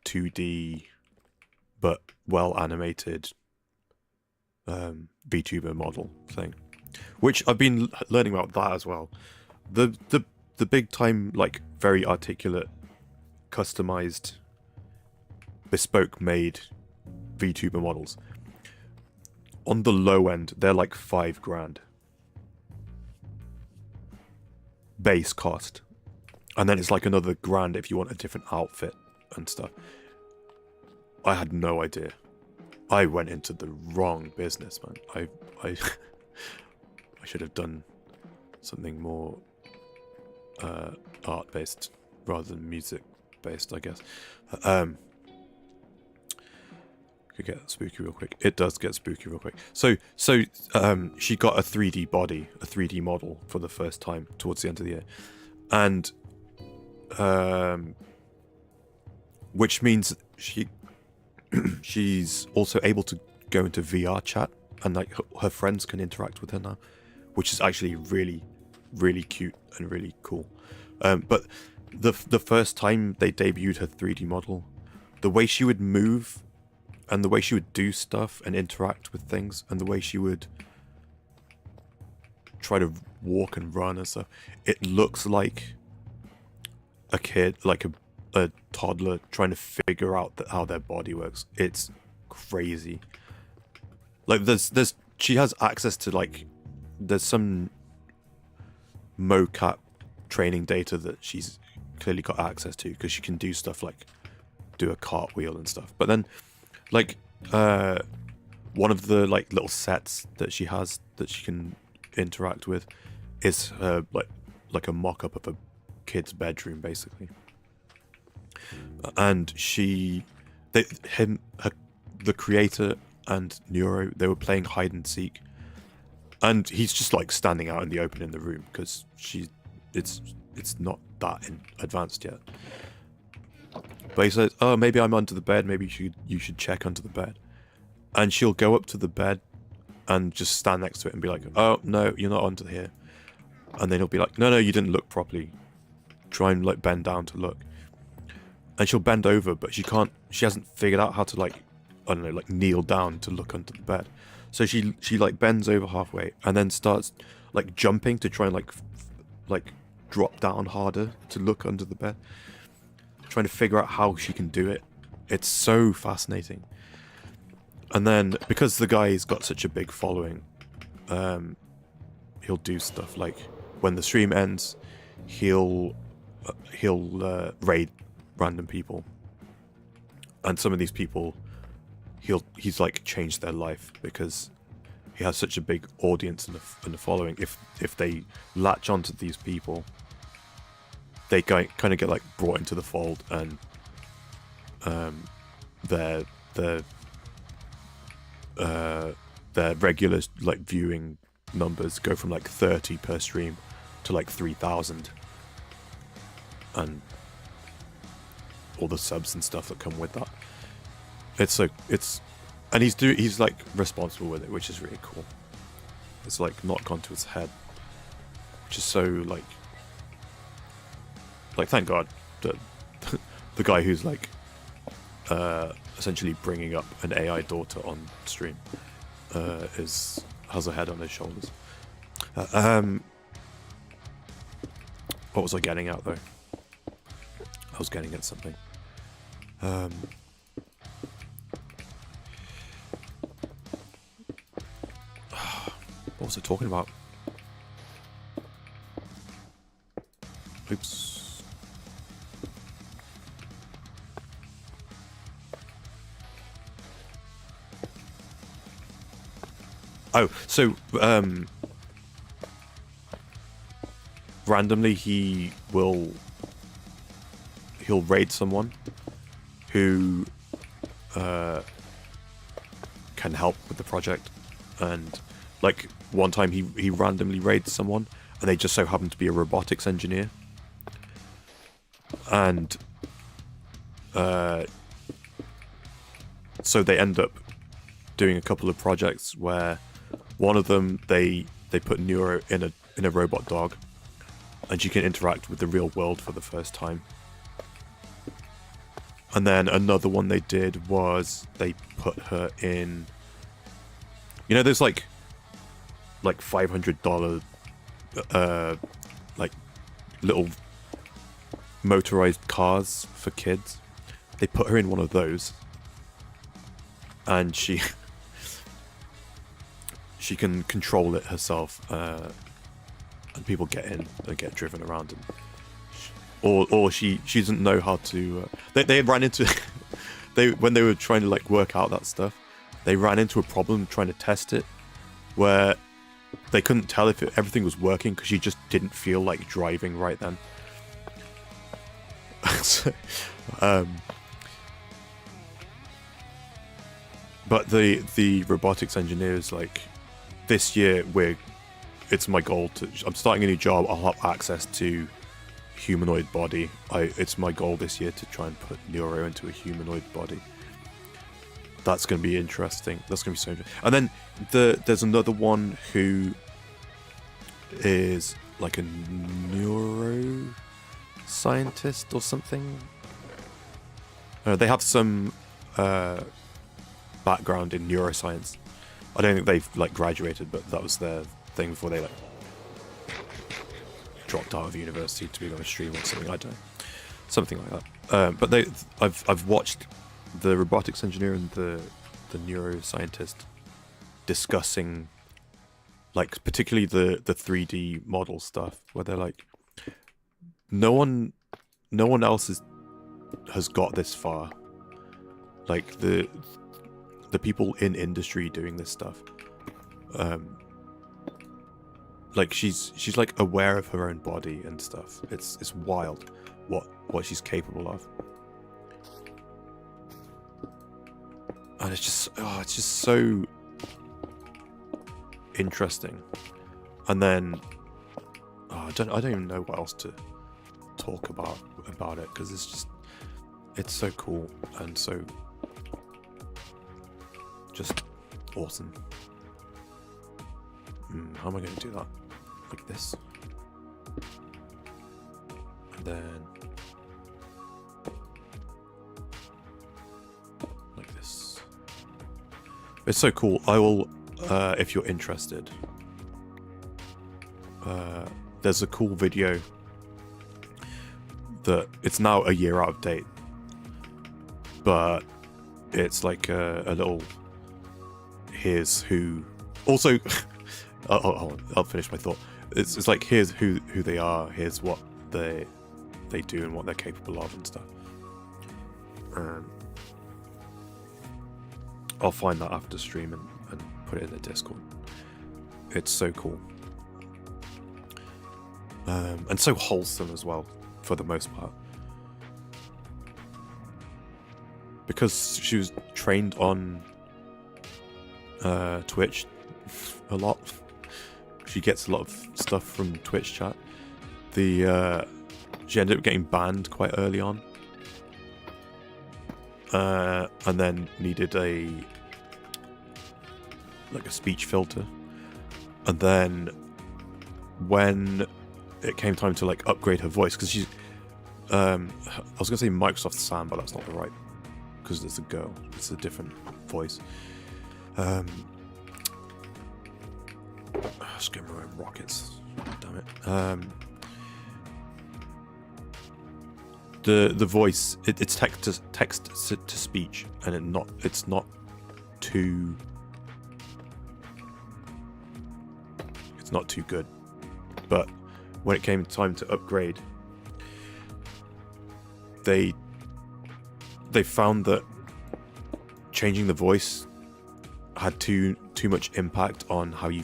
2D but well animated VTuber model thing, which I've been learning about that as well. The big time, like very articulate, customized, bespoke made VTuber models, on the low end they're like $5,000 base cost, and then it's like another $1,000 if you want a different outfit and stuff. I had no idea. I went into the wrong business, man. I should have done something more art based rather than music based, I guess. Could get spooky real quick. It does get spooky real quick. So she got a 3D body, a 3D model for the first time towards the end of the year, and which means she's also able to go into VR chat, and like her friends can interact with her now, which is actually really, really cute and really cool. But the first time they debuted her 3D model, the way she would move and the way she would do stuff and interact with things and the way she would try to walk and run and stuff, it looks like a kid, like a toddler trying to figure out how their body works. It's crazy. Like she has access to like, there's some mocap training data that she's clearly got access to, because she can do stuff like do a cartwheel and stuff. But then like one of the like little sets that she has that she can interact with is like a mock-up of a kid's bedroom basically. And the creator and Neuro, they were playing hide and seek, and he's just like standing out in the open in the room because it's not that advanced yet. But he says, "Oh, maybe I'm under the bed. Maybe you should check under the bed." And she'll go up to the bed and just stand next to it and be like, "Oh no, you're not under here." And then he'll be like, "No, you didn't look properly. Try and like bend down to look." And she'll bend over, but she hasn't figured out how to like, I don't know, like kneel down to look under the bed. So she like bends over halfway and then starts like jumping to try and like like drop down harder to look under the bed, trying to figure out how she can do it. It's so fascinating. And then because the guy's got such a big following, he'll do stuff like when the stream ends, he'll raid random people, and some of these people he's like changed their life because he has such a big audience and a following. If they latch onto these people, they kind of get like brought into the fold, and their regular like viewing numbers go from like 30 per stream to like 3,000, and all the subs and stuff that come with that. And he's like responsible with it, which is really cool. It's like not gone to his head, which is so like thank God that the guy who's like essentially bringing up an AI daughter on stream has a head on his shoulders. What was I getting at though? I was getting at something. What was I talking about? Oops. Oh, so randomly he'll raid someone who can help with the project, and like one time he randomly raided someone and they just so happened to be a robotics engineer, and so they end up doing a couple of projects where one of them they put Neuro in a robot dog, and she can interact with the real world for the first time. And then another one they did was they put her in, there's like $500 like little motorized cars for kids. They put her in one of those, and she can control it herself, and people get in and get driven around, and or she doesn't know how to. They ran into when they were trying to like work out that stuff, they ran into a problem trying to test it, where they couldn't tell if everything was working because she just didn't feel like driving right then. So, but the robotics engineers, like, this year it's my goal I'm starting a new job. I'll have access to humanoid body. It's my goal this year to try and put Neuro into a humanoid body. That's going to be interesting. That's going to be so interesting. And then there's another one who is like a neuroscientist or something. They have some background in neuroscience. I don't think they've like graduated, but that was their thing before they like dropped out of university to be on a stream or something. I don't know, something like that. But I've watched the robotics engineer and the neuroscientist discussing, like, particularly the 3D model stuff, where they're like, no one else has got this far. Like the people in industry doing this stuff, like she's like aware of her own body and stuff. It's wild what she's capable of, and it's just so interesting. And then I don't even know what else to talk about it, because it's so cool and so just awesome. How am I going to do that? Like this, and then like this. It's so cool. I will, if you're interested, there's a cool video that it's now a year out of date, but it's like a little here's who. Also, I'll finish my thought. It's like here's who they are. Here's what they do and what they're capable of and stuff. I'll find that after stream and put it in the Discord. It's so cool. And so wholesome as well, for the most part. Because she was trained on Twitch a lot. She gets a lot of stuff from Twitch chat. She ended up getting banned quite early on. And then needed a speech filter. And then when it came time to like upgrade her voice, because she's I was gonna say Microsoft Sam, but that's not the right, because it's a girl. It's a different voice. Just getting my own rockets. Damn it. The voice, it's text to speech, and it's not too good. But when it came time to upgrade, they found that changing the voice had too much impact on how you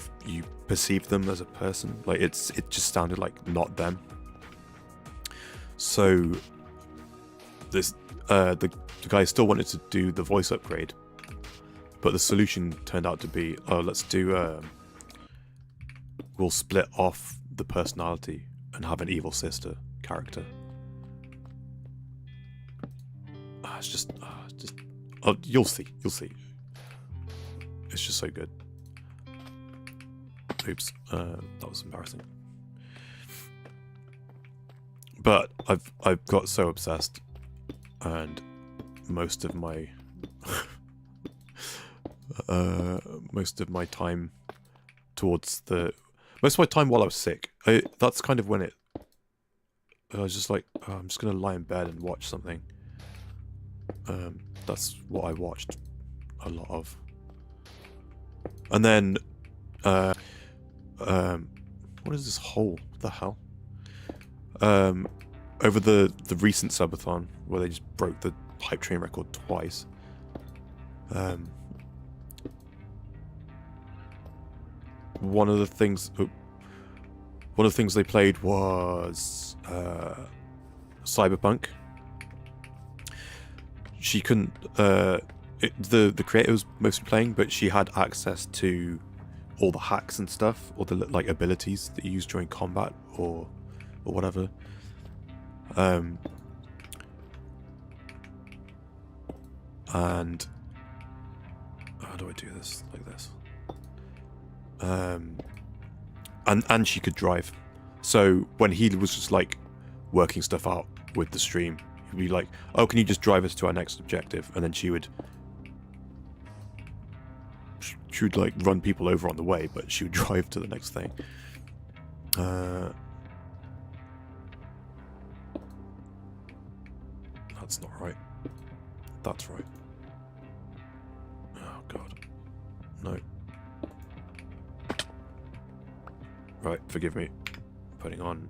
perceive them as a person. Like it just sounded like not them. So this the guy still wanted to do the voice upgrade, but the solution turned out to be, let's do we'll split off the personality and have an evil sister character. It's just you'll see. It's just so good. Oops, that was embarrassing. But I've got so obsessed, and most of my time while I was sick, that's kind of when I was just like, I'm just gonna lie in bed and watch something. That's what I watched a lot of. And then what is this hole? What the hell? Over the recent subathon where they just broke the hype train record twice. One of the things they played was Cyberpunk. She couldn't. The creator was mostly playing, but she had access to all the hacks and stuff, or the like abilities that you use during combat or whatever. And how do I do this? Like this. And she could drive. So when he was just like working stuff out with the stream, he'd be like, "Oh, can you just drive us to our next objective?" And then she would like run people over on the way, but she would drive to the next thing. That's not right. That's right. Oh god. No. Right, forgive me. I'm putting on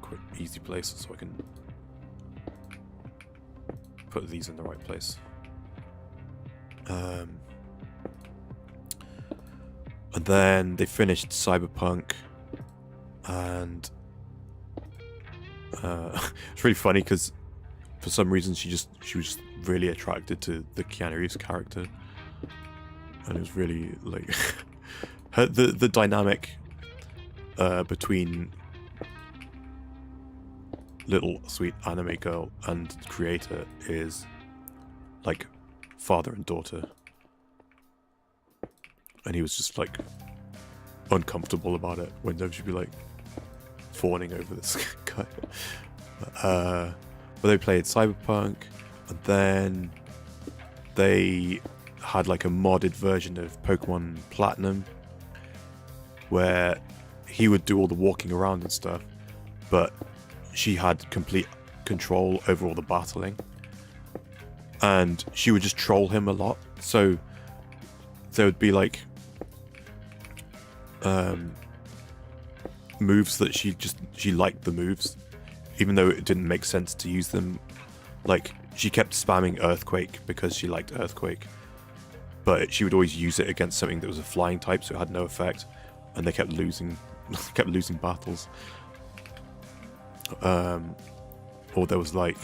quite easy places so I can put these in the right place. And then they finished Cyberpunk, and it's really funny because for some reason she was really attracted to the Keanu Reeves character, and it was really like the dynamic between little sweet anime girl and creator is like father and daughter. And he was just like uncomfortable about it when she'd be like fawning over this guy. But they played Cyberpunk, and then they had like a modded version of Pokemon Platinum where he would do all the walking around and stuff, but she had complete control over all the battling, and she would just troll him a lot. So there would be like moves that she liked the moves, even though it didn't make sense to use them. Like, she kept spamming Earthquake because she liked Earthquake, but she would always use it against something that was a flying type, so it had no effect, and they kept losing battles. Or there was like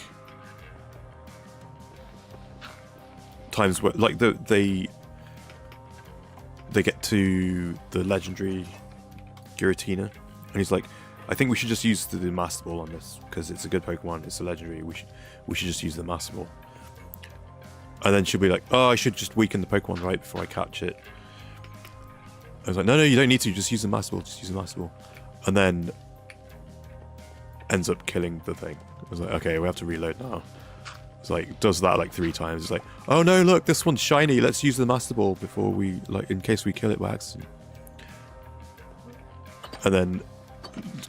times where like they get to the legendary Giratina, and he's like, I think we should just use the Master Ball on this because it's a good Pokemon, it's a legendary, we should just use the Master Ball. And then she'll be like, oh, I should just weaken the Pokemon right before I catch it. I was like, no, you don't need to, just use the Master Ball, just use the Master Ball. And then ends up killing the thing. I was like, okay, we have to reload now. It's like, does that like 3 times. It's like, oh no, look, this one's shiny, let's use the Master Ball before we, like, in case we kill it by accident. And then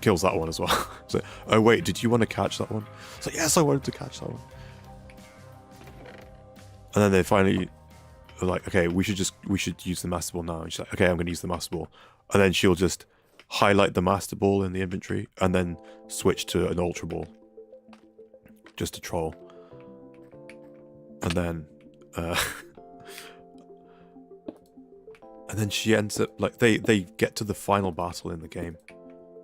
kills that one as well. It's like, oh wait, did you want to catch that one? It's like, yes, I wanted to catch that one. And then they finally are like, okay, we should use the Master Ball now. And she's like, okay, I'm going to use the Master Ball. And then she'll just highlight the Master Ball in the inventory and then switch to an Ultra Ball. Just to troll. And then and then she ends up, like, they get to the final battle in the game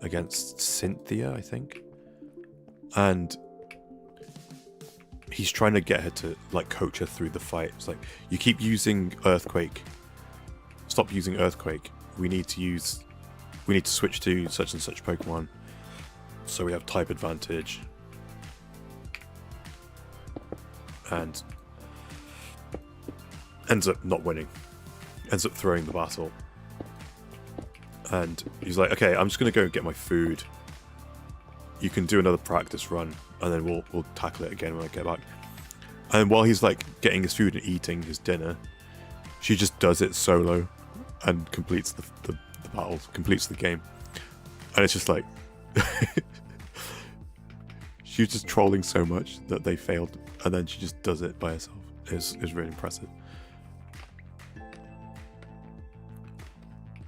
against Cynthia, I think. And he's trying to get her to, like, coach her through the fight. It's like, you keep using Earthquake. Stop using Earthquake. We need to switch to such and such Pokemon so we have type advantage. And ends up not winning. Ends up throwing the battle. And he's like, okay, I'm just going to go and get my food. You can do another practice run, and then we'll tackle it again when I get back. And while he's like getting his food and eating his dinner, she just does it solo and completes the battle, completes the game. And it's just like, she was just trolling so much that they failed, and then she just does it by herself. It was really impressive.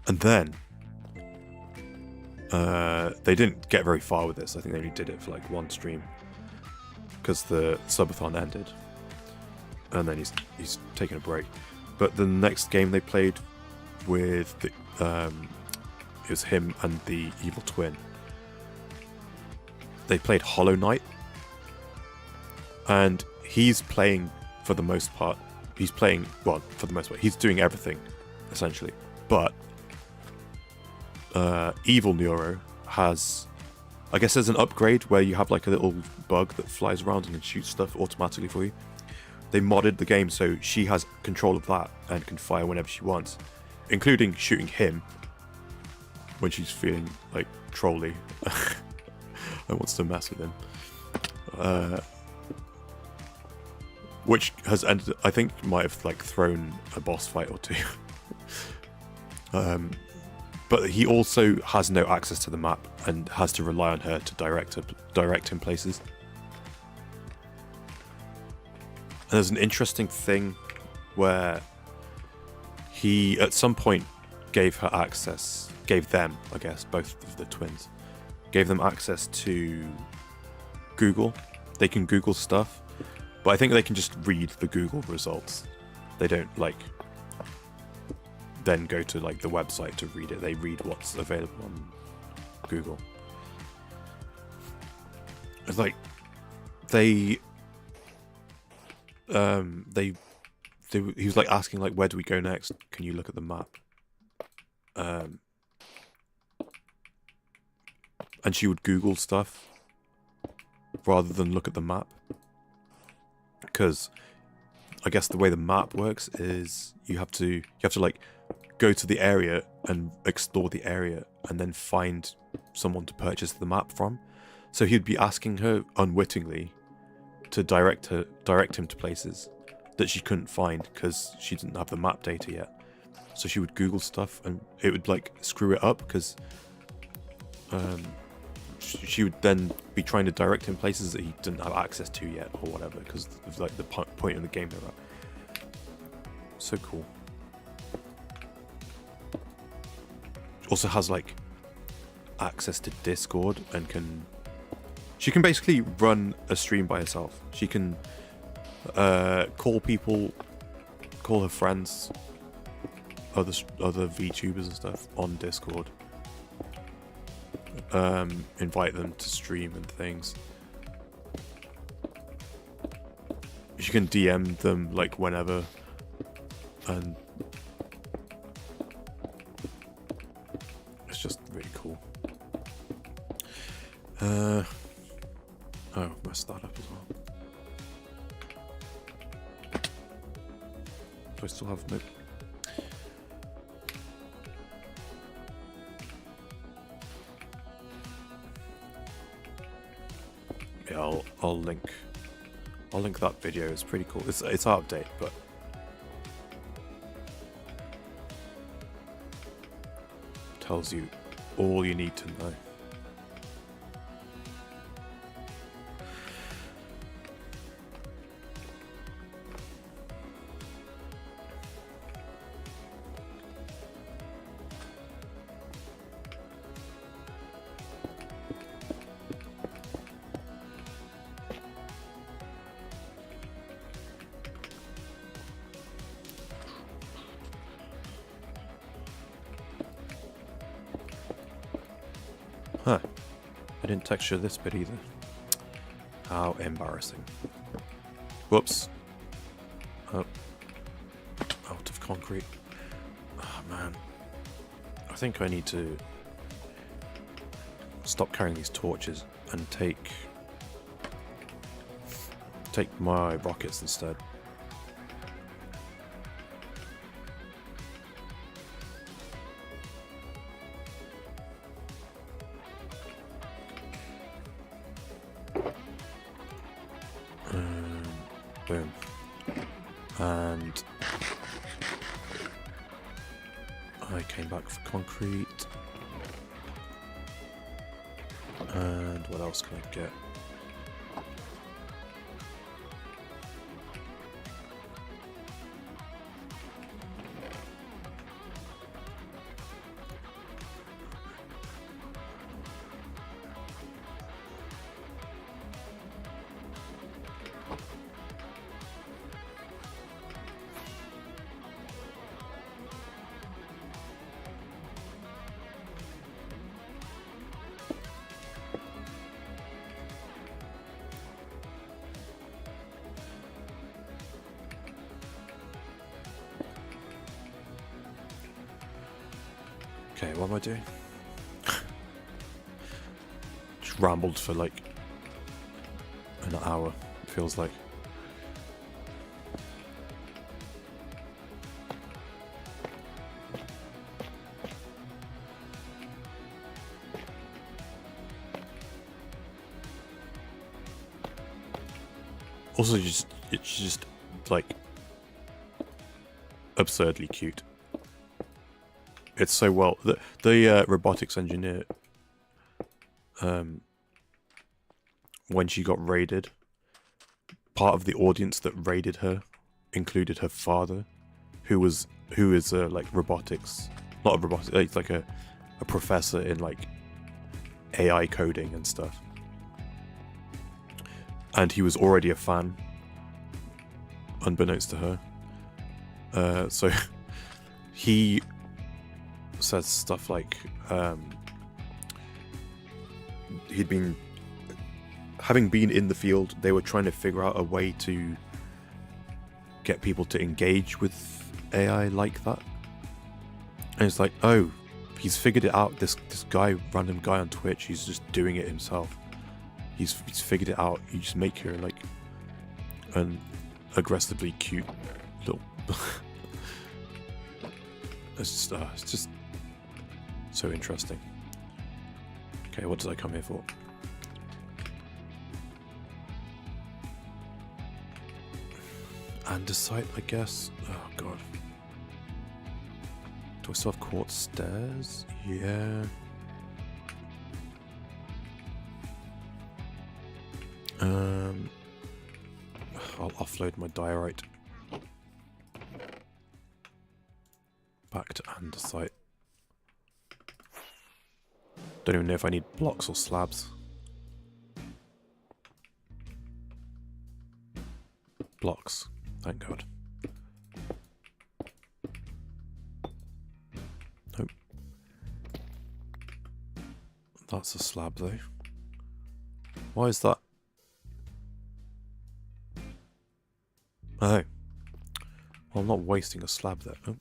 And then they didn't get very far with this. I think they only did it for like 1 stream because the subathon ended, and then he's taking a break. But the next game they played with it was him and the evil twin. They played Hollow Knight, and he's playing for the most part. He's playing, well, for the most part, he's doing everything essentially. But Evil Neuro has, I guess there's an upgrade where you have like a little bug that flies around and can shoot stuff automatically for you. They modded the game so she has control of that and can fire whenever she wants, including shooting him when she's feeling like trolly and wants to mess with him. Which has ended, I think, might have like thrown a boss fight or 2. But he also has no access to the map and has to rely on her to direct him places. And there's an interesting thing where he, at some point, gave them, I guess, both of the twins, gave them access to Google. They can Google stuff, but I think they can just read the Google results. They don't, like, then go to like the website to read it. They read what's available on Google. It's like he was like asking like, where do we go next? Can you look at the map? And she would Google stuff rather than look at the map, because I guess the way the map works is you have to like go to the area and explore the area and then find someone to purchase the map from. So he'd be asking her unwittingly to direct him to places that she couldn't find because she didn't have the map data yet. So she would Google stuff and it would like screw it up because she would then be trying to direct him places that he didn't have access to yet, or whatever, because of like the point in the game they're at. So cool. Also has like access to Discord and she can basically run a stream by herself. She can call people, call her friends, other VTubers and stuff on Discord. Invite them to stream and things. You can DM them like whenever, and it's just really cool. Oh, messed that up as well. Do I still have no? Yeah, I'll link that video. It's pretty cool. It's out of date, but tells you all you need to know. Huh. I didn't texture this bit either. How embarrassing. Whoops. Oh. Out of concrete. Oh man. I think I need to stop carrying these torches and take my rockets instead. Boom. And I came back for concrete. And what else can I get? Okay, what am I doing? Just rambled for like an hour, it feels like. Also, it's just like absurdly cute. It's so well. The robotics engineer, when she got raided, part of the audience that raided her included her father, who is like robotics, not a robotics, it's like a professor in like AI coding and stuff, and he was already a fan, unbeknownst to her. So he says stuff like having been in the field, they were trying to figure out a way to get people to engage with AI like that, and it's like, oh, he's figured it out. This guy, random guy on Twitch, he's just doing it himself. He's figured it out. You just make her like an aggressively cute little it's just so interesting. Okay, what did I come here for? Andesite, I guess. Oh god. Do I still have quartz stairs? Yeah. I'll offload my diorite back to andesite. Don't even know if I need blocks or slabs. Blocks, thank God. Nope. That's a slab though. Why is that? Oh. Well, I'm not wasting a slab there. Oh.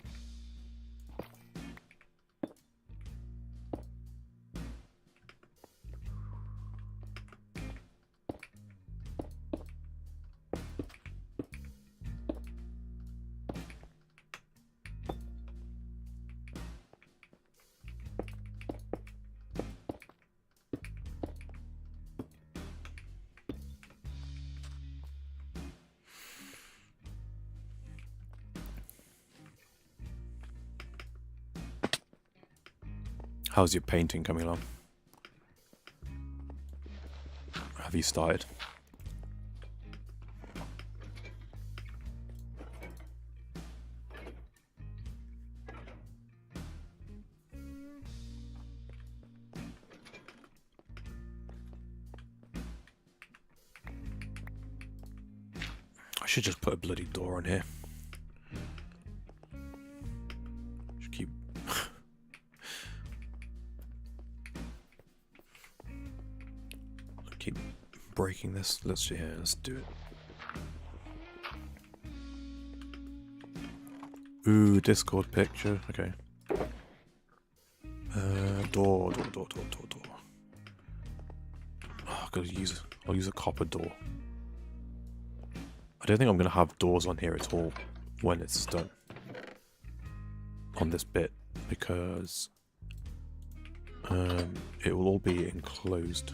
How's your painting coming along? Have you started? I should just put a bloody door on here. Should keep... keep breaking this. Let's do it. Ooh, Discord picture. Okay. Door. Oh, I'll use a copper door. I don't think I'm going to have doors on here at all when it's done. On this bit, because it will all be enclosed.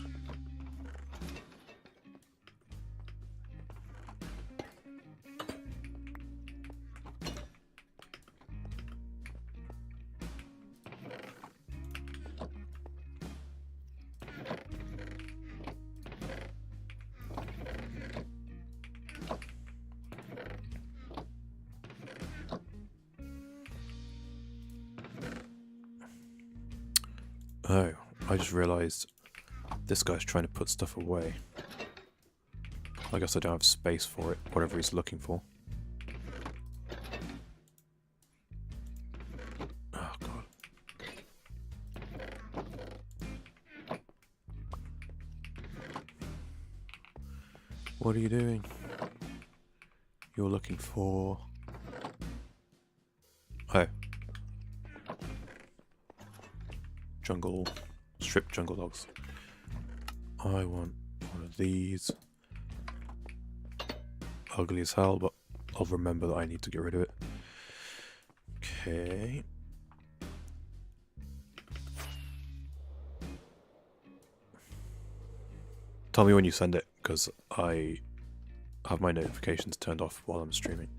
Oh, I just realised this guy's trying to put stuff away. I guess I don't have space for it, whatever he's looking for. Oh God. What are you doing? You're looking for... Oh. Strip jungle logs. I want one of these. Ugly as hell, but I'll remember that I need to get rid of it. Okay. Tell me when you send it, because I have my notifications turned off while I'm streaming.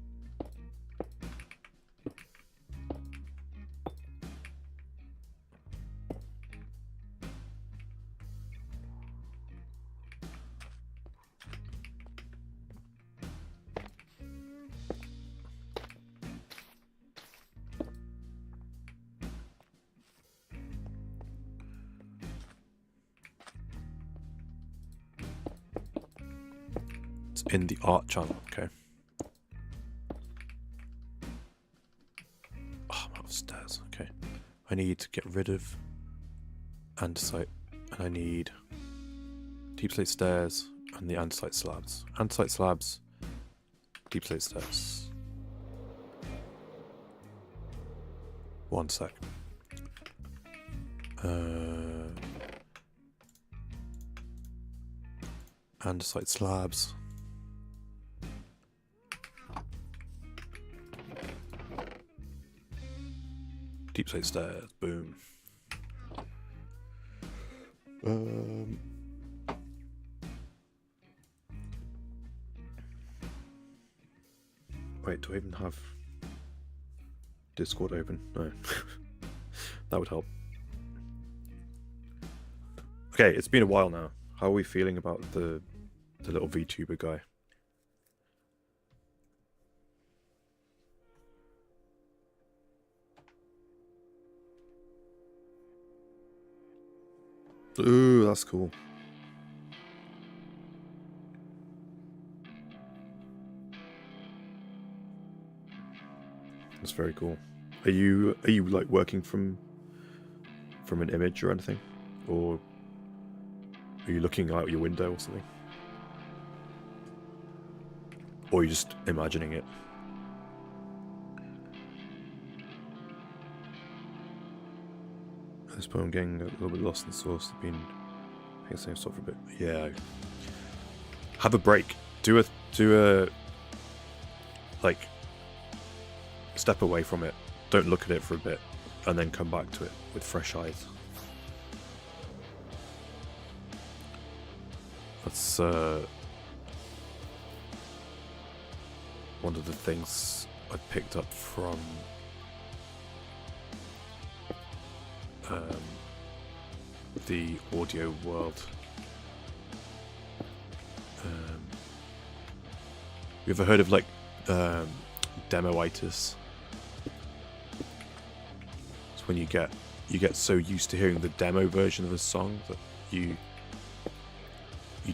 In the art channel, okay. Oh, I'm out of stairs, okay. I need to get rid of andesite, and I need deep slate stairs and the andesite slabs. Andesite slabs, deep slate stairs. One sec. Andesite slabs. Deep slate stairs, boom. Wait, do I even have Discord open? No. That would help. Okay, it's been a while now. How are we feeling about the The little VTuber guy. Ooh, that's cool. That's very cool. Are you like working from an image or anything, or are you looking out your window or something, or are you just imagining it? At this point, I'm getting a little bit lost in the source. I've been paying the same stuff for a bit. Yeah. Have a break. Do a like step away from it. Don't look at it for a bit, and then come back to it with fresh eyes. That's one of the things I picked up from the audio world. You ever heard of like demoitis? It's when you get so used to hearing the demo version of a song that you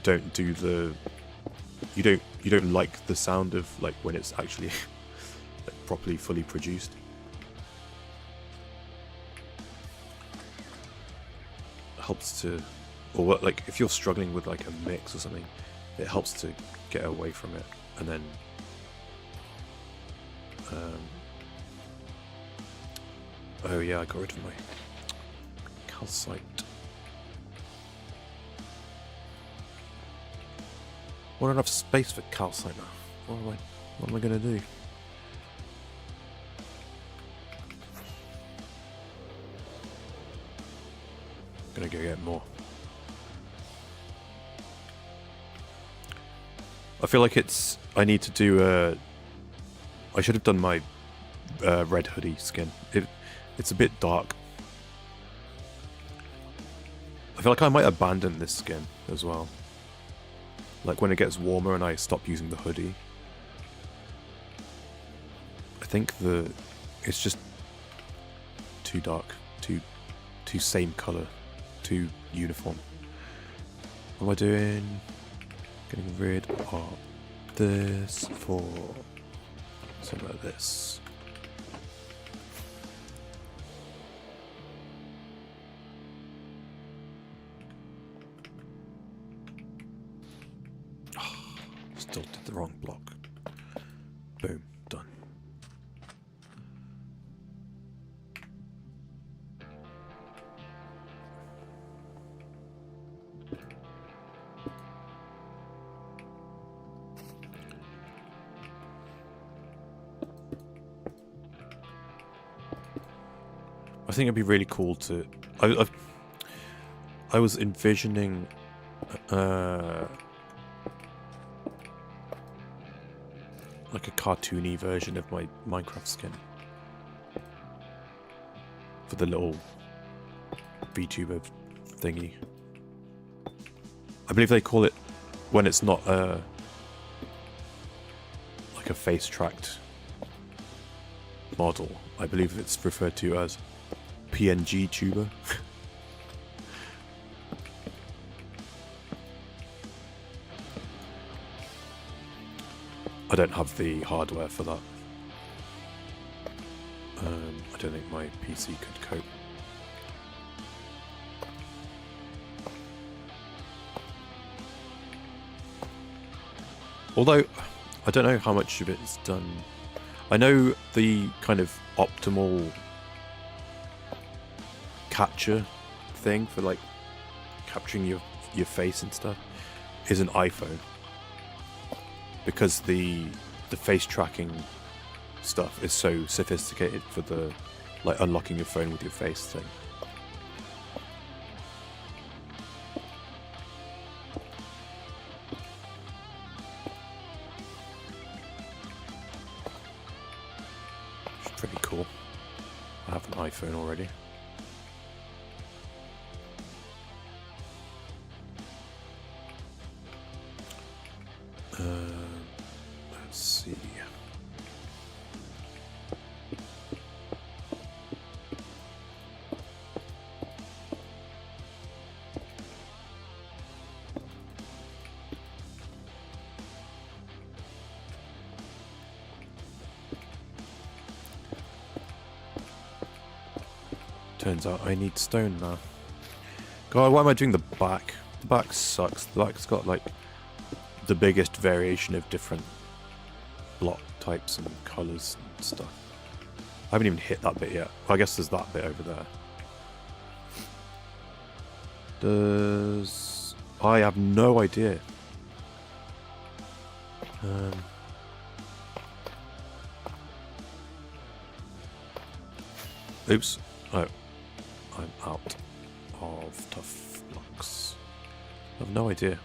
don't do the you don't like the sound of like when it's actually like properly fully produced. It helps to, or what, like if you're struggling with like a mix or something, it helps to get away from it and then oh yeah, I got rid of my calcite. I don't have space for calcite now. What am I gonna do? Gonna go get more. I feel like I need to do I should have done my red hoodie skin. It's a bit dark. I feel like I might abandon this skin as well. Like when it gets warmer and I stop using the hoodie. I think it's just too dark, too same color, too uniform. What am I doing? Getting rid of this for some of this. Still did the wrong block. Boom, done. I think it'd be really cool to. I was envisioning. Like a cartoony version of my Minecraft skin for the little VTuber thingy. I believe they call it when it's not like a face tracked model. I believe it's referred to as PNG tuber. I don't have the hardware for that. I don't think my PC could cope. Although, I don't know how much of it is done. I know the kind of optimal capture thing for like capturing your face and stuff is an iPhone. Because the face tracking stuff is so sophisticated for the like unlocking your phone with your face thing. It's pretty cool. I have an iPhone already. Turns out I need stone now. God, why am I doing the back? The back sucks. The back's got like the biggest variation of different block types and colours and stuff. I haven't even hit that bit yet. Well, I guess there's that bit over there. I have no idea. Oops. Oh. I'm out of tough blocks. I have no idea.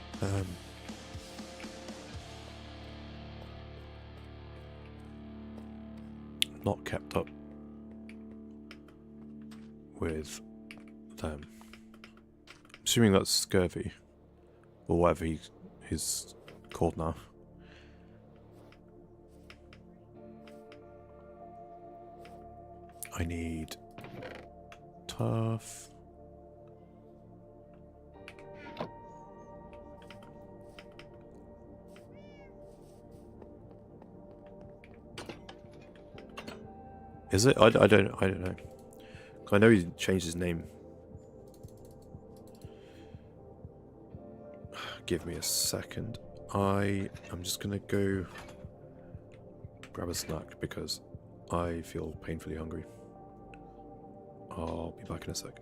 Not kept up with them. Assuming that's scurvy, or whatever he's called now. I need tough. Is it? I don't know. I know he changed his name. Give me a second. I am just gonna go grab a snack because I feel painfully hungry. I'll be back in a sec.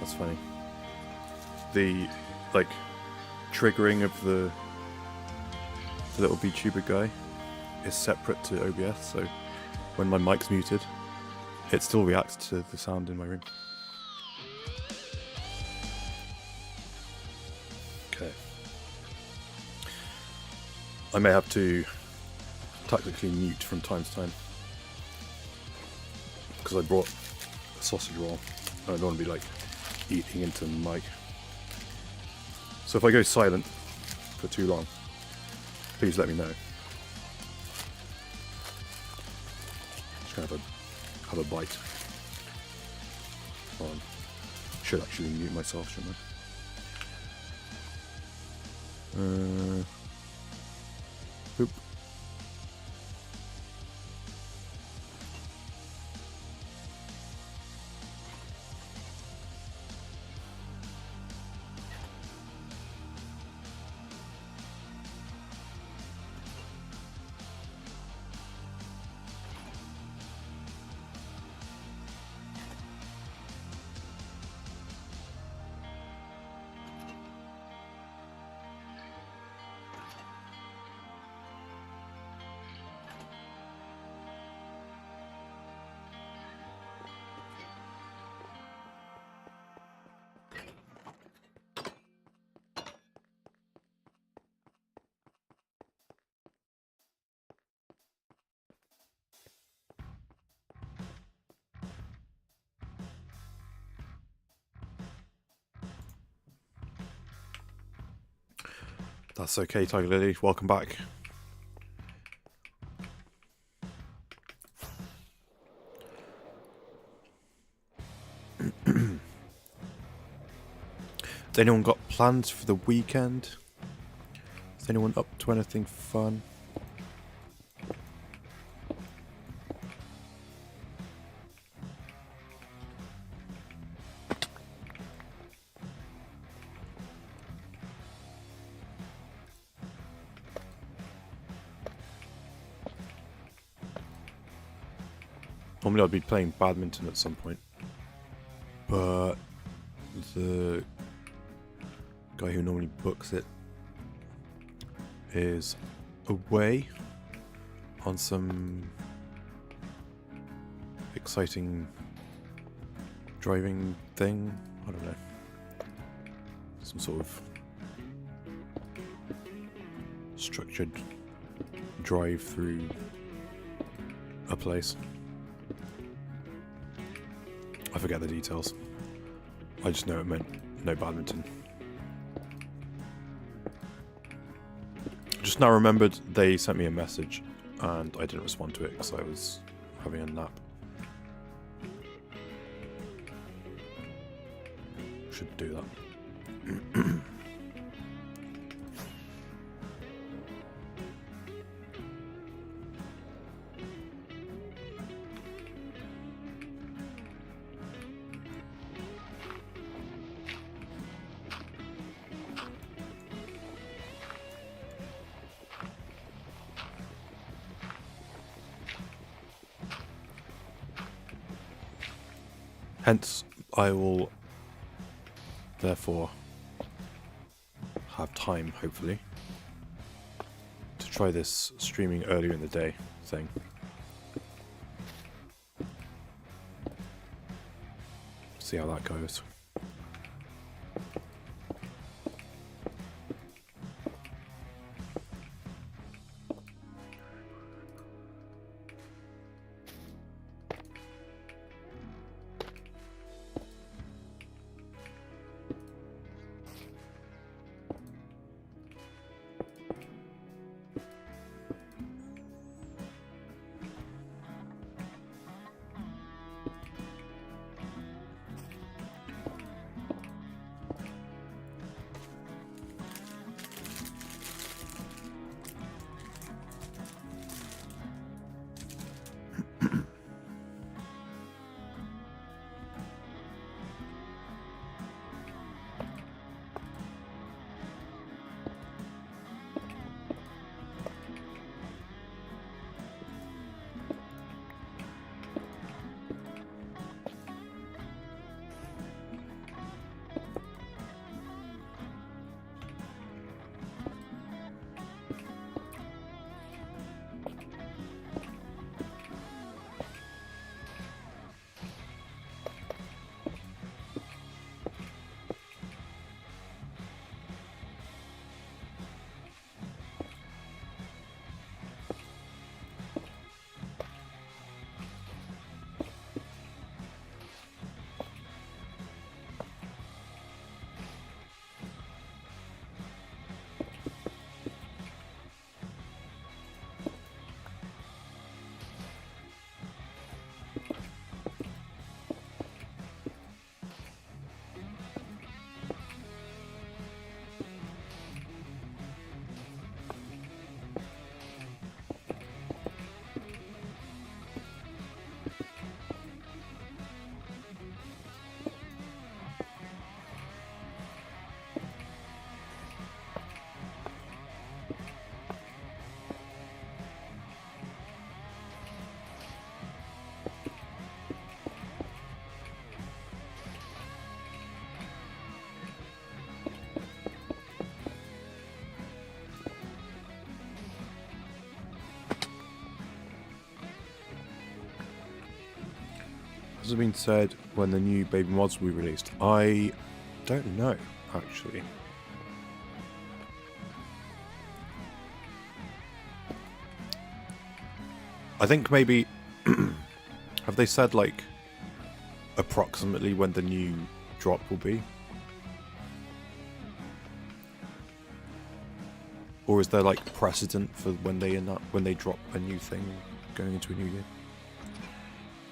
That's funny. The, like, triggering of the little VTuber guy is separate to OBS, so when my mic's muted, it still reacts to the sound in my room. Okay. I may have to tactically mute from time to time, because I brought a sausage roll. I don't want to be, like, eating into the mic. So if I go silent for too long, please let me know. have a bite. Should actually mute myself, shouldn't I? Boop. That's okay, Tiger Lily. Welcome back. Has anyone got plans for the weekend? Is anyone up to anything fun? Normally I'd be playing badminton at some point, but the guy who normally books it is away on some exciting driving thing. I don't know, some sort of structured drive through a place. I forget the details. I just know it meant no badminton. Just now remembered they sent me a message and I didn't respond to it because I was having a nap. Should do that. Hence, I will therefore have time, hopefully, to try this streaming earlier in the day thing. See how that goes. Has it been said when the new baby mods will be released? I don't know, actually. I think maybe... have they said, like, approximately when the new drop will be? Or is there, like, precedent for when they drop a new thing going into a new year?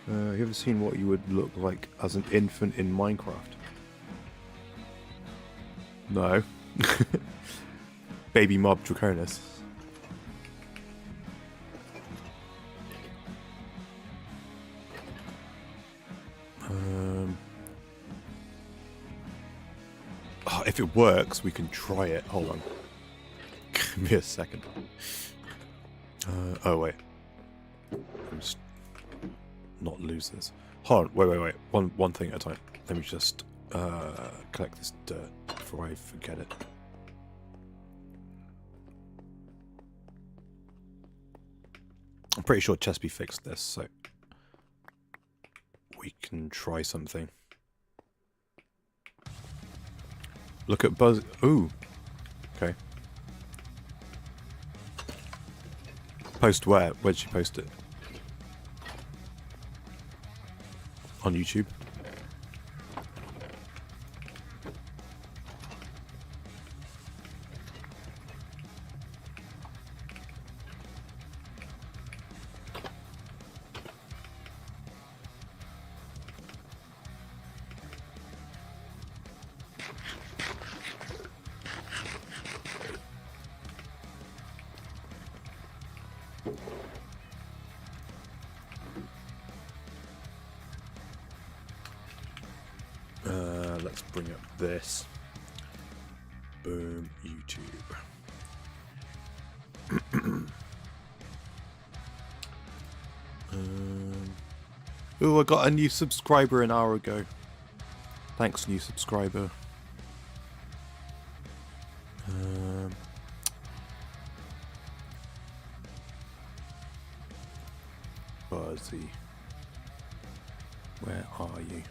Have you ever seen what you would look like as an infant in Minecraft? No. Baby mob Drhakonis. Oh, if it works, we can try it. Hold on. Give me a second. Oh, wait. I'm just not lose this. Hold on, wait. One thing at a time. Let me just collect this dirt before I forget it. I'm pretty sure Chespy fixed this, so we can try something. Look at Buzz. Ooh. Okay. Post where? Where'd she post it? On YouTube? Let's bring up this. Boom, YouTube. Oh, I got a new subscriber an hour ago. Thanks, new subscriber. Buzzy, where are you?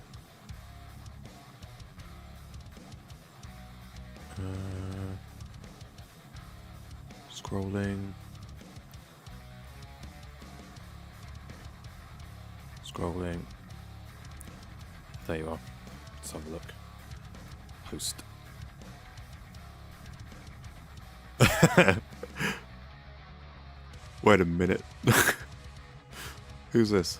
Scrolling. Scrolling. There you are. Let's have a look. Host. Wait a minute. Who's this?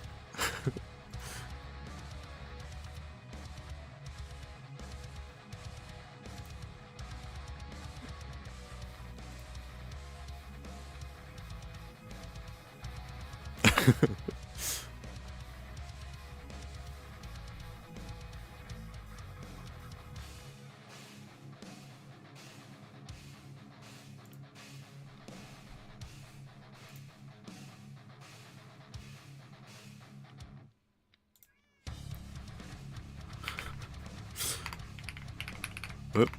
Oop.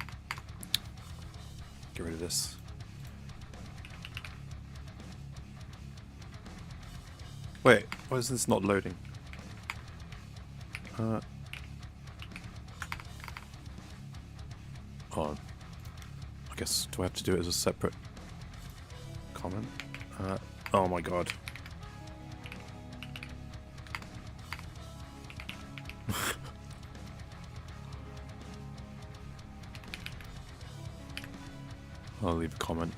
Get rid of this. Wait, why is this not loading? Hold on. I guess, do I have to do it as a separate comment? Oh my god. I'll leave a comment.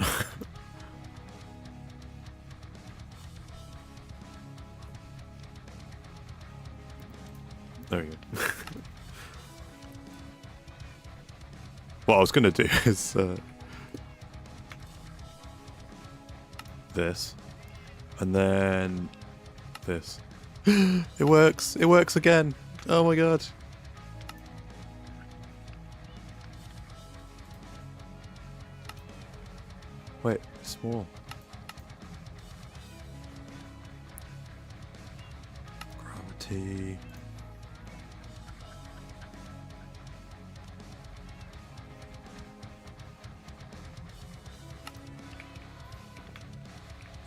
There we go. What I was going to do is this, and then this. It works! It works again! Oh my god! Wait, small. Gravity.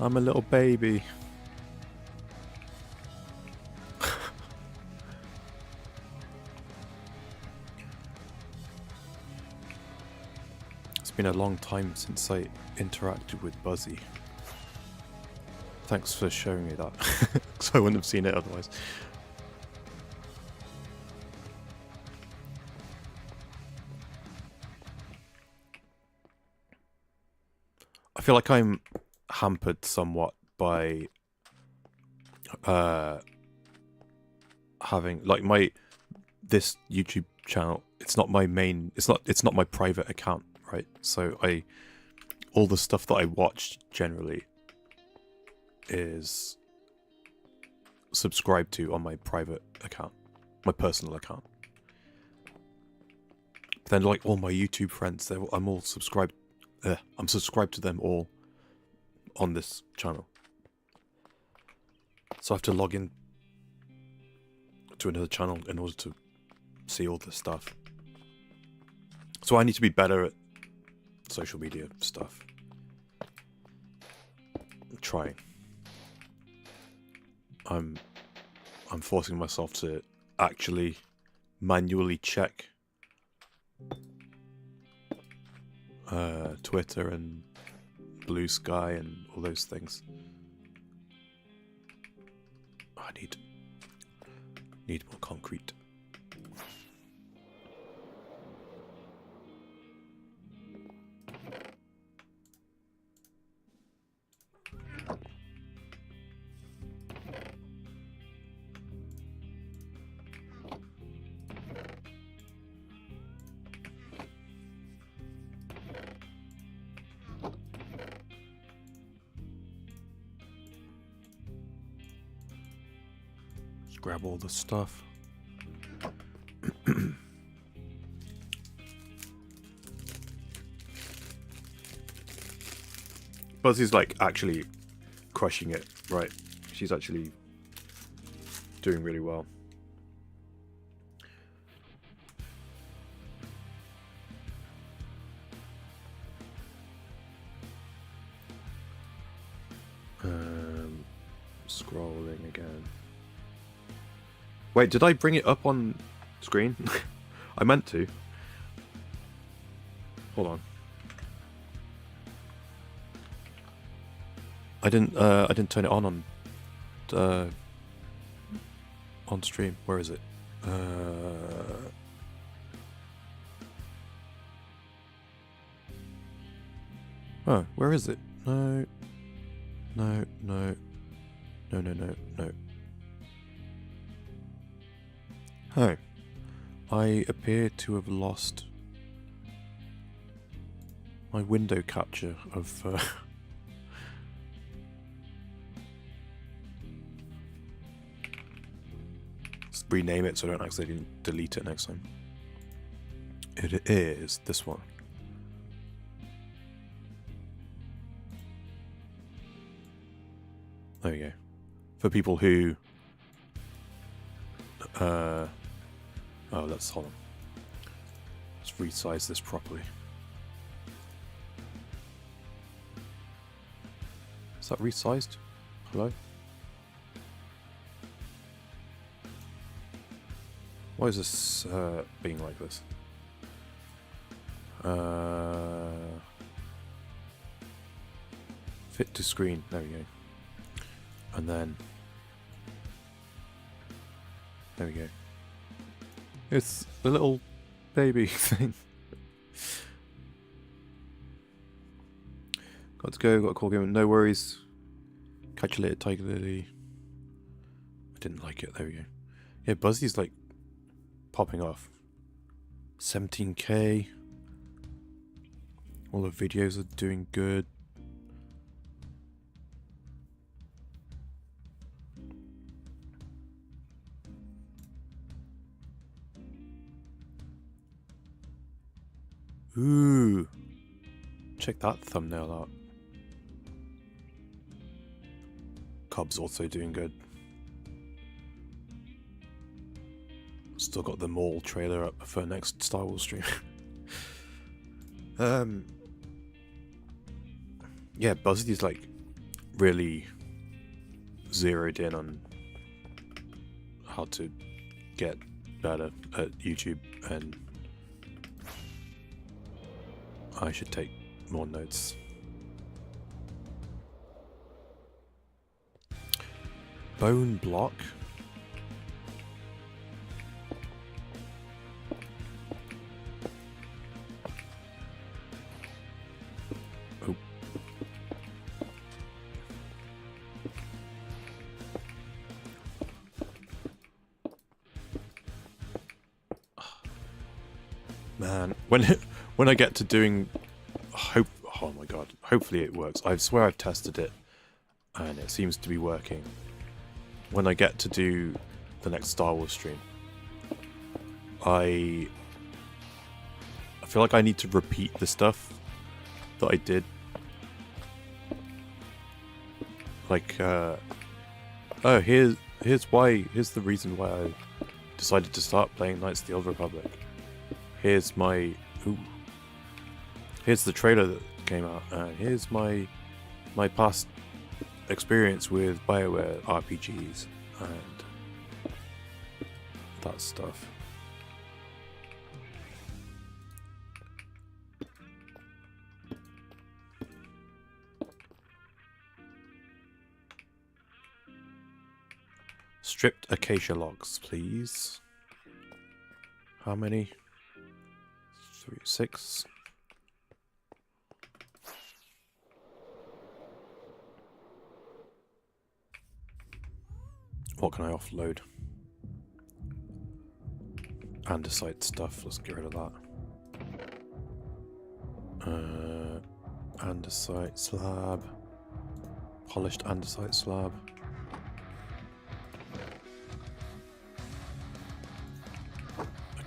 I'm a little baby. It's been a long time since I interacted with Buzzy. Thanks for showing me that, because I wouldn't have seen it otherwise. I feel like I'm hampered somewhat by having like this YouTube channel. It's not my main. It's not my private account, right? So all the stuff that I watch generally is subscribed to on my private account, my personal account. Then like all my YouTube friends, I'm all subscribed. I'm subscribed to them all on this channel. So I have to log in to another channel in order to see all this stuff. So I need to be better at social media stuff. I'm trying. I'm forcing myself to actually manually check Twitter and Blue Sky and all those things. I need more concrete. Grab all the stuff. Buzzy's like actually crushing it, right? She's actually doing really well. Scrolling again. Wait, did I bring it up on screen? I meant to. Hold on. I didn't turn it on stream. Where is it? Oh, where is it? No. Oh, I appear to have lost my window capture of let's rename it so I don't accidentally delete it next time. It is this one. There we go. For people who oh, let's hold on. Let's resize this properly. Is that resized? Hello? Why is this being like this? Fit to screen. There we go. And then there we go. It's the little baby thing. Got to go, got a call game, no worries. Catch you later, Tiger Lily. I didn't like it, there we go. Yeah, Buzzy's like popping off. 17k. All the videos are doing good. Ooh, check that thumbnail out. Cub's also doing good. Still got the mall trailer up for next Star Wars stream. Yeah, Buzzy's like really zeroed in on how to get better at YouTube, and I should take more notes. Bone block. Oh. Man, when I get to doing, oh my god, hopefully it works. I swear I've tested it, and it seems to be working. When I get to do the next Star Wars stream, I feel like I need to repeat the stuff that I did. Like, oh, here's the reason why I decided to start playing Knights of the Old Republic. Here's my, here's the trailer that came out, and here's my past experience with BioWare RPGs and that stuff. Stripped acacia logs, please. How many? 6. What can I offload? Andesite stuff, let's get rid of that. Andesite slab. Polished andesite slab.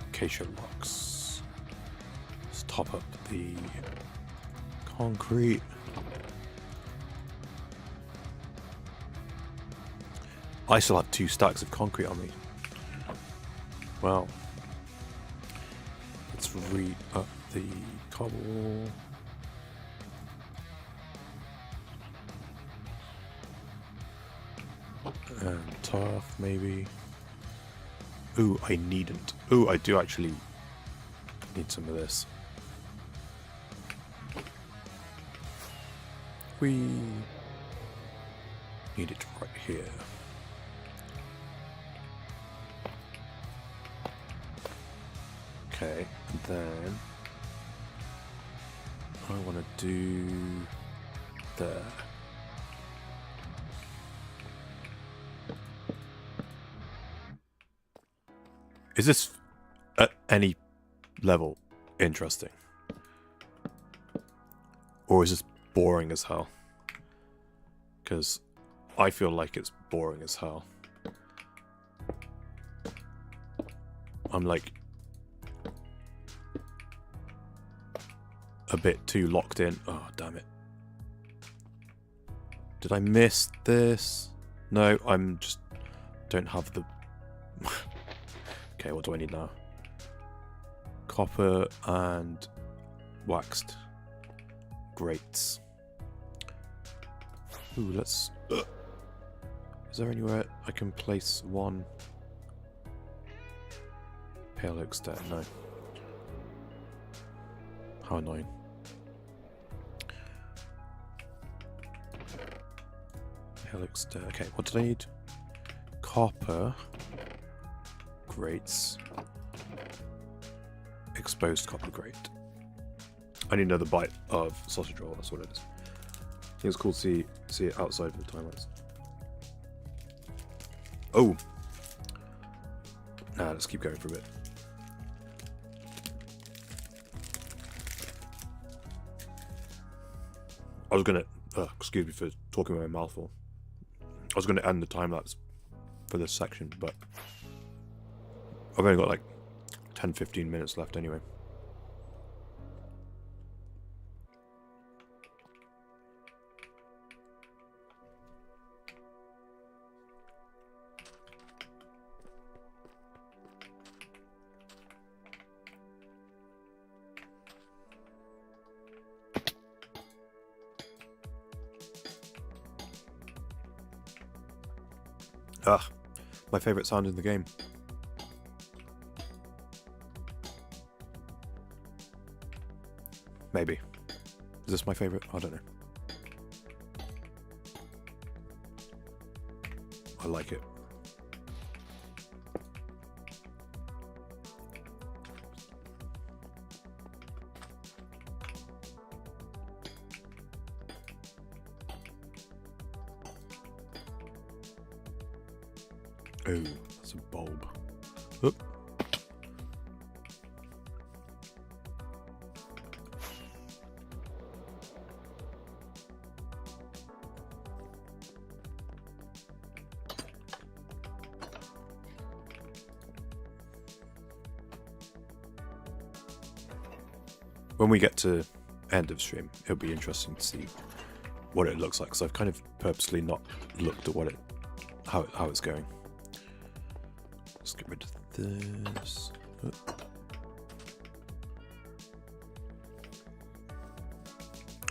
Acacia logs. Let's top up the concrete. I still have 2 stacks of concrete on me. Well, let's re-up the cobble. And turf, maybe. Ooh, I needn't. Ooh, I do actually need some of this. We need it right here. Okay, and then I want to do there. Is this at any level interesting? Or is this boring as hell? Because I feel like it's boring as hell. I'm like a bit too locked in. Oh, damn it. Did I miss this? No, I'm just don't have the... Okay, what do I need now? Copper and waxed grates. Ooh, let's... Is there anywhere I can place one? Pale oak stair, no. How annoying. Pale oak stair. Okay, what did I need? Copper. Grates. Exposed copper grate. I need another bite of sausage roll, that's what it is. I think it's cool to see it outside of the time lapse. Oh! Nah, let's keep going for a bit. I was gonna, excuse me for talking with my mouth full. I was gonna end the time lapse for this section, but I've only got like 10-15 minutes left anyway. Ah, my favourite sound in the game. Maybe. Is this my favourite? I don't know. I like it. Oh, that's a bulb. Oop. When we get to end of stream, it'll be interesting to see what it looks like, because I've kind of purposely not looked at how it's going. Let's get rid of this.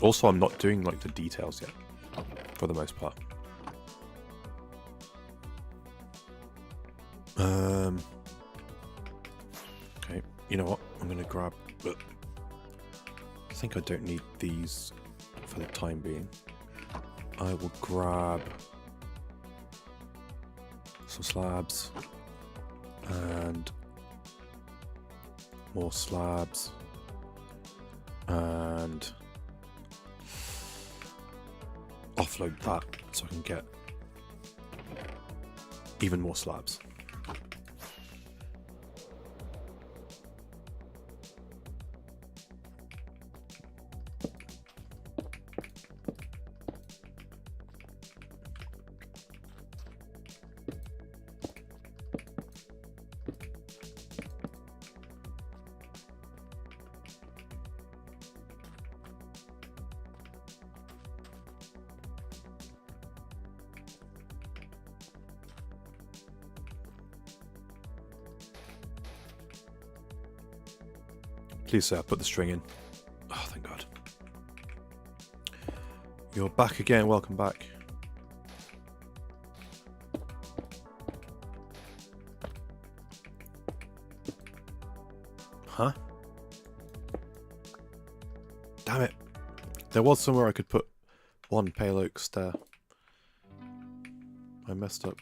Also, I'm not doing like the details yet, for the most part. Okay, you know what? I'm gonna grab. I think I don't need these for the time being. I will grab some slabs and more slabs and offload that so I can get even more slabs. Please say I put the string in. Oh, thank God. You're back again. Welcome back. Huh? Damn it. There was somewhere I could put one pale oak stair. I messed up.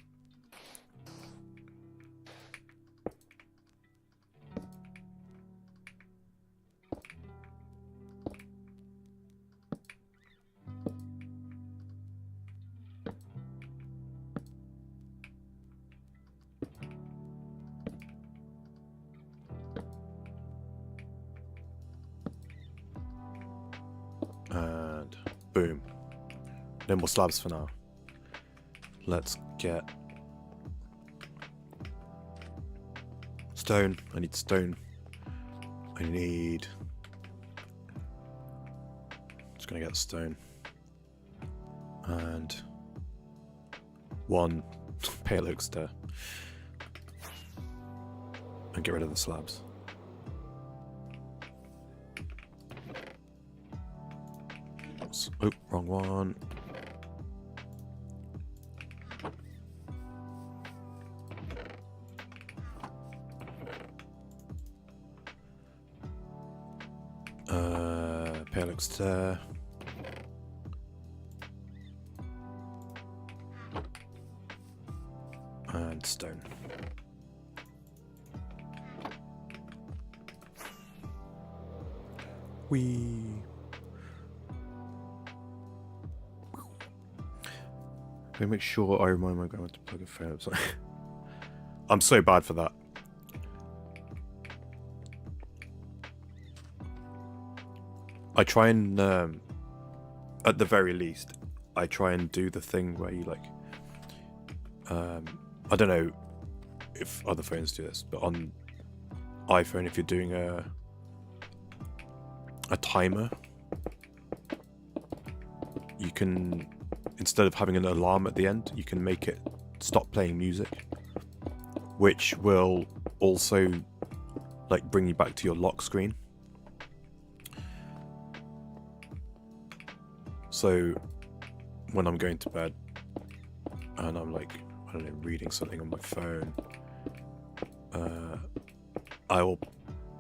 And boom. No more slabs for now. Let's get stone. I need stone. I need... Just gonna get stone. And one pale oak stair. And get rid of the slabs. Oh, wrong one. Pale oak stair. And stone. Whee! Let me make sure I remind my grandma to plug a phone up. Sorry. I'm so bad for that. I try and, at the very least, I try and do the thing where you like, I don't know if other phones do this, but on iPhone, if you're doing a timer, you can, instead of having an alarm at the end, you can make it stop playing music, which will also like bring you back to your lock screen. So when I'm going to bed and I'm like, I don't know, reading something on my phone, I will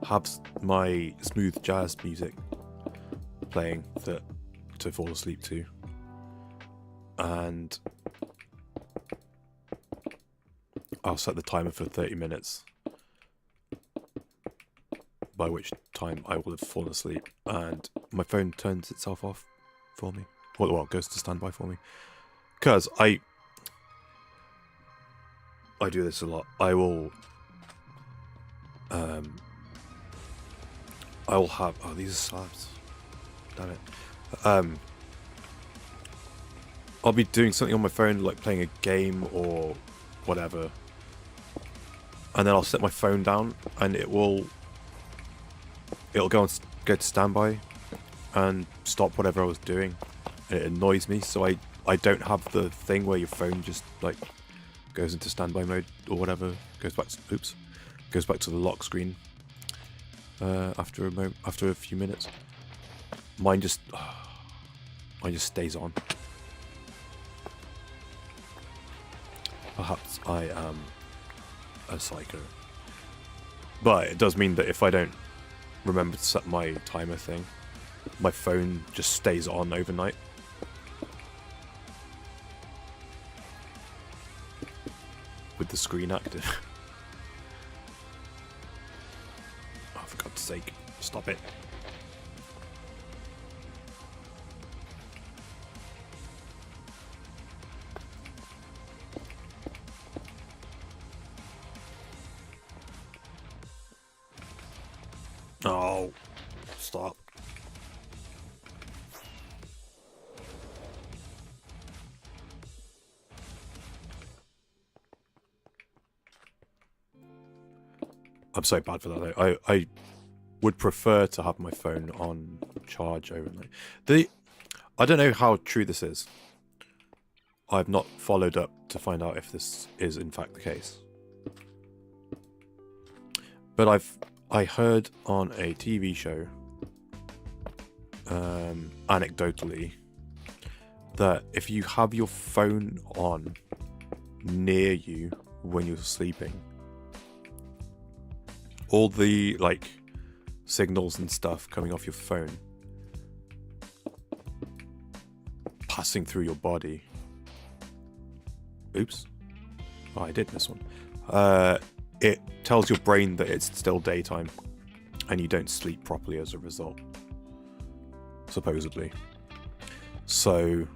have my smooth jazz music playing that to fall asleep to. And I'll set the timer for 30 minutes, by which time I will have fallen asleep, and my phone turns itself off for me. Well, it goes to standby for me. Because I do this a lot. I will have... Oh, these are slabs. Damn it. I'll be doing something on my phone, like playing a game or whatever. And then I'll set my phone down, and it'll go to standby and stop whatever I was doing. And it annoys me, so I don't have the thing where your phone just like goes into standby mode or whatever. Goes back to the lock screen after a few minutes. Mine just stays on. Perhaps I am a psycho. But it does mean that if I don't remember to set my timer thing, my phone just stays on overnight. With the screen active. Oh, for God's sake, stop it. Oh, stop. I'm so bad for that though. I would prefer to have my phone on charge overnight. I don't know how true this is. I've not followed up to find out if this is in fact the case. But I heard on a TV show, anecdotally, that if you have your phone on near you when you're sleeping, all the like signals and stuff coming off your phone passing through your body. Oops. Oh, I did miss one. It tells your brain that it's still daytime and you don't sleep properly as a result, supposedly. So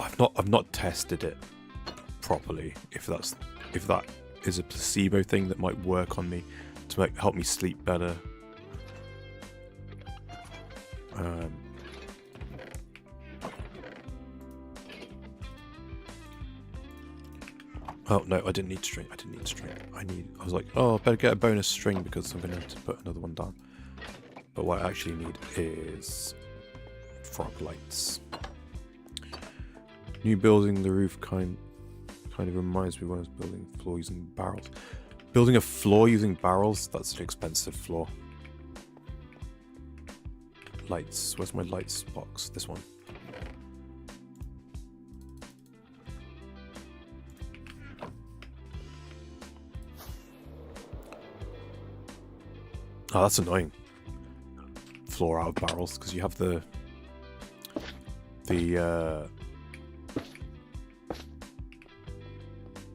I've not tested it properly, if that is a placebo thing that might work on me to help me sleep better. Oh no, I didn't need string. I was like, oh, I better get a bonus string because I'm going to put another one down. But what I actually need is frog lights. New building, the roof kind of reminds me when I was building a floor using barrels. Building a floor using barrels? That's an expensive floor. Lights. Where's my lights box? This one. Oh, that's annoying. Floor out of barrels, because you have the you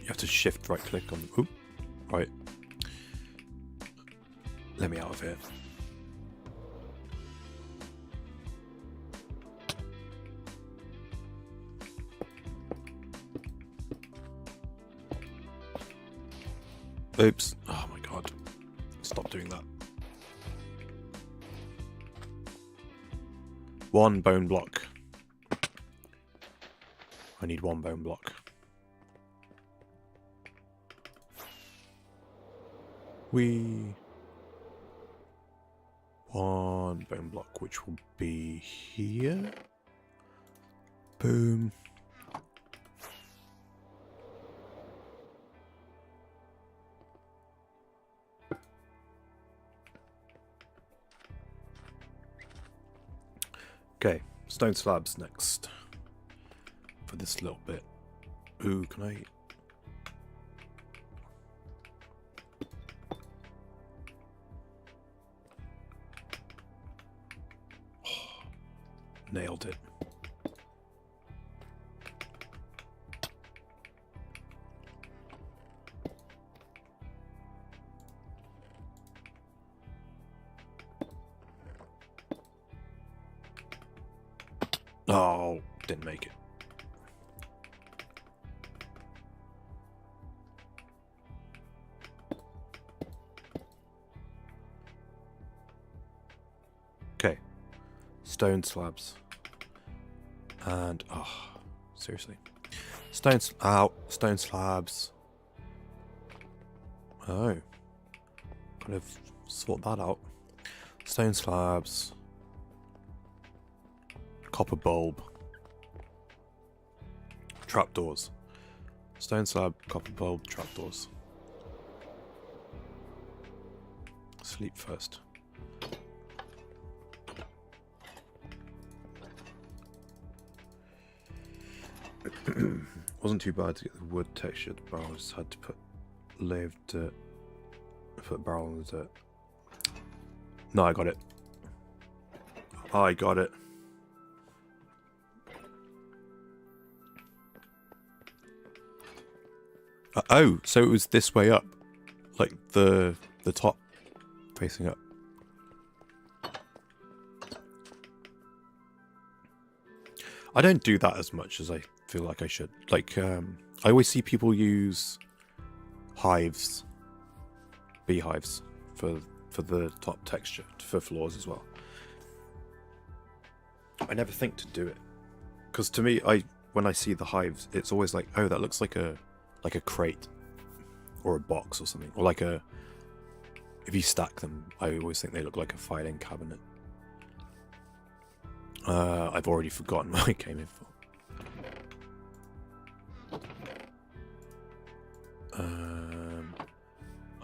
have to shift right click on the... Oop, right. Let me out of here. Oops. Oh my god. Stop doing that. One bone block. I need one bone block. One bone block, which will be here. Boom. Okay, stone slabs next for this little bit. Ooh, can I... Nailed it. Oh, didn't make it. Okay. Stone slabs. And, oh, seriously. Stone slabs. Oh. Kind of sort that out. Stone slabs. Copper bulb. Trapdoors. Stone slab, copper bulb, trapdoors. Sleep first. Wasn't too bad to get the wood texture. The barrel just had to put layered dirt. Put a barrel in the dirt. No, I got it. I got it. Oh, so it was this way up, like the top facing up. I don't do that as much as I feel like I should. Like, I always see people use hives, beehives, for the top texture, for floors as well. I never think to do it, because to me, when I see the hives, it's always like, oh, that looks like a crate, or a box or something, or like a. If you stack them, I always think they look like a filing cabinet. I've already forgotten what I came in for.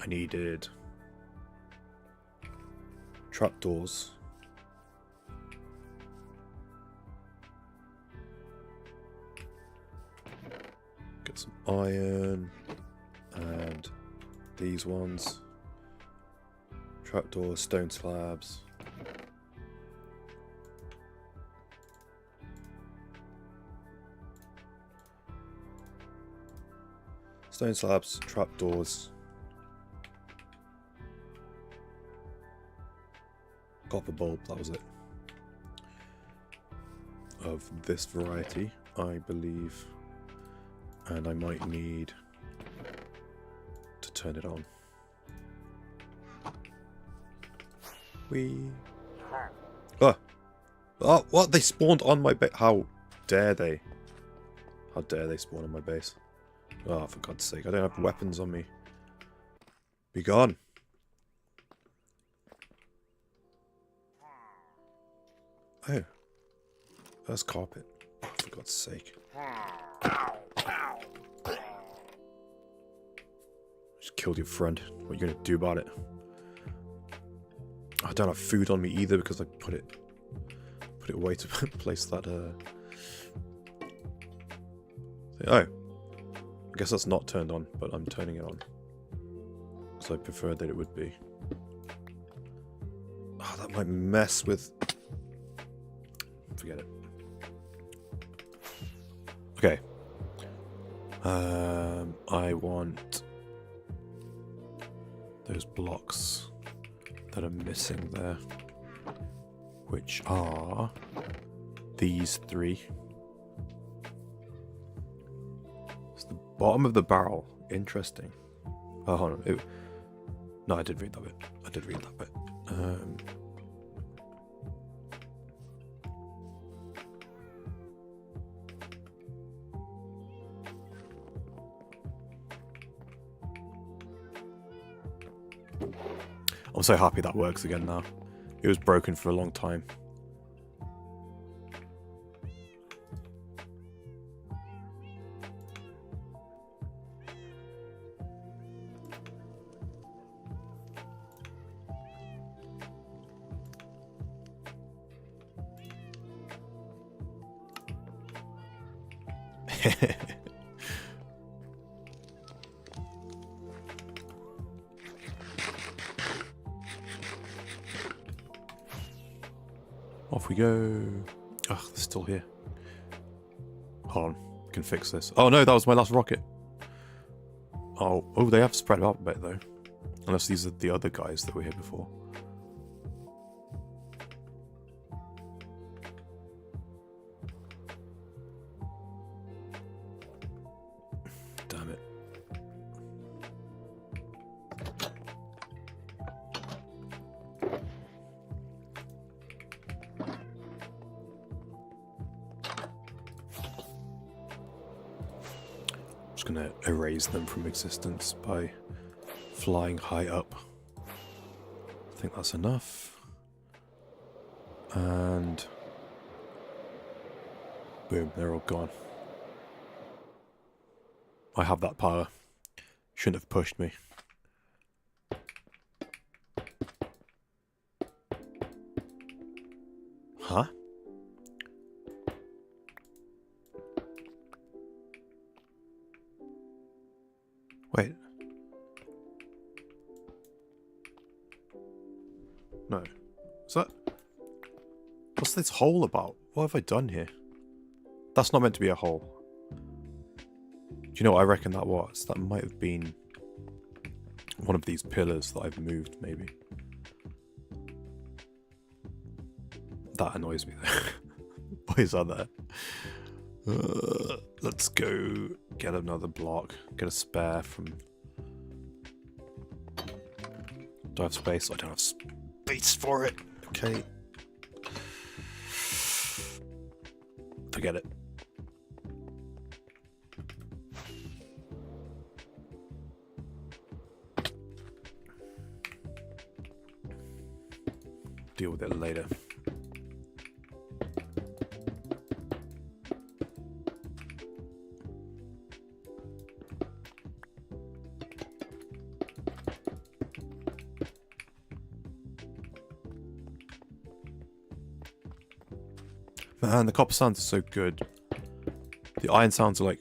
I needed trapdoors. Get some iron and these ones. Trapdoors, stone slabs. Stone slabs, trapdoors. Copper bulb, that was it. Of this variety, I believe. And I might need to turn it on. Oh! Oh, what? They spawned on my base. How dare they? How dare they spawn on my base? Oh, for God's sake, I don't have weapons on me. Be gone. Oh. There's carpet. For God's sake. Just killed your friend. What are you going to do about it? I don't have food on me either because I put it away to place that oh. I guess that's not turned on, but I'm turning it on. So I preferred that it would be. Oh, that might mess with. Forget it. Okay. I want those blocks that are missing there, which are these three. It's the bottom of the barrel. Interesting. Oh, hold on. No, I did read that bit. I did read that bit. I'm so happy that works again now. It was broken for a long time. Off we go. Ugh, they're still here. Hold on, we can fix this. Oh no, that was my last rocket. Oh, they have spread out a bit though. Unless these are the other guys that were here before. Damn it. Just gonna erase them from existence by flying high up. I think that's enough. And boom, they're all gone. I have that power. Shouldn't have pushed me. Huh? Wait. No. Is that... What's this hole about? What have I done here? That's not meant to be a hole. Do you know what I reckon that was? That might have been one of these pillars that I've moved, maybe. That annoys me though. Why is that there? Let's go get another block. Get a spare from... Do I have space? I don't have space for it. Okay. Forget it. Deal with it later. Man, the copper sounds are so good. The iron sounds are like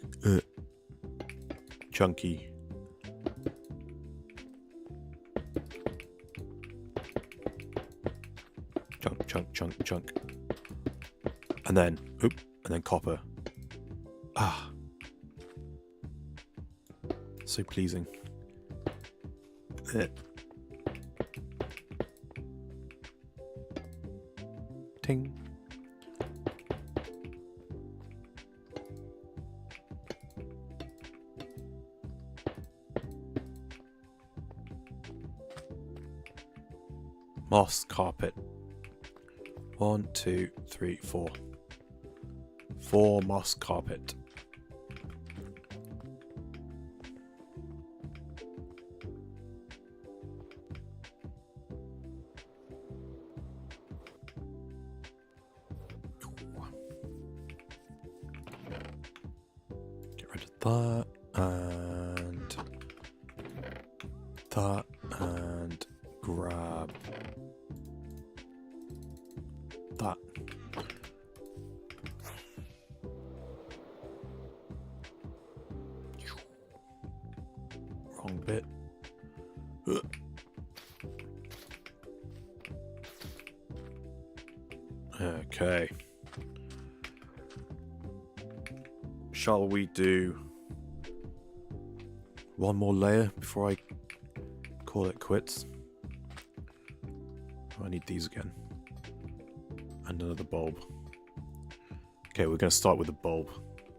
chunky. Chunk, chunk, chunk, chunk. And then, oop, and then copper. Ah. So pleasing. Ting. Moss carpet. 1, 2, 3, 4. 4 moss carpet. Get rid of that and that and grab that. Wrong bit. Okay. Shall we do one more layer before I call it quits? Oh, I need these again. And another bulb. Okay, we're going to start with the bulb,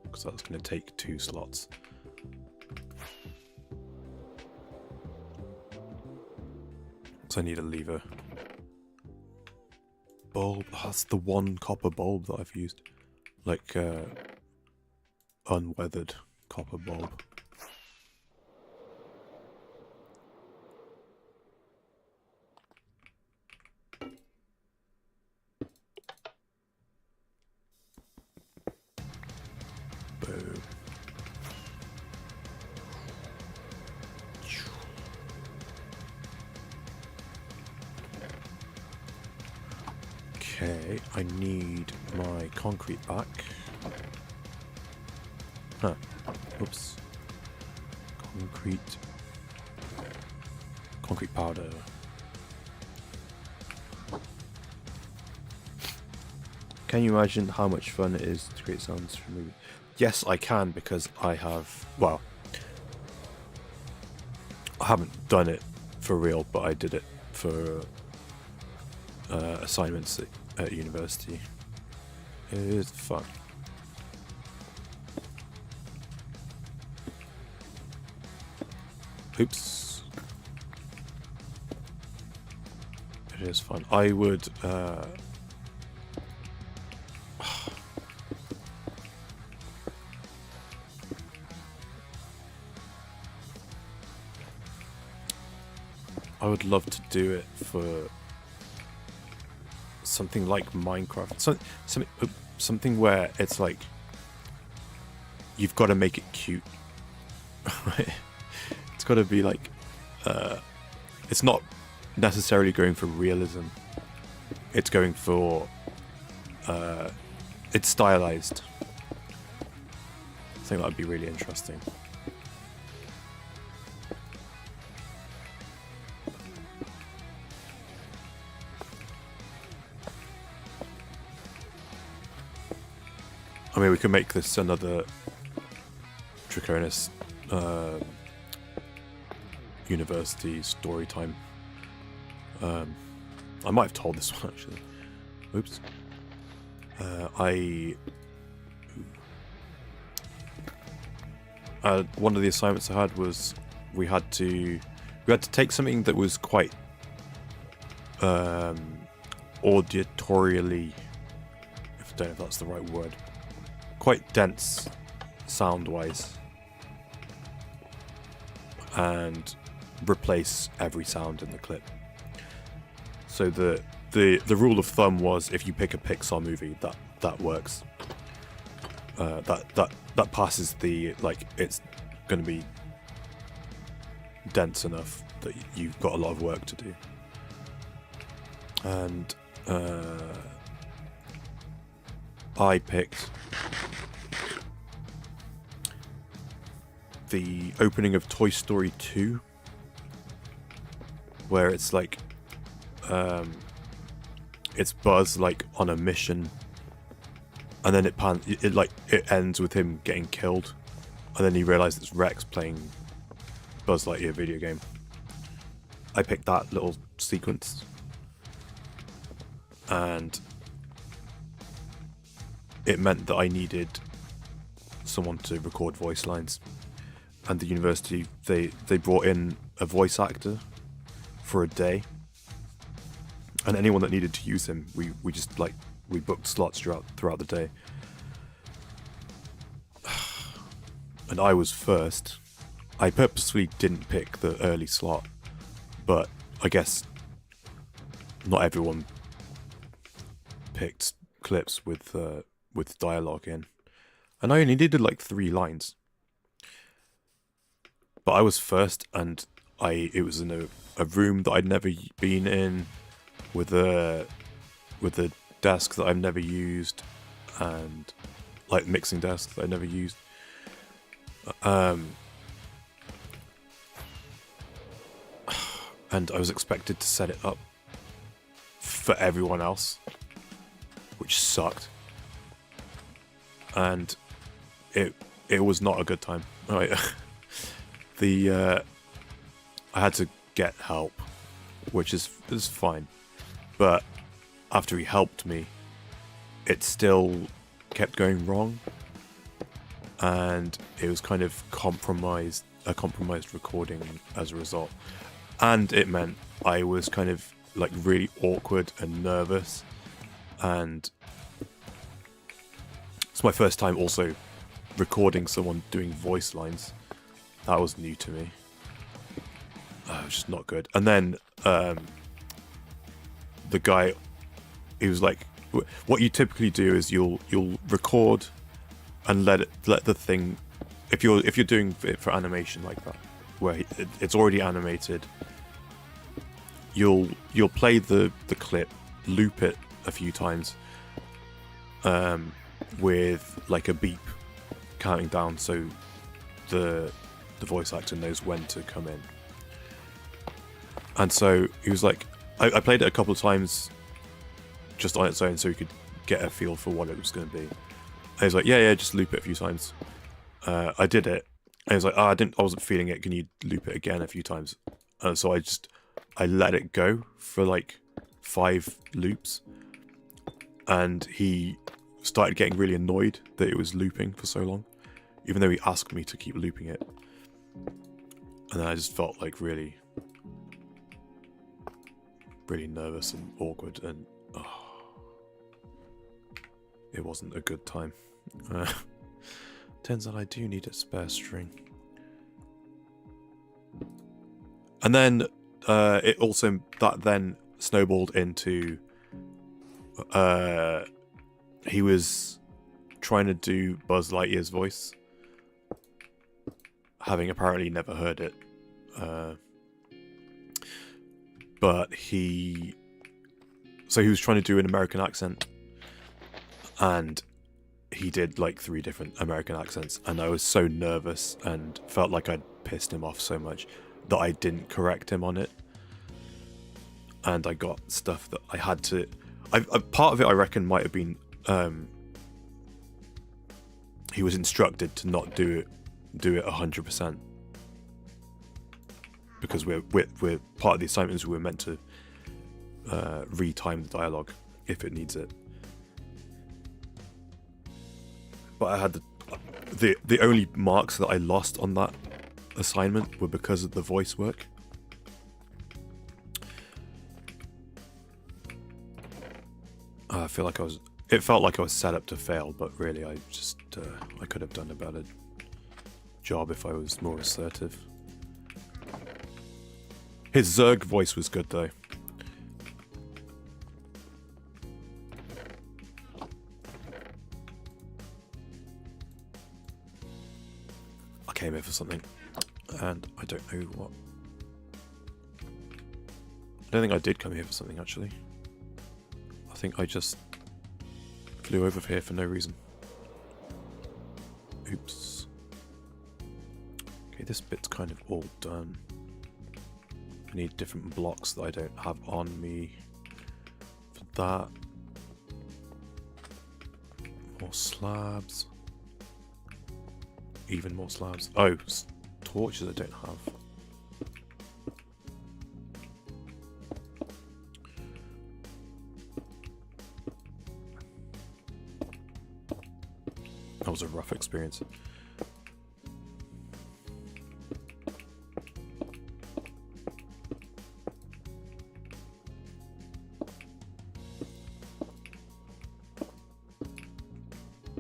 because that's going to take 2 slots. So I need a lever. Bulb, oh, that's the one copper bulb that I've used. Like, unweathered copper bulb. Boom. Okay, I need my concrete back. Huh. Oops. Concrete powder. Can you imagine how much fun it is to create sounds for a movie? Yes, I can, because I have, well, I haven't done it for real, but I did it for assignments at university. It is fun. Oops. It is fun. I would I would love to do it for something like Minecraft. Something where it's like you've got to make it cute. Right? It's got to be like it's not necessarily going for realism. It's going for it's stylized. I think that would be really interesting. I mean, we could make this another Drhakonis university story time. I might have told this one actually. Oops. One of the assignments I had was we had to take something that was quite auditorially, I don't know if that's the right word, quite dense sound-wise, and replace every sound in the clip. So the rule of thumb was, if you pick a Pixar movie, that works. That passes the, like, it's going to be dense enough that you've got a lot of work to do. And I picked the opening of Toy Story 2, where it's like it's Buzz like on a mission, and then it ends with him getting killed, and then you realise it's Rex playing Buzz Lightyear video game. I picked that little sequence, and it meant that I needed someone to record voice lines, and the university they brought in a voice actor for a day, and anyone that needed to use him, we just like we booked slots throughout the day. And I was first. I purposely didn't pick the early slot, but I guess not everyone picked clips with dialogue in, and I only needed like 3 lines. But I was first, and it was in a room that I'd never been in, with a desk that I've never used, and like mixing desk that I never used. And I was expected to set it up for everyone else, which sucked. And it was not a good time. Right. I had to get help, which is fine. But after he helped me, it still kept going wrong, and it was kind of a compromised recording as a result. And it meant I was kind of like really awkward and nervous, and it's my first time also recording someone doing voice lines. That was new to me. It was just not good. And then the guy, he was like, what you typically do is you'll record and let the thing, if you're doing it for animation like that, where it's already animated, you'll play the clip, loop it a few times, with like a beep counting down, so the voice actor knows when to come in. And so he was like, I played it a couple of times just on its own, so he could get a feel for what it was going to be. And he was like, yeah, just loop it a few times. I did it. And he was like, I wasn't feeling it. Can you loop it again a few times? So I let it go for like 5 loops. And he started getting really annoyed that it was looping for so long, even though he asked me to keep looping it. And then I just felt like really nervous and awkward, and it wasn't a good time. Turns out I do need a spare string. And then that then snowballed into he was trying to do Buzz Lightyear's voice, having apparently never heard it. But he was trying to do an American accent, and he did like 3 different American accents, and I was so nervous and felt like I'd pissed him off so much that I didn't correct him on it. And I got stuff that I had to... part of it, I reckon, might have been... he was instructed to not do it 100%. Because we're part of the assignments, we're meant to retime the dialogue if it needs it. But I had the only marks that I lost on that assignment were because of the voice work. I feel like it felt like I was set up to fail, but really I could have done a better job if I was more assertive. His Zerg voice was good though. I came here for something, and I don't know what. I don't think I did come here for something, actually. I think I just flew over here for no reason. Oops. Okay, this bit's kind of all done. I need different blocks that I don't have on me for that. More slabs. Even more slabs. Oh, torches I don't have. That was a rough experience.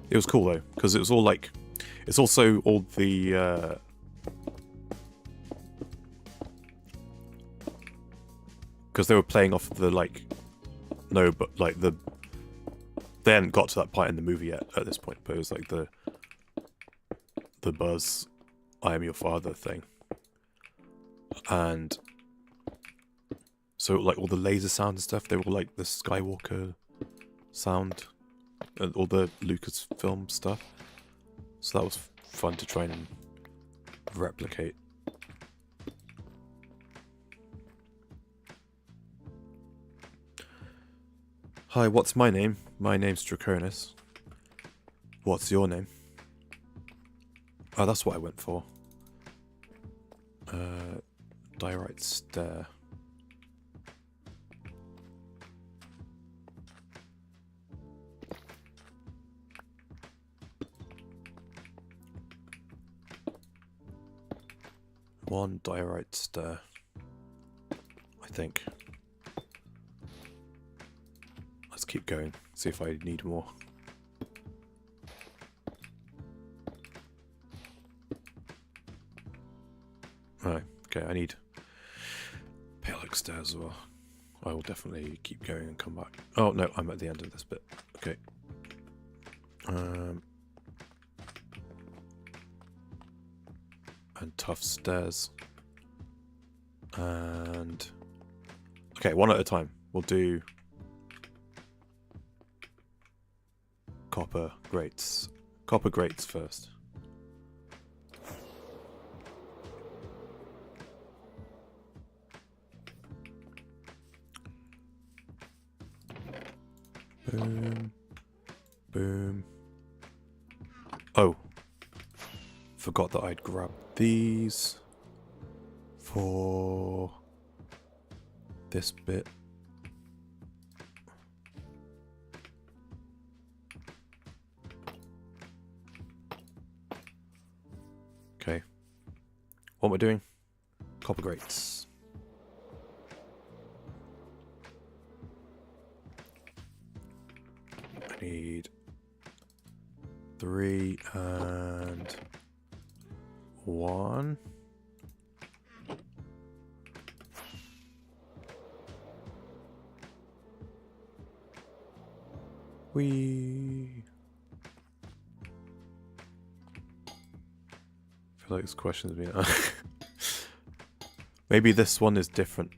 It was cool though, because it was all like, it's also all the because they were playing off the like, no, but like they hadn't got to that part in the movie yet at this point, but it was like the Buzz, I am your father thing, and so like all the laser sound and stuff, they were like the Skywalker sound. All the Lucasfilm stuff, so that was fun to try and replicate. Hi, what's my name? My name's Drhakonis. What's your name? Oh, that's what I went for. Diorite Stair. One diorite stair, I think. Let's keep going, see if I need more. Right, okay, I need pale oak stairs as well. I will definitely keep going and come back. Oh no, I'm at the end of this bit. Okay. And tough stairs. And okay, one at a time. We'll do copper grates. Copper grates first. Boom. Boom. Oh. Forgot that I'd grabbed these for this bit. Okay. What am I doing? Copper grates. I need 3 and 1. Whee! I feel like this question's been maybe this one is different.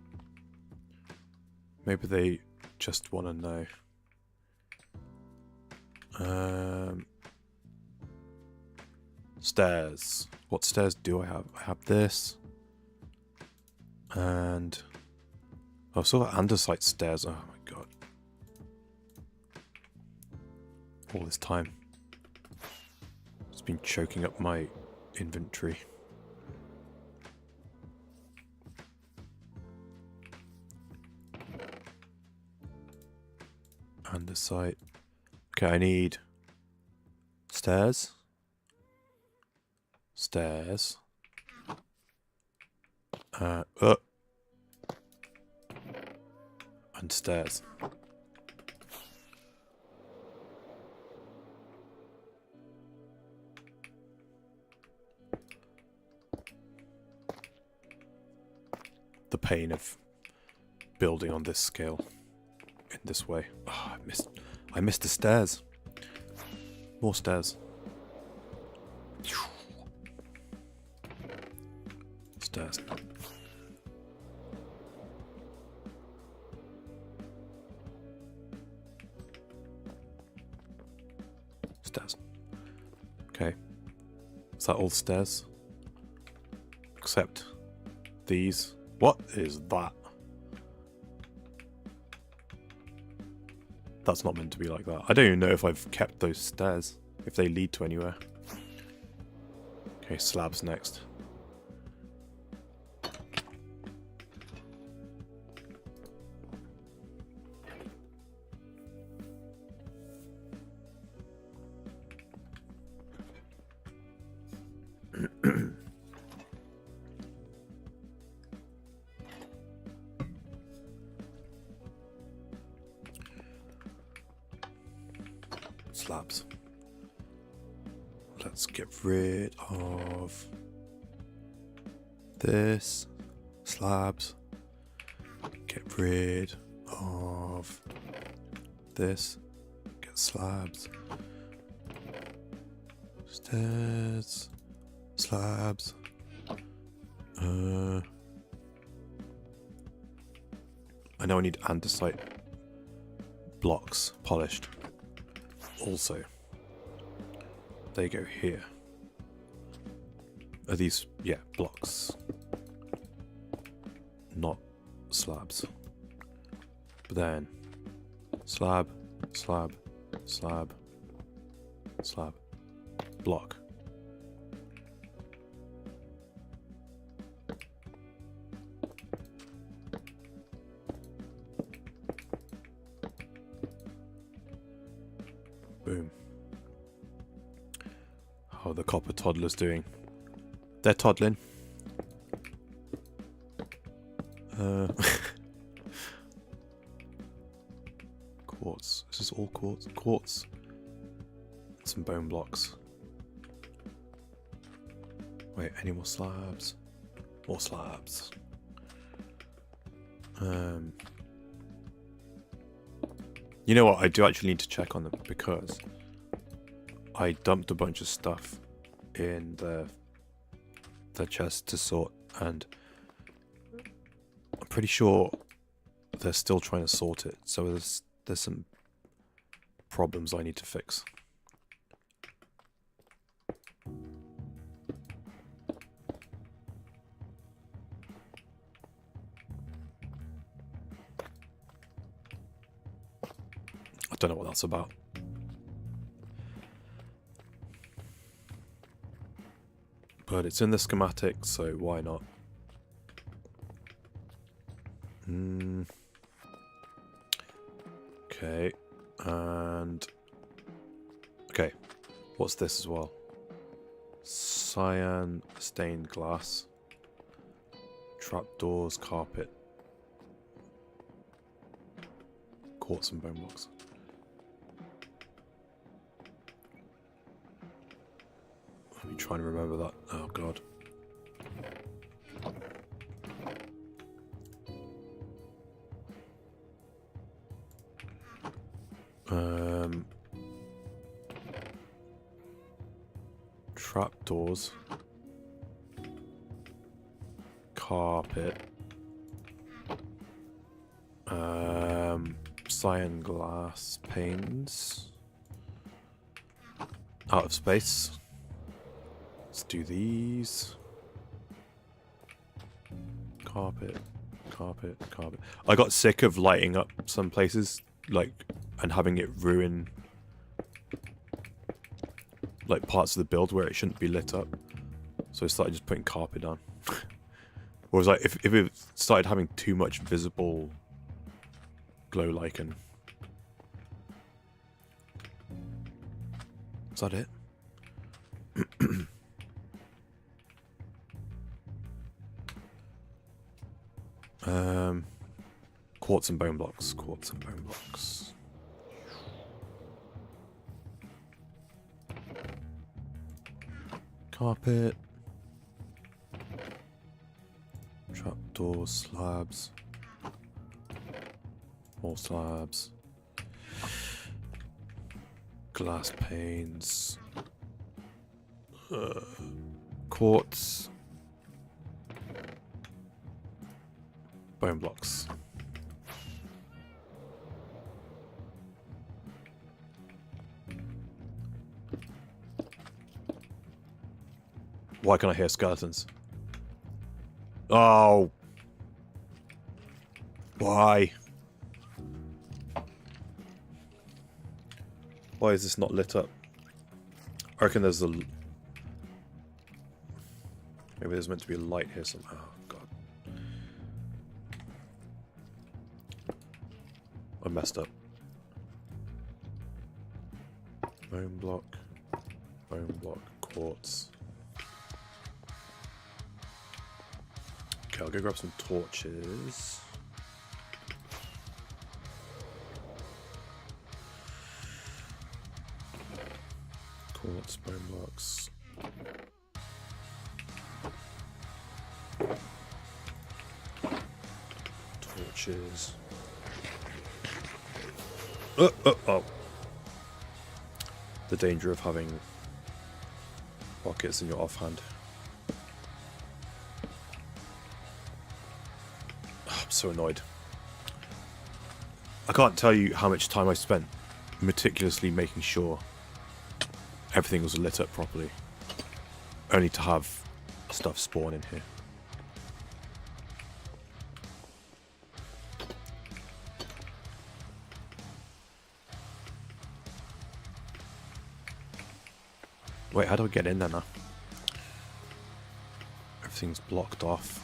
Maybe they just want to know. Stairs. What stairs do I have? I have this. And oh, I've still got andesite stairs. Oh my god. All this time. It's been choking up my inventory. Andesite. Okay, I need stairs. Stairs. And stairs. The pain of building on this scale in this way. Oh, I missed the stairs. More stairs. Stairs. Stairs. Okay. Is that all stairs? Except these. What is that? That's not meant to be like that. I don't even know if I've kept those stairs. If they lead to anywhere. Okay, slabs next. Slabs. Let's get rid of this. Slabs. Get rid of this. Get slabs. Stairs. Slabs. I know I need andesite blocks polished. Also, they go here. Are these, yeah, blocks. Not slabs. But then, slab, slab, slab, slab, block. Boom. How are the copper toddlers doing? They're toddling. Quartz. Is this all quartz? Quartz. Some bone blocks. Wait, any more slabs? More slabs. You know what? I do actually need to check on them because I dumped a bunch of stuff in the chest to sort, and I'm pretty sure they're still trying to sort it. So there's some problems I need to fix. I don't know what that's about. But it's in the schematic, so why not? Okay, and... Okay, what's this as well? Cyan stained glass. Trapdoors, carpet. Quartz and bone blocks. Let me try and remember that. Oh god. Trapdoors. Carpet. Cyan glass panes. Out of space. Let's do these. Carpet, carpet, carpet. I got sick of lighting up some places, like, and having it ruin, like, parts of the build where it shouldn't be lit up. So I started just putting carpet on. Whereas, like, if it started having too much visible glow lichen. Is that it? Quartz and bone blocks. Quartz and bone blocks. Carpet. Trapdoors, slabs. More slabs. Glass panes. Quartz. Bone blocks. Why can I hear skeletons? Oh. Why? Why is this not lit up? I reckon there's a... Maybe there's meant to be a light here somehow. Oh, God. I messed up. Bone block, quartz. Okay, I'll go grab some torches. Quartz, bone blocks. Torches. Oh. The danger of having rockets in your offhand. Oh, I'm so annoyed. I can't tell you how much time I spent meticulously making sure everything was lit up properly, only to have stuff spawn in here. Wait, how do I get in there now? Everything's blocked off.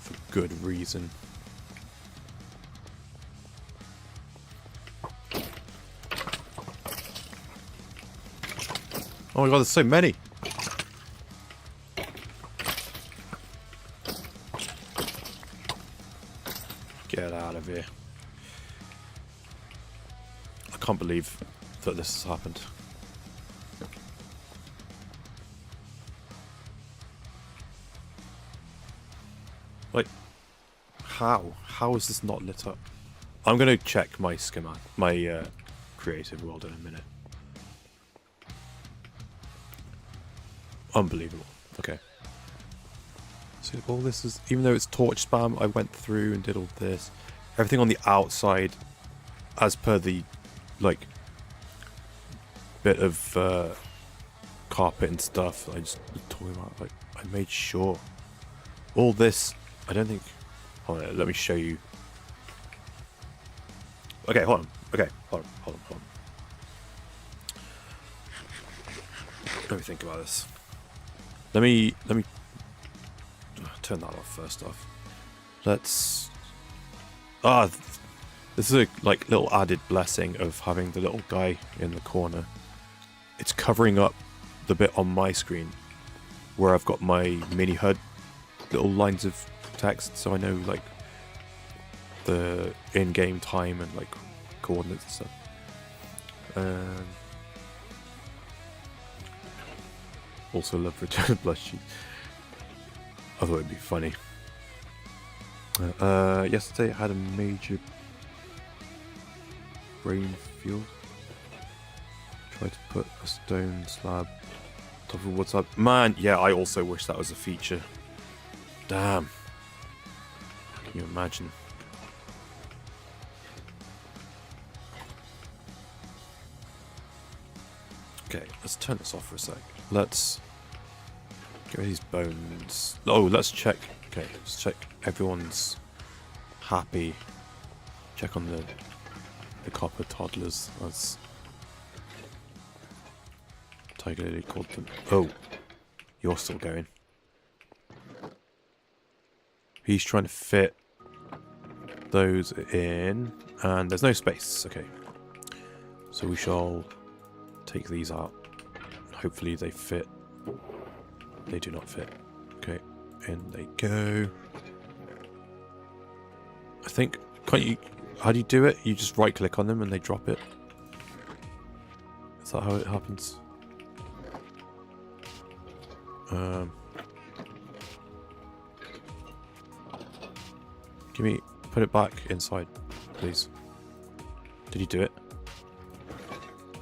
For good reason. Oh my god, there's so many! Get out of here. I can't believe that this has happened. Like, how? How is this not lit up? I'm gonna check my schematic, my creative world in a minute. Unbelievable. Okay. So all this is, even though it's torch spam, I went through and did all this. Everything on the outside, as per the, like, bit of carpet and stuff I just was talking about, like, I made sure. All this, I don't think... Hold on, let me show you. Okay, hold on. Okay, hold on. Let me think about this. Let me turn that off first off. Let's this is a like little added blessing of having the little guy in the corner. It's covering up the bit on my screen where I've got my mini HUD little lines of text, so I know like the in-game time and like coordinates and stuff. Also love Return of Blood Sheet. I thought it'd be funny. Yesterday I had a major brain field. Tried to put a stone slab on top of what's up. Man, yeah, I also wish that was a feature. Damn. Can you imagine? Okay, let's turn this off for a sec. Let's get rid of these bones. Oh, let's check. Okay, let's check everyone's happy. Check on the copper toddlers, as Tiger Lily called them. Oh, you're still going. He's trying to fit those in, and there's no space. Okay, so we shall take these out. Hopefully they fit. They do not fit. Okay, in they go. I think, can't you, how do you do it? You just right click on them and they drop it. Is that how it happens? Put it back inside, please. Did he do it?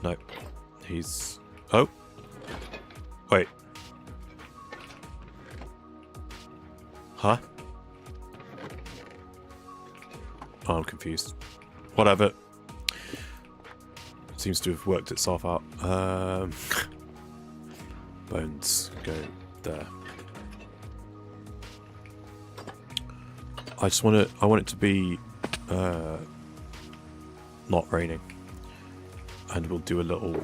No. He's... Oh! Wait. Huh? Oh, I'm confused. Whatever. Seems to have worked itself out. Bones go there. I want it to be not raining. And we'll do a little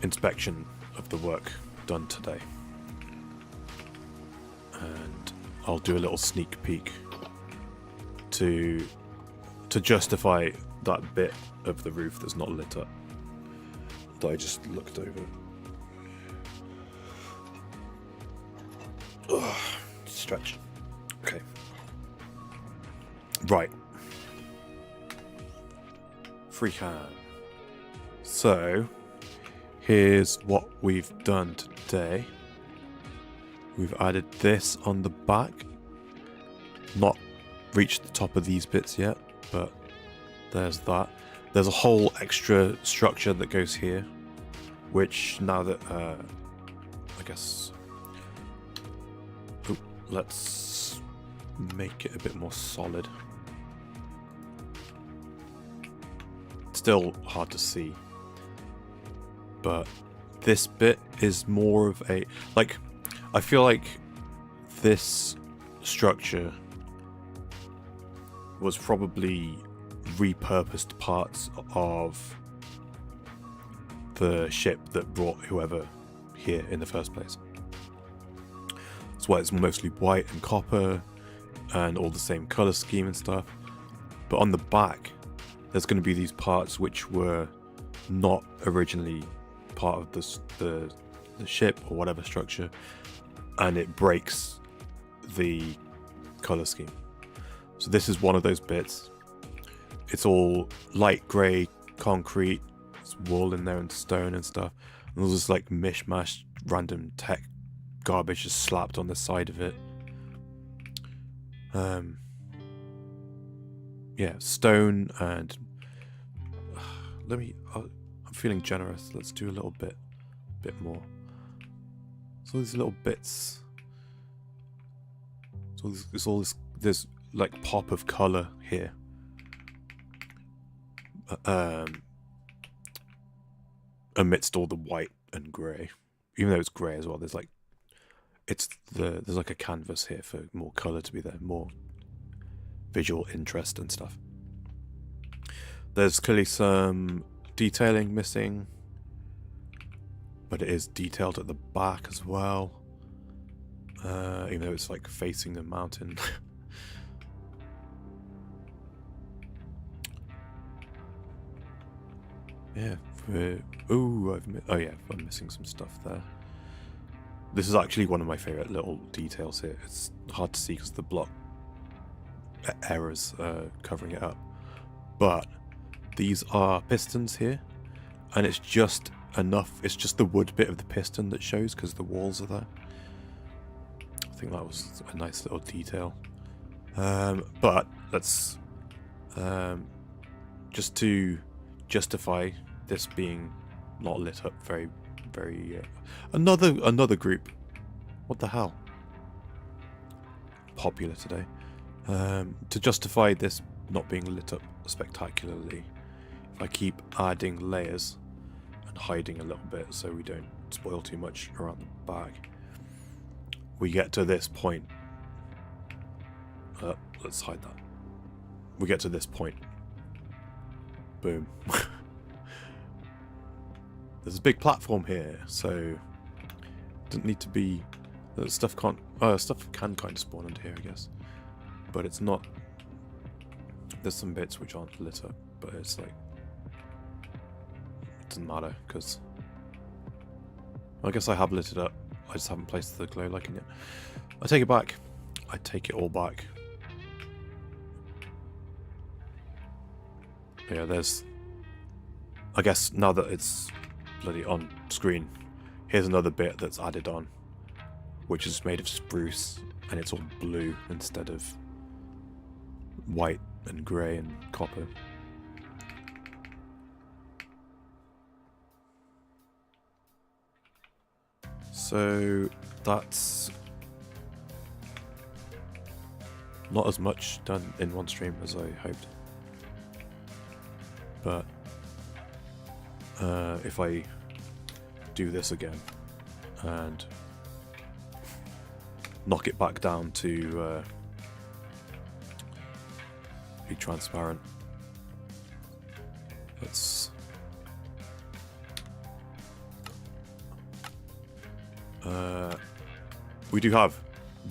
inspection of the work done today. And I'll do a little sneak peek to justify that bit of the roof that's not lit up that I just looked over. Ugh, stretch. Okay. Right. Freehand. So, here's what we've done today. We've added this on the back. Not reached the top of these bits yet, but there's that. There's a whole extra structure that goes here, which now that I guess let's make it a bit more solid. Still hard to see, but this bit is more of a, like, I feel like this structure was probably repurposed parts of the ship that brought whoever here in the first place. That's why it's mostly white and copper and all the same color scheme and stuff. But on the back, there's going to be these parts which were not originally part of the ship or whatever structure, and it breaks the color scheme. So this is one of those bits. It's all light grey concrete, there's wool in there and stone and stuff, and there's this like mishmash random tech garbage just slapped on the side of it. Yeah, stone and I'm feeling generous. Let's do a little bit more. So these little bits. So there's all this like pop of color here. Amidst all the white and grey, even though it's grey as well, there's like there's like a canvas here for more color to be there, more visual interest and stuff. There's clearly some detailing missing, but it is detailed at the back as well. Even though it's like facing the mountain. Yeah. I'm missing some stuff there. This is actually one of my favorite little details here. It's hard to see because the block errors covering it up. But these are pistons here, and it's just enough. It's just the wood bit of the piston that shows because the walls are there. I think that was a nice little detail. But let's just to justify this being not lit up very another group. What the hell? Popular today. To justify this not being lit up spectacularly, if I keep adding layers and hiding a little bit so we don't spoil too much around the back, we get to this point. Let's hide that. We get to this point. Boom. There's a big platform here, so doesn't need to be. Stuff can kind of spawn under here, I guess, but it's not. There's some bits which aren't lit up, but it's like it doesn't matter because I guess I have lit it up. I just haven't placed the glow light in yet. I take it back. I take it all back. Yeah, there's. I guess now that it's bloody on screen, here's another bit that's added on, which is made of spruce, and it's all blue instead of white and grey and copper. So that's not as much done in one stream as I hoped. But if I do this again and knock it back down to be transparent, let's we do have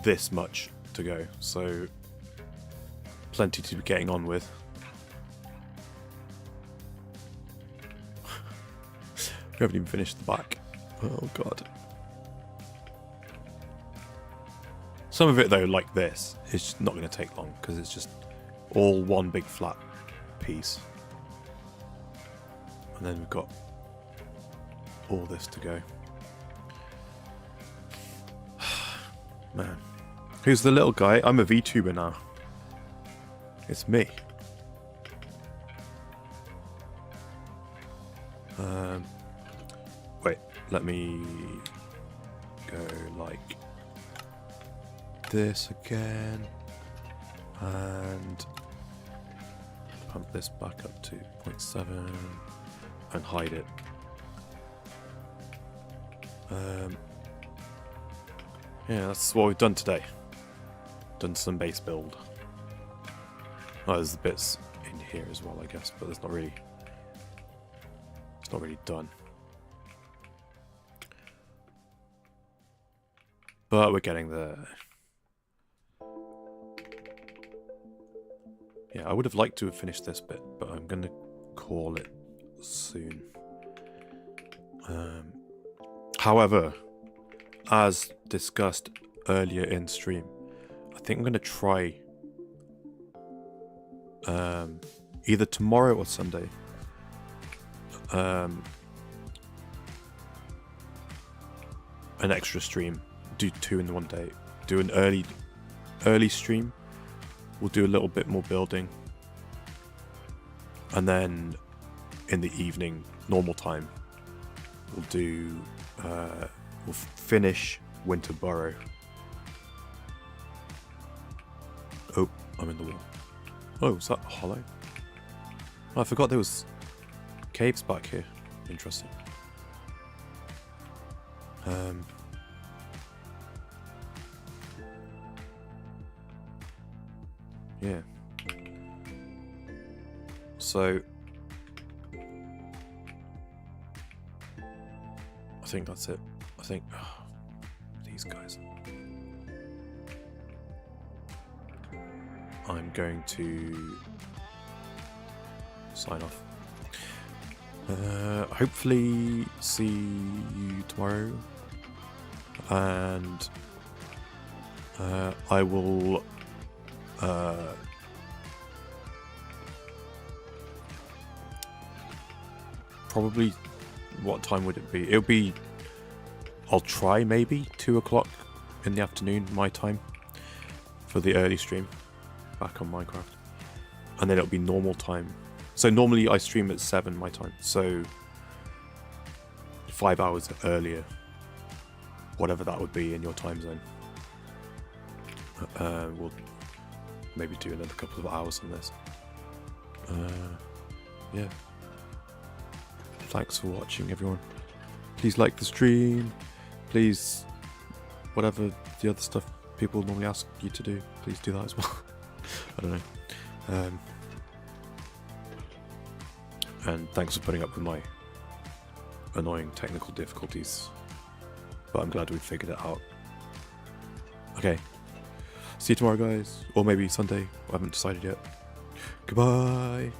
this much to go, so plenty to be getting on with. We haven't even finished the back. Oh god. Some of it though, like this, is just not going to take long because it's just all one big flat piece. And then we've got all this to go. Man. Who's the little guy? I'm a VTuber now. It's me. Wait, let me go like this again and pump this back up to 0.7 and hide it. Yeah, that's what we've done today. Done some base build. Oh, there's the bits in here as well, I guess, but it's not really done. But we're getting there. Yeah, I would have liked to have finished this bit, but I'm going to call it soon. However, as discussed earlier in stream, I think I'm going to try either tomorrow or Sunday an extra stream. Do 2 in one day. Do an early stream. We'll do a little bit more building, and then in the evening, normal time, we'll do we'll finish Winter Burrow. Oh, I'm in the wall. Oh, is that hollow? Oh, I forgot there was caves back here. Interesting. Yeah. So I think that's it. I think these guys. I'm going to sign off. Hopefully see you tomorrow, and I will probably, what time would it be? It'll be, I'll try maybe 2 o'clock in the afternoon my time for the early stream back on Minecraft, and then it'll be normal time. So normally I stream at 7 my time, so 5 hours earlier, whatever that would be in your time zone. We'll maybe do another couple of hours on this. Yeah. Thanks for watching, everyone. Please like the stream. Please, whatever the other stuff people normally ask you to do, please do that as well. I don't know. And thanks for putting up with my annoying technical difficulties. But I'm glad we figured it out. Okay. See you tomorrow, guys. Or maybe Sunday. I haven't decided yet. Goodbye.